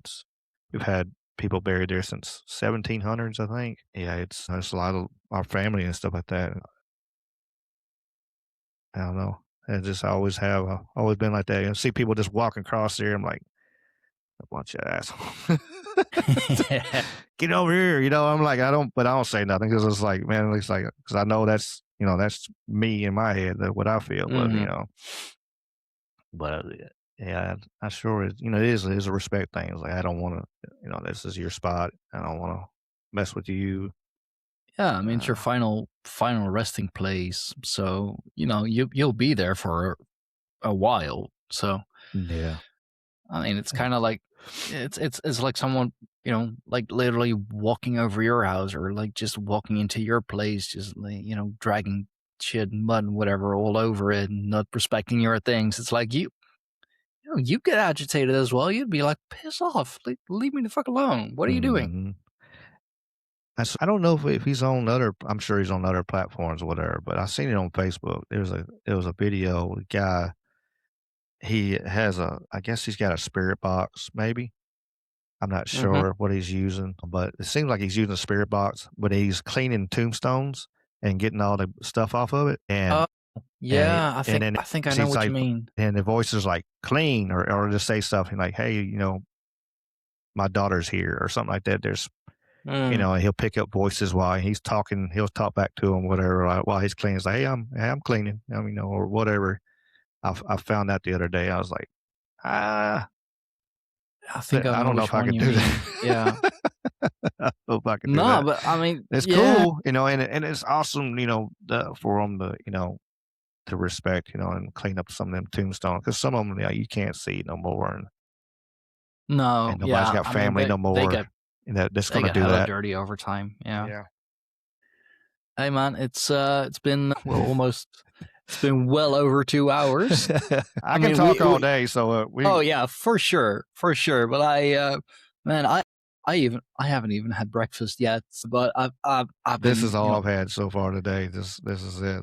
We've had people buried there since 1700s, I think. Yeah, there's a lot of our family and stuff like that. I don't know. I just always have always been like that. See people just walking across there. I'm like a bunch of assholes. Get over here. I'm like but I don't say nothing because it's like man, it's like because I know that's me in my head that what I feel. But hmm yeah, I sure it is a respect thing. It's like I don't want to. This is your spot. I don't want to mess with you. Yeah, I mean it's your Uh, final resting place, so you'll be there for a while. So yeah. I mean, it's kind of like it's like someone like literally walking over your house or like just walking into your place, just like, dragging shit and mud and whatever all over it and not respecting your things. It's like You get agitated as well. You'd be like, piss off. Leave me the fuck alone. What are you doing? Mhm. I don't know if he's on other I'm sure he's on other platforms or whatever, but I seen it on Facebook. There was a video, the guy, he has I guess he's got a spirit box, maybe. I'm not Hmm. sure what he's using, but it seems like he's using a spirit box, but he's cleaning tombstones and getting all the stuff off of it, Oh, and yeah. and then I think I know he's what you like, mean. and the voice is like clean, or just say something like, "Hey, my daughter's here," or something like that. Mm. And he'll pick up voices while he's talking. He'll talk back to him, whatever, while he's cleaning. It's like, I'm cleaning, or whatever. I found that the other day. I was like, ah, I think I I know don't know which if I one could you do mean. Yeah. that. I hope I could do No, that. but I mean, It's yeah. cool, and it's awesome, for them to, to respect, and clean up some of them tombstones, because some of them, you can't see no more, and No, nobody's yeah. got I mean, family no more, that's they going to get do hella that. dirty over time. Yeah. Yeah. Hey, man, it's been it's been well over 2 hours. I I can mean, talk all we day, so oh we yeah, for sure, for sure. But man, I haven't even had breakfast yet. But I've this been, is all I've had so far today. This is it.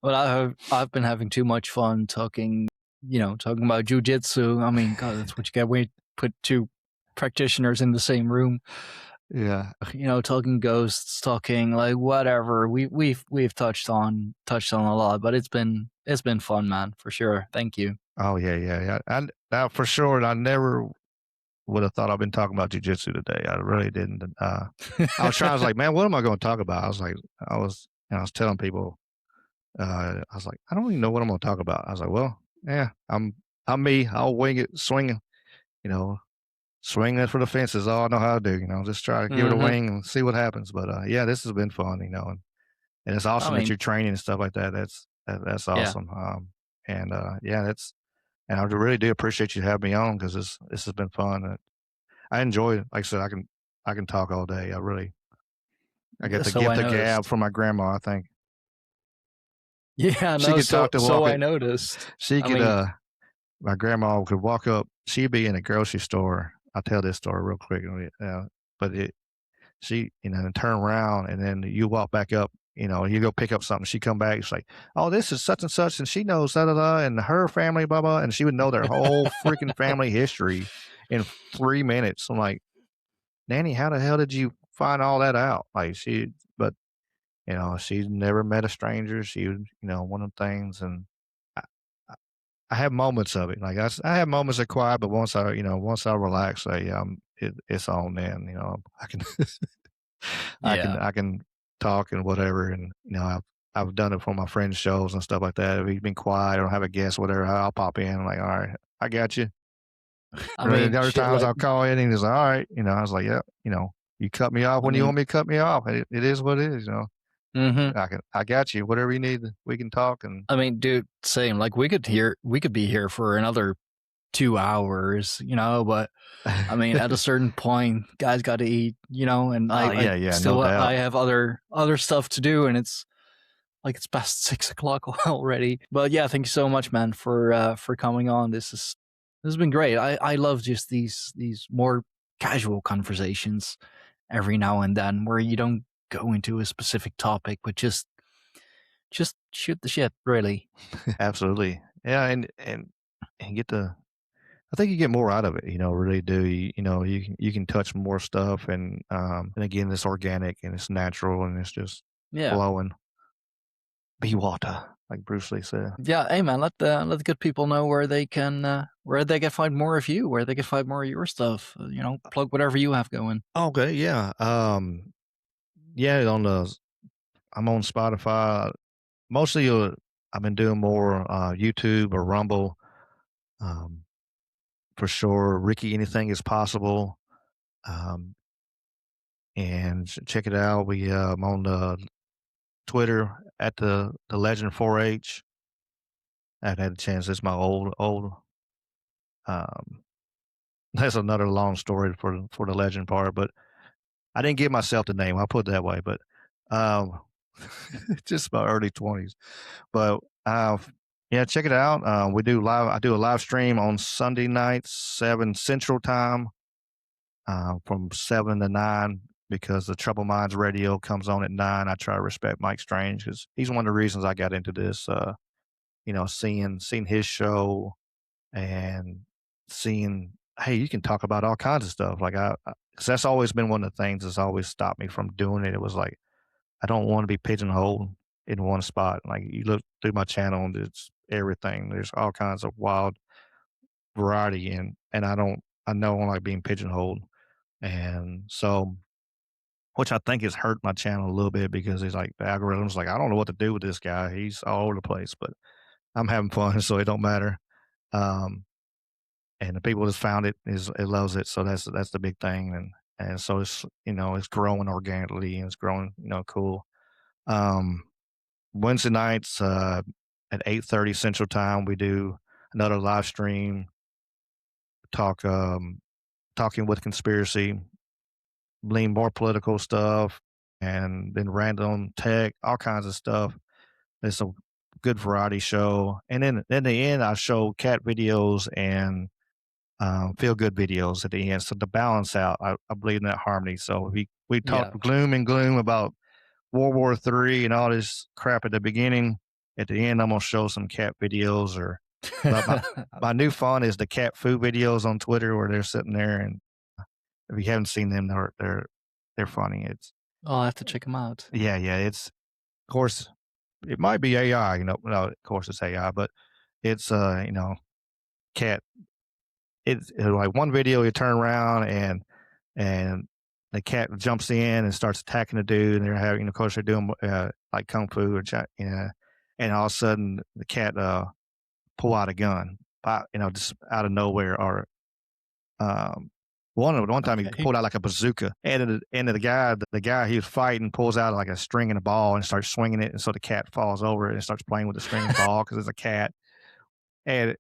but I've been having too much fun talking, talking about jujitsu. I mean, God, that's what you get when you put two practitioners in the same room. Yeah. Talking ghosts, talking like whatever. We've touched on a lot, but it's been fun, man, for sure. Thank you. Oh yeah, yeah, yeah. Now for sure, I never would have thought I've been talking about jujitsu today. I really didn't. I was trying. I was like, man, what am I going to talk about? I was telling people. I was like, I don't even know what I'm going to talk about. I was like, well, yeah, I'm me. I'll wing it, swinging. You know, swing it for the fences. All I know how to do. Just try to give it a Hmm. wing and see what happens. But yeah, this has been fun. And it's I awesome that mean, you're training and stuff like that. That's yeah. awesome. And yeah, and I really do appreciate you having me on, because this has been fun. I enjoy it. Like I said, I can talk all day. I get the So I gift of gab noticed. from my grandma. I think Yeah, she no. could So talk to so walk I it. noticed. She I could mean, my grandma could walk up. She'd be in a grocery store. I'll tell this story real quick. But she, and turn around, and then you walk back up, you go pick up something. She come back, she's like, "Oh, this is such and such, and she knows da da da, and her family, blah blah," and she would know their whole freaking family history in 3 minutes. I'm like, Nanny, how the hell did you find all that out? But she's never met a stranger. She would, one of the things, and I, I I have moments of it. Like I have moments of quiet, but once I relax, it's on. Then I can yeah. I can talk and whatever, and I've done it for my friends' shows and stuff like that. If he's been quiet or have a guest, whatever, I'll pop in. I'm like, all right, I got you. I And then mean, the other shit. times I'll call in, and he's like, all right, I was like, yeah, you cut me off I when you mean, want me to cut me off. It is what it is. hmm I got you. Whatever you need, we can talk. And I mean, dude, same. Like we could be here for another 2 hours, but I mean, at a certain point, guys got to eat, and oh I yeah, yeah, no still I doubt. have other stuff to do, and it's like it's past 6 o'clock already. But yeah, thank you so much, man, for coming on. This has been great. I love just these more casual conversations every now and then where you don't go into a specific topic, but just shoot the shit, really. Absolutely. Yeah, and get the I think you get more out of it, really do. You can touch more stuff, and again, it's organic and it's natural and it's just Yeah. flowing. Be water, like Bruce Lee said. Yeah, hey man, let the good people know where they can find more of you, where they can find more of your stuff. Plug whatever you have going. Okay, yeah. Yeah, I'm on Spotify. Mostly I've been doing more YouTube or Rumble. Um, for sure. Ricky, anything is possible. Um, and check it out. I'm on Twitter at the Legend 4H. I haven't had a chance. It's my old. Um, that's another long story for the legend part, but I didn't give myself the name. I'll put it that way. But um, just my early 20s. But Yeah, check it out. We do live. I do a live stream on Sunday nights, 7 Central Time, from 7 to 9, because the Trouble Minds Radio comes on at 9. I try to respect Mike Strange because he's one of the reasons I got into this. Seeing his show and seeing, hey, you can talk about all kinds of stuff. Like because that's always been one of the things that's always stopped me from doing it. It was like I don't want to be pigeonholed in one spot. Like you look through my channel and it's everything. There's all kinds of wild variety, and I know I don't like being pigeonholed. And so, which I think has hurt my channel a little bit because he's like the algorithm's like, I don't know what to do with this guy. He's all over the place, but I'm having fun, so it don't matter. Um, and the people that's found it loves it. So that's the big thing. And so it's growing organically and it's growing, cool. Um, Wednesday nights, at 8:30 Central Time, we do another live stream, talk talking with conspiracy, lean more political stuff, and then random tech, all kinds of stuff. It's a good variety show. And then in the end, I show cat videos and feel good videos at the end. So to balance out, I believe in that harmony. So we talk Yeah. gloom and gloom about World War III and all this crap at the beginning. At the end, I'm gonna show some cat videos or my new fun is the cat food videos on Twitter where they're sitting there, and if you haven't seen them, they're funny. It's I'll have to check them out. yeah. It's of course it might be AI, no, of course it's AI, but it's cat. It's like one video you turn around and the cat jumps in and starts attacking the dude, and they're having, of course, they're doing like kung fu or and all of a sudden the cat pull out a gun, just out of nowhere, or um, one time he Okay. pulled out like a bazooka, and the guy he was fighting pulls out like a string and a ball and starts swinging it, and so the cat falls over it and starts playing with the string and ball because it's a cat, and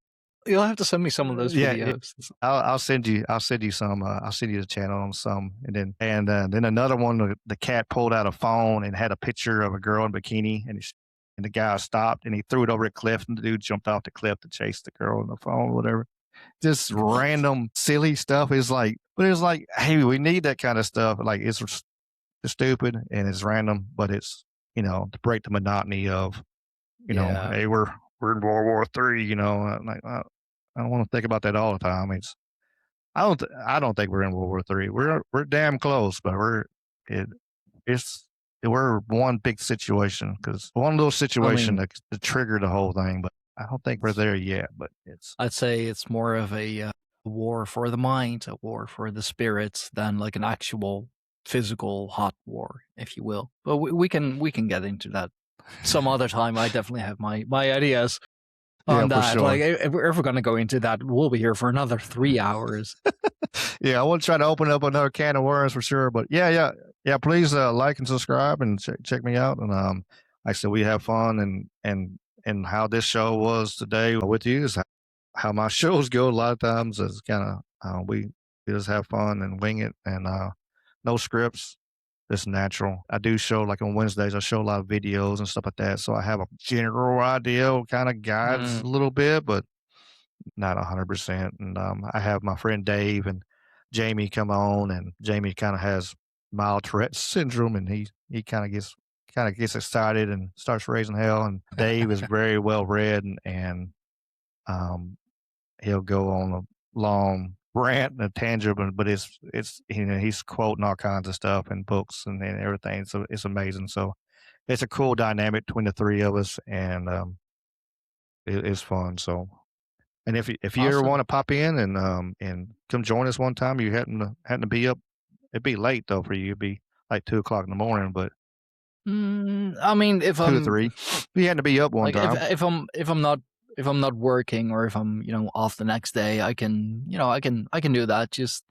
You'll have to send me some of those yeah, videos. I'll send you some. I'll send you the channel on some, and then another one. The cat pulled out a phone and had a picture of a girl in a bikini, and the guy stopped and he threw it over a cliff, and the dude jumped off the cliff to chase the girl on the phone, or whatever. Just random silly stuff. But it's like, hey, we need that kind of stuff. Like it's stupid and it's random, but it's to break the monotony of Yeah. hey, we're in World War III. I'm like, I don't want to think about that all the time. I don't think we're in World War III. We're damn close, but it it's we're one big situation, because one little I situation mean, that triggered the whole thing. But I don't think we're there yet. But it's I'd say it's more of a war for the mind, a war for the spirits, than like an actual physical hot war, if you will. But we can get into that some other time. I definitely have my ideas yeah, on for that. Like, sure. if we're ever going to go into that, we'll be here for another 3 hours. Yeah, I won't try to open up another can of worms for sure. But yeah. Please like and subscribe and check me out. And like I said, we have fun, and how this show was today with you is how my shows go. A lot of times is kind of we just have fun and wing it, and no scripts. Just natural. I do show, like on Wednesdays, I show a lot of videos and stuff like that. So I have a general idea, kind of guides Mm, a little bit, but not 100%. And I have my friend Dave and Jamie come on, and Jamie kind of has mild Tourette's syndrome, and he kind of gets excited and starts raising hell. And Dave is very well read, and um, he'll go on a long rant and a tangent, but it's he's quoting all kinds of stuff in books and everything. So it's amazing. So it's a cool dynamic between the three of us, and it's fun. So, and if you ever want awesome. to pop in and come join us one time, you hadn't to be up. It'd be late though for you. It'd be like 2 o'clock in the morning, but I mean, if 2 to 3. I'm If you hadn't to be up one like time, if I'm not working, or if I'm off the next day, I can do that. Just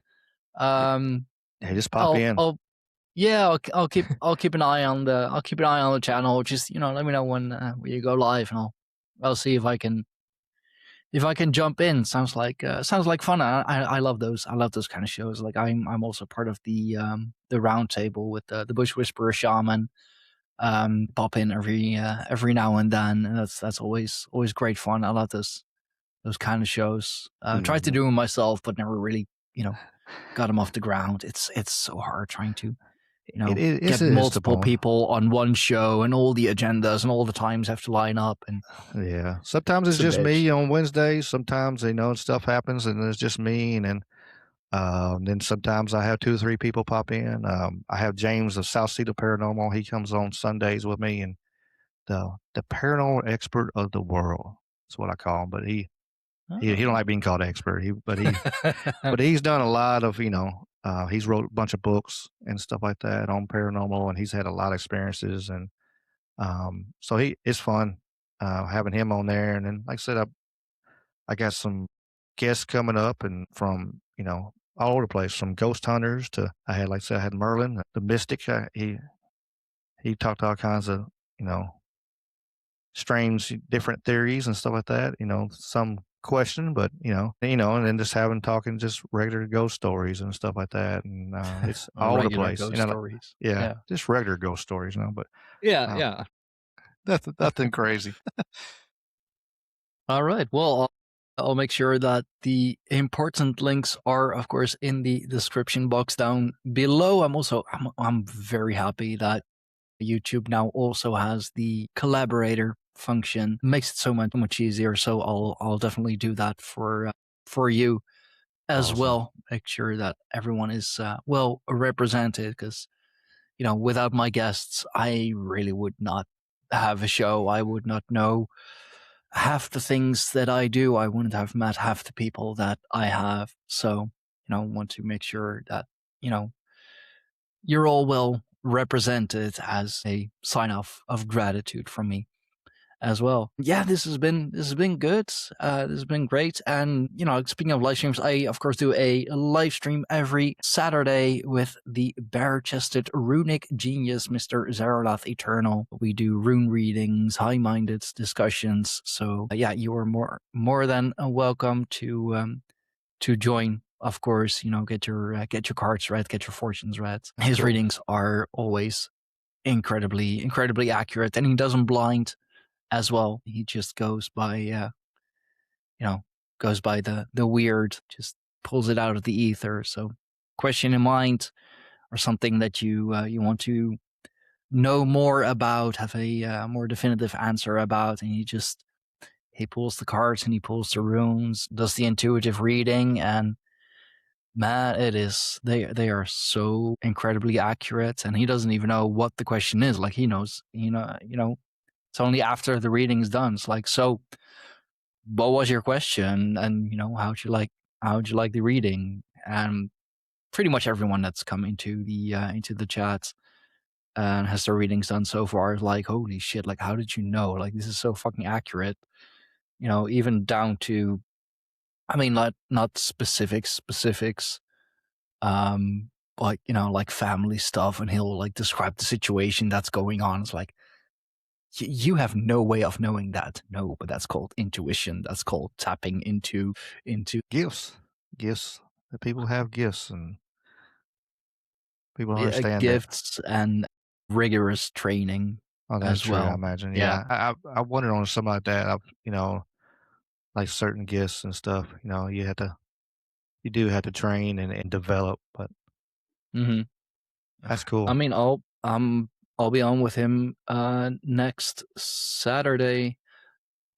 um hey, just pop I'll in. I'll yeah, I'll keep an eye on the channel. Just let me know when you go live, and I'll see if I can jump in. Sounds like fun. I love those. I love those kind of shows. Like, I'm also part of the round table with the Bush Whisperer Shaman. pop in every now and then, and that's always great fun. I love those kind of shows. Tried to Mhm. do them myself, but never really, got them off the ground. It's so hard trying to, It's get it is the multiple point. people on one show, and all the agendas and all the times have to line up, and Yeah. Sometimes it's it's a just bitch. me on Wednesdays. Sometimes, stuff happens and it's just me. And then sometimes I have 2 or 3 people pop in. I have James of South Cedar Paranormal. He comes on Sundays with me, and the paranormal expert of the world. That's what I call him. But he don't Oh. like being called expert. But he's done a lot of, he's wrote a bunch of books and stuff like that on paranormal, and he's had a lot of experiences. And so it's fun having him on there. And then, like I said, I got some guests coming up, and from all over the place, from ghost hunters to I had, like I said, I had Merlin, the mystic. He talked all kinds of you know strange, different theories and stuff like that. Some question, but and then just having talking just regular ghost stories and stuff like that, and it's all over the Regular place. ghost stories. Yeah, Yeah. just regular ghost stories, but Yeah, uh, yeah. nothing crazy. All right. Well, I'll make sure that the important links are, of course, in the description box down below. I'm very happy that YouTube now also has the collaborator function. Makes it so much easier. So I'll definitely do that for you as Awesome. well. Make sure that everyone is well represented, because without my guests, I really would not have a show. I would not know half the things that I do. I wouldn't have met half the people that I have. So, want to make sure that, you know, you're all well represented as a sign of gratitude from me as well. Yeah, this has been good. This has been great. And speaking of live streams, I of course do a live stream every Saturday with the bare-chested runic genius, Mr. Zaralath Eternal. We do rune readings, high-minded discussions. So yeah, you are more than welcome to join. Of course, get your cards read, get your fortunes read. His Cool. readings are always incredibly accurate, and he doesn't blind as well. He just you know, goes by the weird, just pulls it out of the ether. So, question in mind or something that you want to know more about, have a more definitive answer about, and he pulls the cards and he pulls the runes, does the intuitive reading, and man, they are so incredibly accurate, and he doesn't even know what the question is. Like he knows, it's only after the reading's done. It's like, so what was your question? And how'd you like the reading? And pretty much everyone that's come into the chat and has their readings done so far is like, holy shit, like how did you know? Like this is so fucking accurate. Even down to, I mean, not specifics, like like family stuff, and he'll like describe the situation that's going on. It's like, you have no way of knowing that. No, but that's called intuition. That's called tapping into Gifts. That people have gifts, and people understand that. gifts and rigorous training Oh, that's as true. I well. imagine. Yeah. Yeah, I wondered on something like that. Like certain gifts and stuff. You do have to train and develop, but hmm that's I cool. mean, I'll be on with him next Saturday.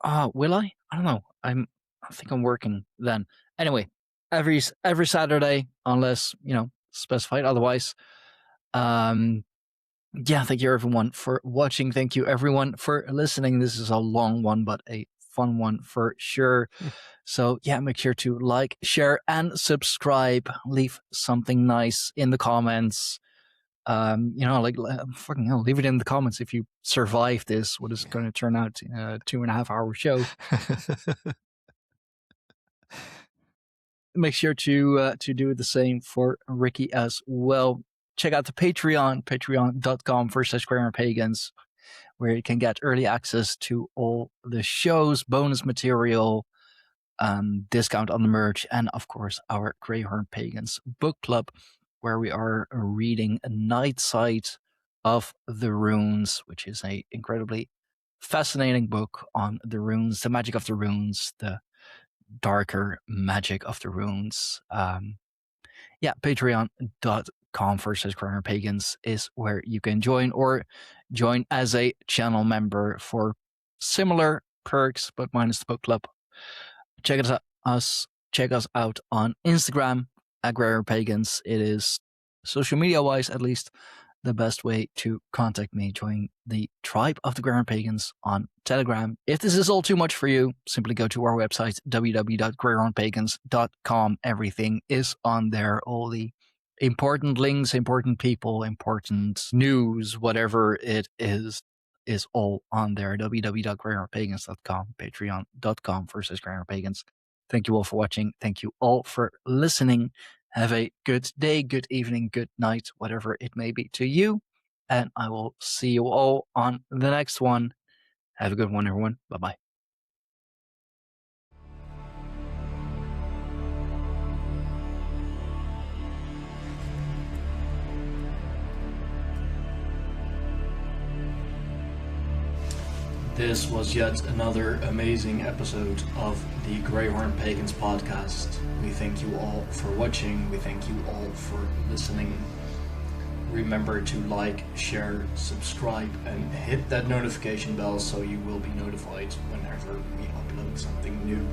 Will I? I don't know. I think I'm working then. Anyway, every Saturday, unless specified otherwise. Um, Yeah, thank you everyone for watching. Thank you everyone for listening. This is a long one, but a fun one for sure. So yeah, make sure to like, share, and subscribe. Leave something nice in the comments. Fucking hell, leave it in the comments if you survive this. What is going to turn out 2.5 hour show. Make sure to do the same for Ricky as well. Check out the Patreon, patreon.com/Pagans, where you can get early access to all the shows, bonus material, discount on the merch, and of course our Greyhorn Pagans book club, where we are reading Night Sight of the Runes, which is a incredibly fascinating book on the runes, the magic of the runes, the darker magic of the runes. Patreon.com/Greyhorn Pagans is where you can join, or join as a channel member for similar perks, but minus the book club. Check us out on Instagram at Greyhorn Pagans. It is, social media wise at least, the best way to contact me. Join the tribe of the Greyhorn Pagans on Telegram. If this is all too much for you, simply go to our website, www.greyhornpagans.com. Everything is on there. All the important links, important people, important news, whatever it is all on there. www.greyhornpagans.com, patreon.com/greyhornpagans. Thank you all for watching. Thank you all for listening. Have a good day, good evening, good night, whatever it may be to you. And I will see you all on the next one. Have a good one, everyone. Bye-bye. This was yet another amazing episode of the Greyhorn Pagans podcast. We thank you all for watching. We thank you all for listening. Remember to like, share, subscribe, and hit that notification bell so you will be notified whenever we upload something new.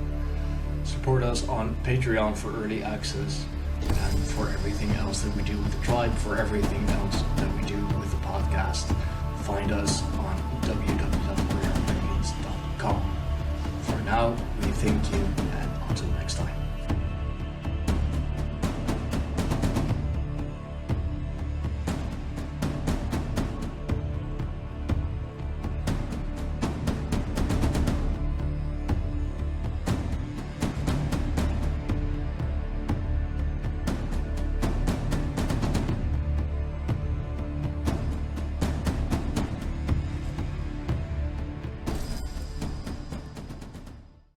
Support us on Patreon for early access and for everything else that we do with the tribe, for everything else that we do with the podcast. Find us on www.greyhornpagans.com. For now, we thank you